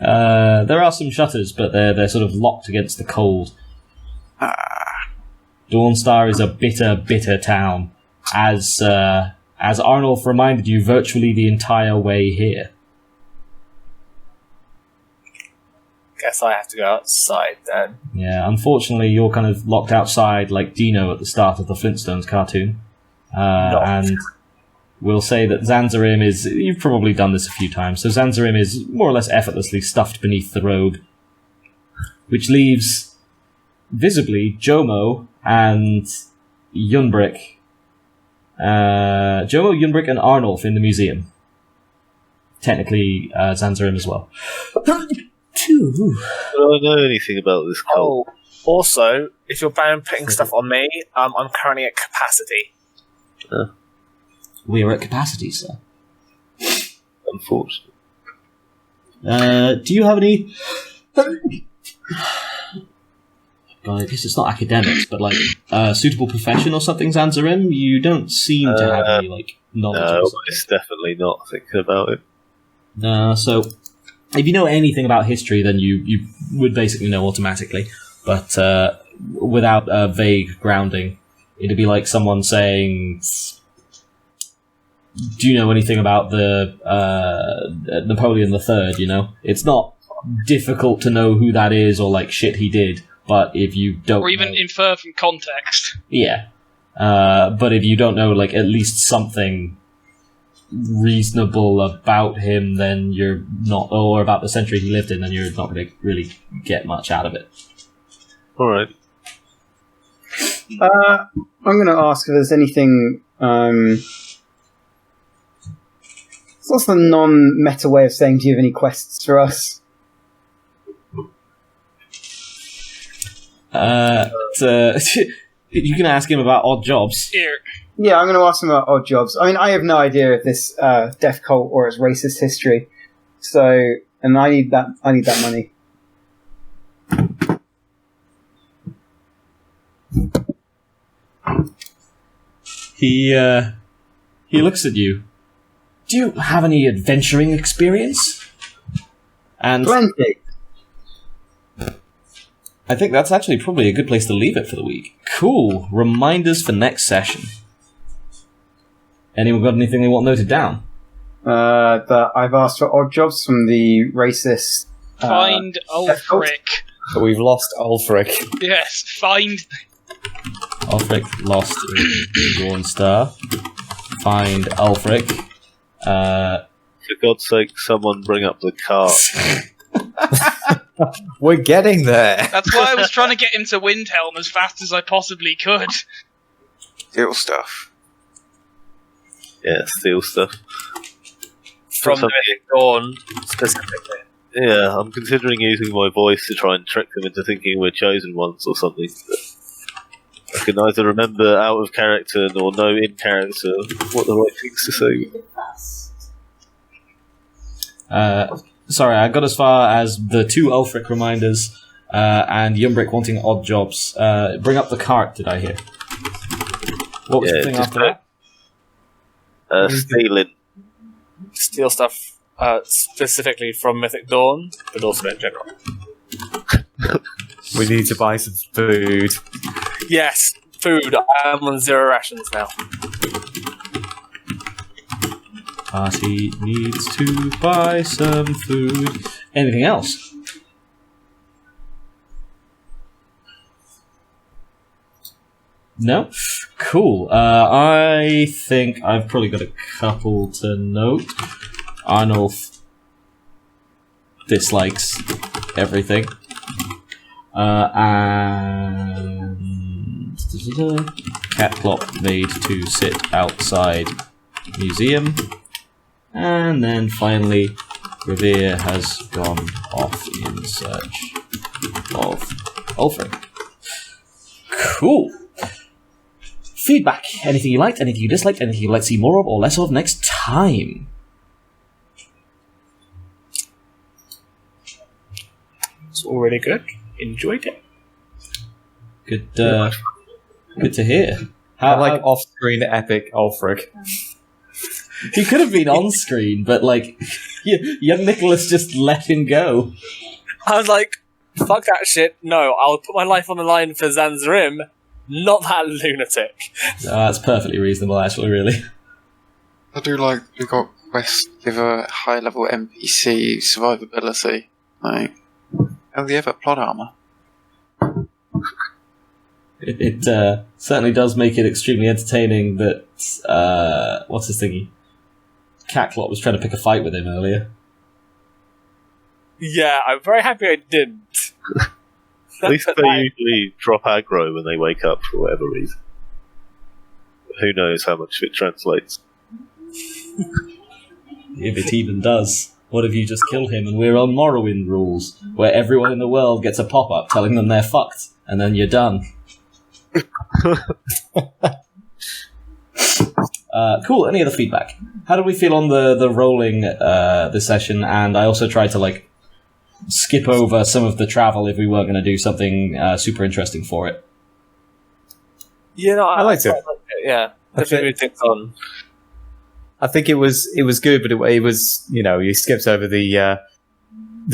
There are some shutters, but they're sort of locked against the cold. Dawnstar is a bitter, bitter town, as Arnaulf reminded you virtually the entire way here. Guess I have to go outside then. Yeah, unfortunately, you're kind of locked outside like Dino at the start of the Flintstones cartoon. And we'll say that Zanzarim is... You've probably done this a few times. So Zanzarim is more or less effortlessly stuffed beneath the robe which leaves visibly Jomo and Yunbrick. Jomo, Yunbrick, and Arnaulf in the museum. Technically, Zanzarim as well. Do I know anything about this cult? Oh, also, if you're banned putting stuff on me, I'm currently at capacity. We are at capacity, sir. Unfortunately. Do you have any... I guess it's not academics, but like suitable profession or something, Zanzarim? You don't seem to have any like knowledge. No, it's definitely not thinking about it. So if you know anything about history, then you would basically know automatically. But without a vague grounding, it'd be like someone saying, "Do you know anything about the Napoleon III?" You know, it's not difficult to know who that is or like shit he did. But if you don't, or even infer from context. Yeah. But if you don't know, like, at least something reasonable about him, then you're not, or about the century he lived in, then you're not going to really get much out of it. Alright. I'm going to ask if there's anything... what's the non-meta way of saying, do you have any quests for us? You can ask him about odd jobs. Here. Yeah, I'm going to ask him about odd jobs. I mean, I have no idea of this death cult or its racist history. So, and I need that money. He looks at you. Do you have any adventuring experience? And Plenty. I think that's actually probably a good place to leave it for the week. Cool. Reminders for next session. Anyone got anything they want noted down? That I've asked for odd jobs from the racist... Find Ulfric. But we've lost Ulfric. Yes, find... Ulfric lost in Dawnstar. Find Ulfric. For God's sake, someone bring up the cart. We're getting there. That's why I was trying to get him to Windhelm as fast as I possibly could. Steal stuff. Yeah, steal stuff. From the Dawn, specifically. Yeah, I'm considering using my voice to try and trick them into thinking we're chosen ones or something. But I can neither remember out of character nor know in character what the right things to say. Sorry, I got as far as the 2 Ulfric reminders and Yumbrick wanting odd jobs. Bring up the cart, did I hear? What was the thing after that? Stealing. Steal stuff specifically from Mythic Dawn, but also in general. We need to buy some food. Yes, food. I am on 0 rations now. Party needs to buy some food. Anything else? No? Cool. I think I've probably got a couple to note. Arnaulf dislikes everything. And Catclop made to sit outside museum. And then finally, Revere has gone off in search of Ulfric. Cool. Feedback. Anything you liked, anything you disliked, anything you'd like to see more of or less of next time. It's all really good. Enjoyed it. Good to hear. I like off-screen epic Ulfric. He could have been on screen, but like, young Nicholas just let him go. I was like, fuck that shit. No, I'll put my life on the line for Zanzarim, not that lunatic. That's perfectly reasonable, actually, really. I do like we got quests give a high level NPC survivability. Like, have you ever plot armor? It certainly does make it extremely entertaining that, what's his thingy? Catclop was trying to pick a fight with him earlier. Yeah, I'm very happy I didn't. At least they usually drop aggro when they wake up for whatever reason. Who knows how much it translates? If it even does. What if you just kill him and we're on Morrowind rules, where everyone in the world gets a pop-up telling them they're fucked, and then you're done. Cool, any other feedback? How did we feel on the rolling this session? And I also tried to skip over some of the travel if we weren't going to do something super interesting for it. Yeah, no, I liked it. Yeah, definitely moved things on. I think it was good, but it was, you skipped over the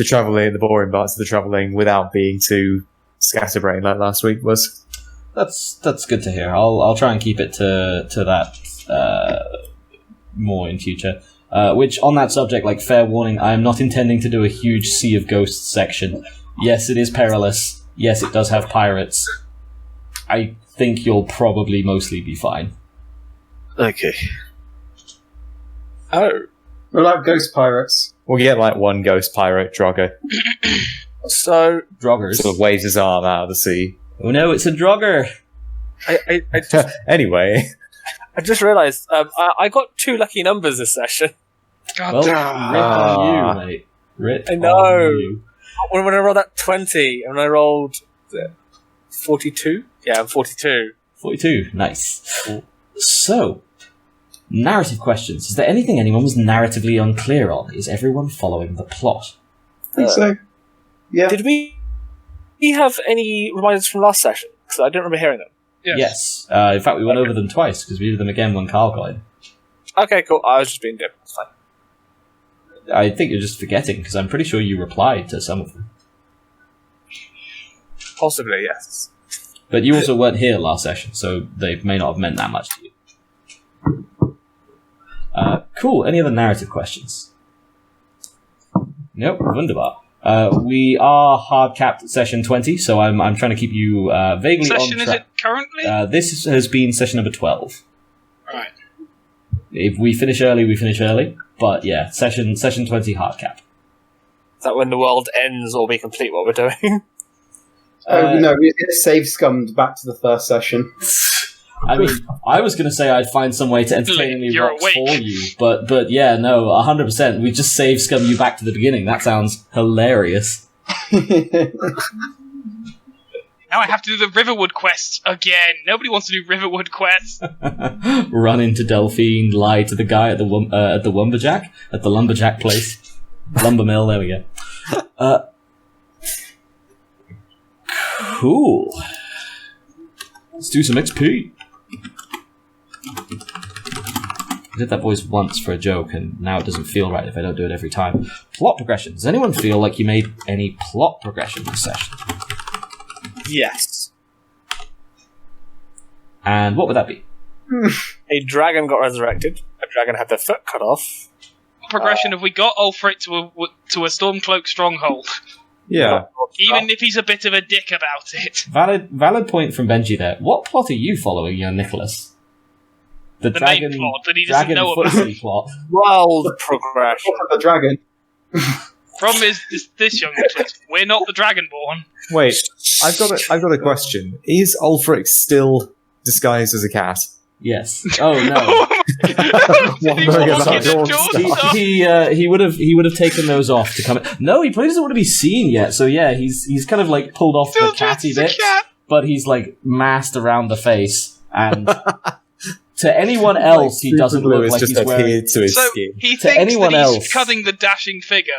traveling, the boring parts of the traveling without being too scatterbrained like last week was. That's good to hear. I'll try and keep it to that more in future. Which, on that subject, fair warning, I am not intending to do a huge Sea of Ghosts section. Yes, it is perilous. Yes, it does have pirates. I think you'll probably mostly be fine. Okay. Oh. We're like ghost pirates. We'll get one ghost pirate, Draugr. So, Droggers. Sort of waves his arm out of the sea. Oh no, it's a Draugr! I just, Anyway. I just realised, I got 2 lucky numbers this session. God Well, damn. rip on you, mate. Rip I know. on you. When I rolled that 20, and I rolled 42? Yeah, I'm 42. 42, nice. So, narrative questions. Is there anything anyone was narratively unclear on? Is everyone following the plot? I think so. Yeah. Did we have any reminders from last session? Because I don't remember hearing them. Yes. In fact, we went over them twice, because we did them again when Carl got in. Okay, cool. I was just being dim. It's fine. I think you're just forgetting, because I'm pretty sure you replied to some of them. Possibly, yes. But you also weren't here last session, so they may not have meant that much to you. Cool. Any other narrative questions? Nope. Wunderbar. We are hard capped at session 20, so I'm trying to keep you vaguely on Session track. is it currently? This has been session number 12. Right. If we finish early, we finish early. But yeah, session 20 hard cap. Is that when the world ends or we complete what we're doing? No, we get save scummed back to the first session. I mean, I was going to say I'd find some way to entertainingly You're rock awake. for you, but yeah, no, 100%. We just save scum you back to the beginning. That sounds hilarious. Now I have to do the Riverwood quest again. Nobody wants to do Riverwood quests. Run into Delphine, lie to the guy at the lumberjack place, lumber mill. There we go. Cool. Let's do some XP. I did that voice once for a joke, and now it doesn't feel right if I don't do it every time. Plot progression. Does anyone feel like you made any plot progression this session? Yes. And what would that be? A dragon got resurrected. A dragon had their foot cut off. What progression have we got? Ulfric to a Stormcloak stronghold. Yeah. Even if he's a bit of a dick about it. Valid point from Benji there. What plot are you following, young Nicholas? The main plot that he doesn't dragon know about. footsie plot. Wild progression. The dragon. Problem is, this young Nicholas, we're not the Dragonborn. Wait, I've got a question. Is Ulfric still disguised as a cat? Yes. Oh no. Did he Wondering walk about into Dawnstar? He would have taken those off to come in. No, he probably doesn't want to be seen yet. So yeah, he's kind of pulled off Still the catty dressed as a bit, cat. but he's masked around the face. And to anyone else, he doesn't Super glue look has like just he's wearing. adhered to his So skin. he To thinks anyone that he's else. cutting the dashing figure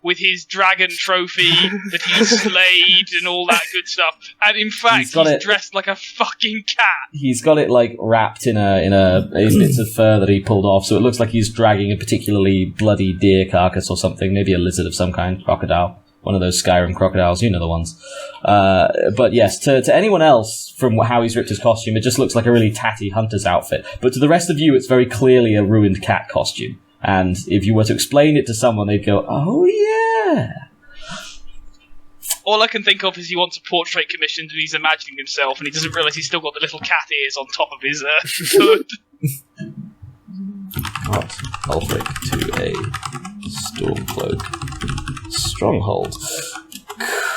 with his dragon trophy that he's slayed and all that good stuff, and in fact He's got it. dressed like a fucking cat. He's got it wrapped in a bits of fur that he pulled off, so it looks like he's dragging a particularly bloody deer carcass or something, maybe a lizard of some kind, crocodile, one of those Skyrim crocodiles, you know the ones. But yes, to anyone else, from how he's ripped his costume, it just looks like a really tatty hunter's outfit. But to the rest of you, it's very clearly a ruined cat costume. And if you were to explain it to someone, they'd go, "Oh yeah." All I can think of is he wants a portrait commissioned and he's imagining himself and he doesn't realise he's still got the little cat ears on top of his hood. Not Ulfric to a Stormcloak stronghold.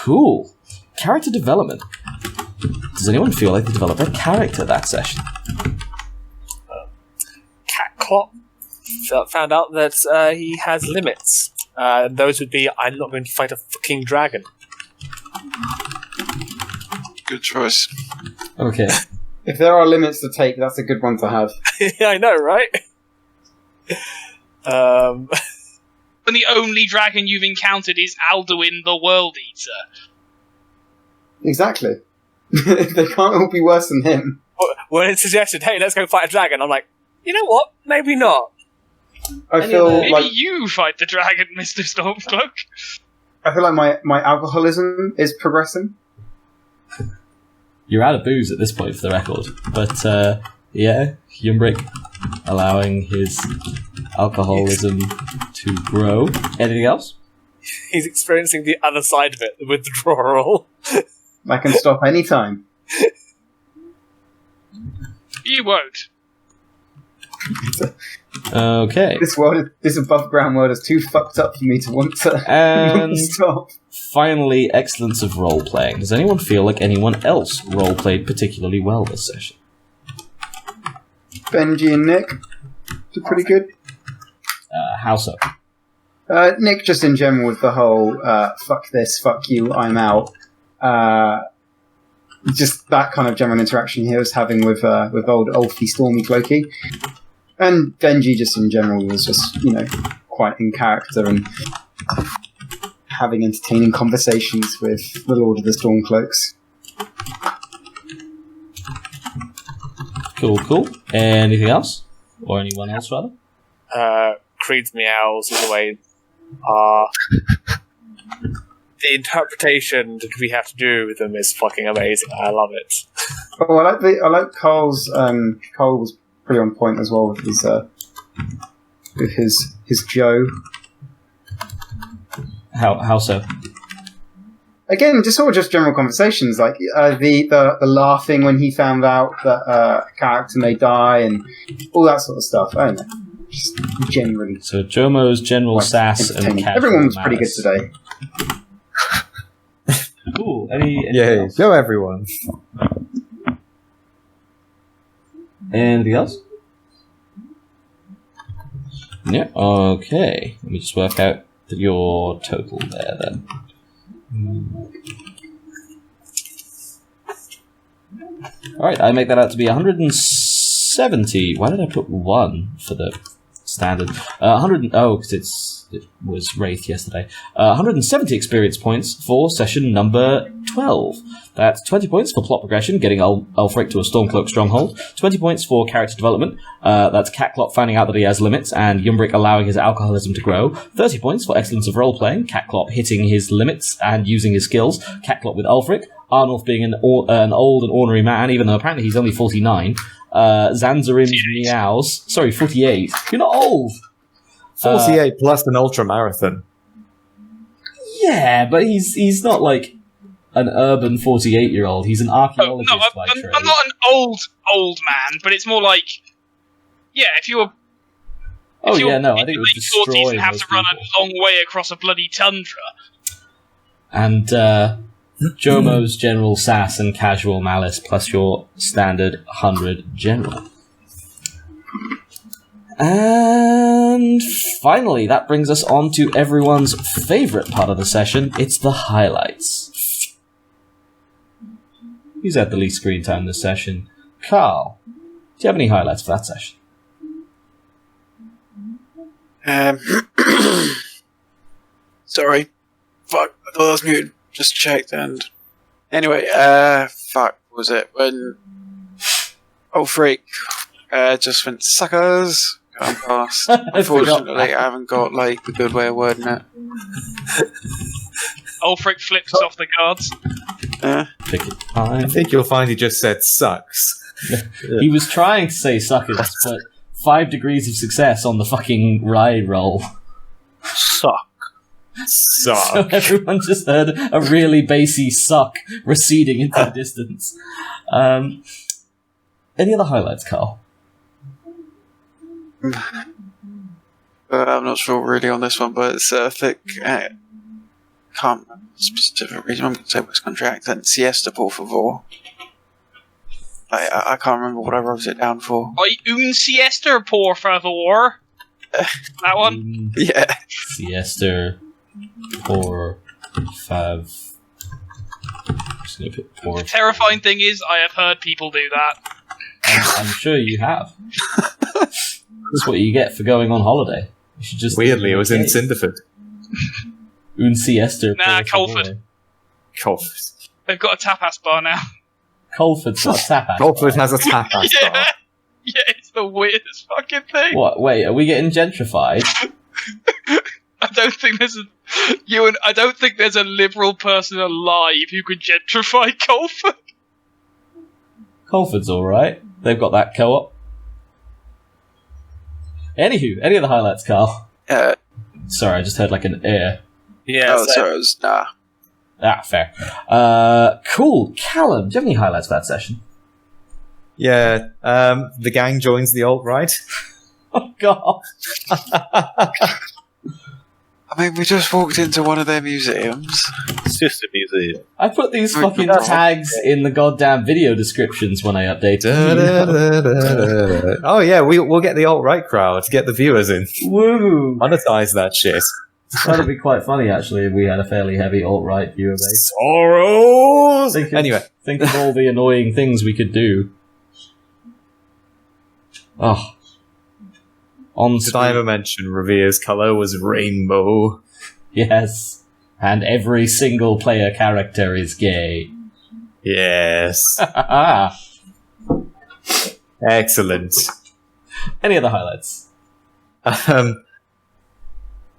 Cool. Character development. Does anyone feel like they developed a character that session? Catclop found out that he has limits. Those would be, I'm not going to fight a fucking dragon. Good choice. Okay. If there are limits to take, that's a good one to have. Yeah, I know, right? When the only dragon you've encountered is Alduin the World Eater. Exactly. They can't all be worse than him. When it suggested, hey, let's go fight a dragon, I'm like, you know what? Maybe not. I feel Maybe like you fight the dragon, Mr. Stormcloak. my alcoholism is progressing. You're out of booze at this point, for the record. But, yeah, Umbric allowing his alcoholism to grow. Anything else? He's experiencing the other side of it, the withdrawal. I can stop any time. You won't. Okay. This above ground world is too fucked up for me to want to And stop. finally, excellence of role-playing. Does anyone feel like anyone else role-played particularly well this session? Benji and Nick did pretty good. How so? Nick, just in general, with the whole fuck this, fuck you, I'm out. Just that kind of general interaction he was having with old Ulfie Stormcloaky. And Benji, just in general, was just, quite in character and having entertaining conversations with the Lord of the Stormcloaks. Cool. Anything else? Or anyone else, rather? Creed's meows all the way. The interpretation that we have to do with them is fucking amazing. I love it. Oh, I like Carl's. Carl was pretty on point as well with his Joe. How so? Again, just general conversations, like the laughing when he found out that a character may die and all that sort of stuff. I don't know, just generally. So Jomo's general sass and casual everyone was pretty malice. good today. Cool. Anything Yay, else? go everyone. Anything else? Yeah, okay. Let me just work out your total there then. Alright, I make that out to be 170. Why did I put 1 for the standard? 100. Oh, because it was Wraith yesterday. 170 experience points for session number 12. That's 20 points for plot progression, getting Ulfric to a Stormcloak stronghold. 20 points for character development. That's Catclop finding out that he has limits, and Umbric allowing his alcoholism to grow. 30 points for excellence of role-playing. Catclop hitting his limits and using his skills. Catclop with Ulfric. Arnaulf being an old and ornery man, even though apparently he's only 49. Zanzarim's meows. Sorry, 48. You're not old! 48 plus an ultra marathon. Yeah, but he's not like an urban 48-year-old. He's an archaeologist by trade. I'm not an old man, but it's more like, yeah, if you're I think it would late destroy 40s and have most to run people. a long way across a bloody tundra. And Jomo's general sass and casual malice plus your standard 100 general. And finally, that brings us on to everyone's favourite part of the session. It's the highlights. Who's had the least screen time this session? Carl, do you have any highlights for that session? Sorry. Fuck, I thought I was muted. Just checked and... Anyway, fuck, was it when... Ulfric just went, suckers, I'm past. Unfortunately, I haven't got, like, a good way of wording it. Ulfric flips off the guards. Picket I time. think you'll find he just said sucks. He was trying to say suckers, but 5 degrees of success on the fucking ride roll. Suck. So Suck. everyone just heard a really bassy suck receding into the distance. Any other highlights, Carl? I'm not sure really on this one, but it's thick. can't remember the specific reason. I'm going to say West Country accent. Siester, por favor. I can't remember what I wrote it down for. Un siester, por favor. That one? Yeah. Siester, por fav. Just gonna put por. The terrifying thing is, I have heard people do that. I'm sure you have. That's what you get for going on holiday. You should just Weirdly, it was in Cinderford. Un siester. Nah, por Colford. favor. Colford. They've got a tapas bar now. Colford's got a tapas. Colford has a tapas Yeah. bar. Yeah, it's the weirdest fucking thing. What? Wait, are we getting gentrified? I don't think there's a liberal person alive who could gentrify Colford. Colford's alright. They've got that co-op. Anywho, any other highlights, Carl? Sorry, I just heard like an air. Yeah, Oh, sorry, it was nah. Ah, fair. Cool. Callum, do you have any highlights for that session? Yeah, the gang joins the alt-right. Oh, God. I mean, we just walked into one of their museums. It's just a museum. I put these fucking tags in the goddamn video descriptions when I updated. Oh yeah, we'll get the alt-right crowd, get the viewers in. Woo! Monetize that shit. That'd be quite funny, actually, if we had a fairly heavy alt-right viewer base. Sorrows! Anyway. Think of all the annoying things we could do. Oh. On Did I ever mention Revere's colour was rainbow? Yes. And every single player character is gay. Yes. Excellent. Any other highlights? The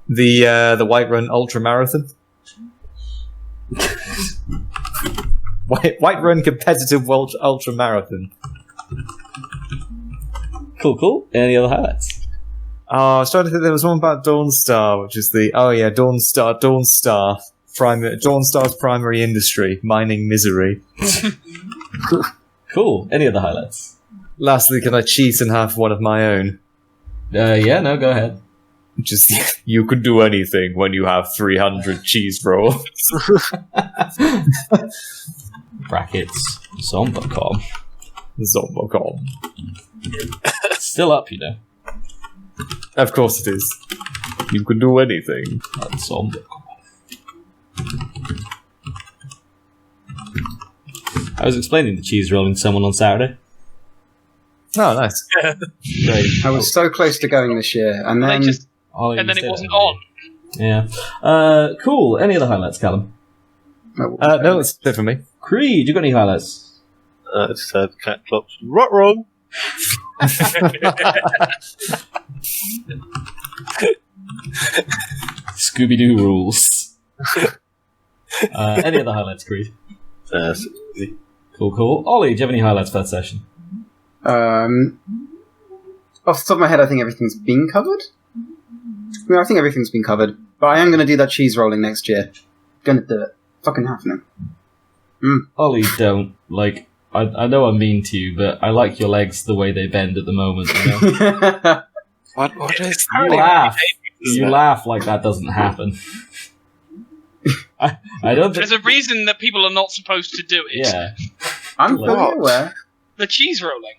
Whiterun Ultra Marathon. Whiterun competitive ultra marathon. Cool. Any other highlights? Oh, I was trying to think there was one about Dawnstar, which is Dawnstar's primary industry, mining misery. Cool. Any other highlights? Lastly, can I cheat and have one of my own? Yeah, no, go ahead. Which is, you could do anything when you have 300 cheese rolls. Brackets. Zombocom. Zombocom. Still up, you know. Of course it is. You can do anything. That's Zombocom. I was explaining the cheese rolling to someone on Saturday. Oh, nice. Great. I was so close to going this year, and then It You wasn't said on. Yeah. Cool. Any other highlights, Callum? No, it's it for me. Creed, you got any highlights? It said Catclop's ruh-roh. Scooby-Doo rules. Any other highlights, Creed? Cool. Ollie, do you have any highlights for that session? off the top of my head, I think everything's been covered. I think everything's been covered, but I am going to do that cheese rolling next year. Gonna do it. Fucking happening. Ollie, don't. Like, I know I'm mean to you, but I like your legs the way they bend at the moment, you know? What is You laugh. You laugh like that doesn't happen. I don't think... There's a reason that people are not supposed to do it. Yeah. I'm fully aware. The cheese rolling.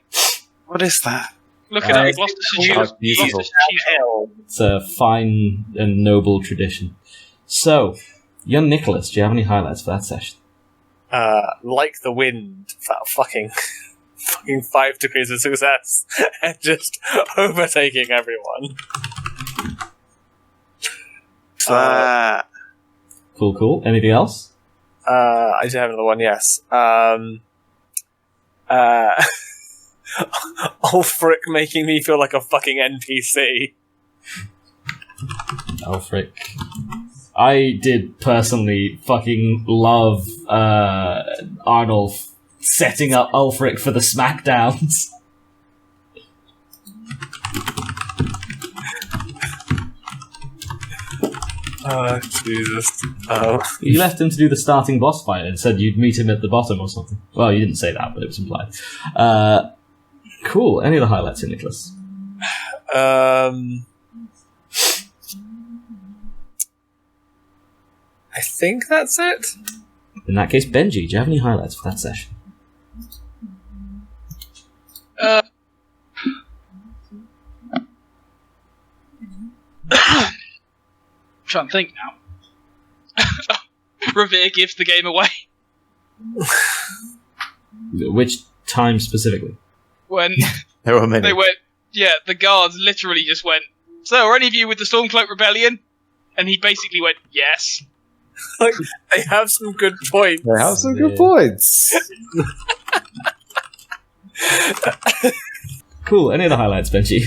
What is that? Look at it. Gloucestershire beautiful. cheese rolling. It's a fine and noble tradition. So, young Nicholas, do you have any highlights for that session? Like the wind, that fucking 5 degrees of success, and just overtaking everyone. Cool. Anything else? I do have another one, yes. Ulfric making me feel like a fucking NPC. Ulfric. I did personally fucking love Arnaulf setting up Ulfric for the smackdowns. Oh, Jesus. You left him to do the starting boss fight and said you'd meet him at the bottom or something. Well, you didn't say that, but it was implied. Cool. Any other highlights here, Nicholas? I think that's it. In that case, Benji, do you have any highlights for that session? I'm trying to think now. Revere gives the game away. Which time specifically? When There were many. they went, the guards literally just went, so are any of you with the Stormcloak Rebellion? And he basically went, yes. Like, they have some good points. They have some good points. Cool. Any other highlights, Benji?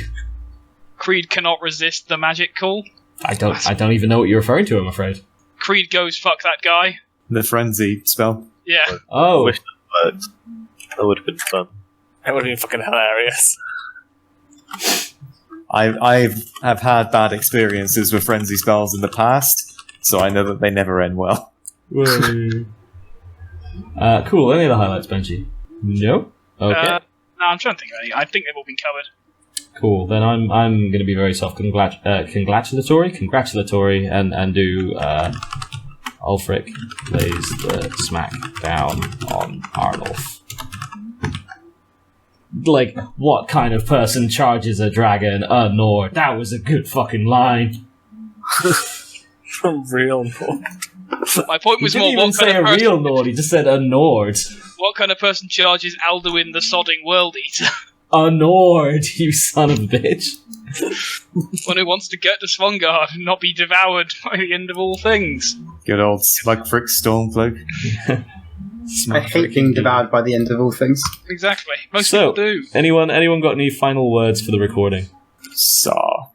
Cread cannot resist the magic call. I don't even know what you're referring to, I'm afraid. Cread goes, fuck that guy. The frenzy spell. Yeah. Oh, Wish that worked. That would have been fun. That would have been fucking hilarious. I have had bad experiences with frenzy spells in the past, so I know that they never end well. cool. Any other highlights, Benji? No. Okay. No, I'm trying to think of any. I think they've all been covered. Cool. Then I'm going to be very congratulatory, and do Ulfric lays the smack down on Arnaulf. Like, what kind of person charges a dragon? A Nord. That was a good fucking line. From real Nord. My point He was didn't more even what say kind a of person, real Nord, he just said a Nord. what kind of person charges Alduin the Sodding World Eater? A Nord, you son of a bitch. One who wants to get to Svangard and not be devoured by the end of all things. Good old Smugfrick Stormcloak. I hate being devoured by the end of all things. Exactly. Most So, people do. anyone got any final words for the recording? Sock.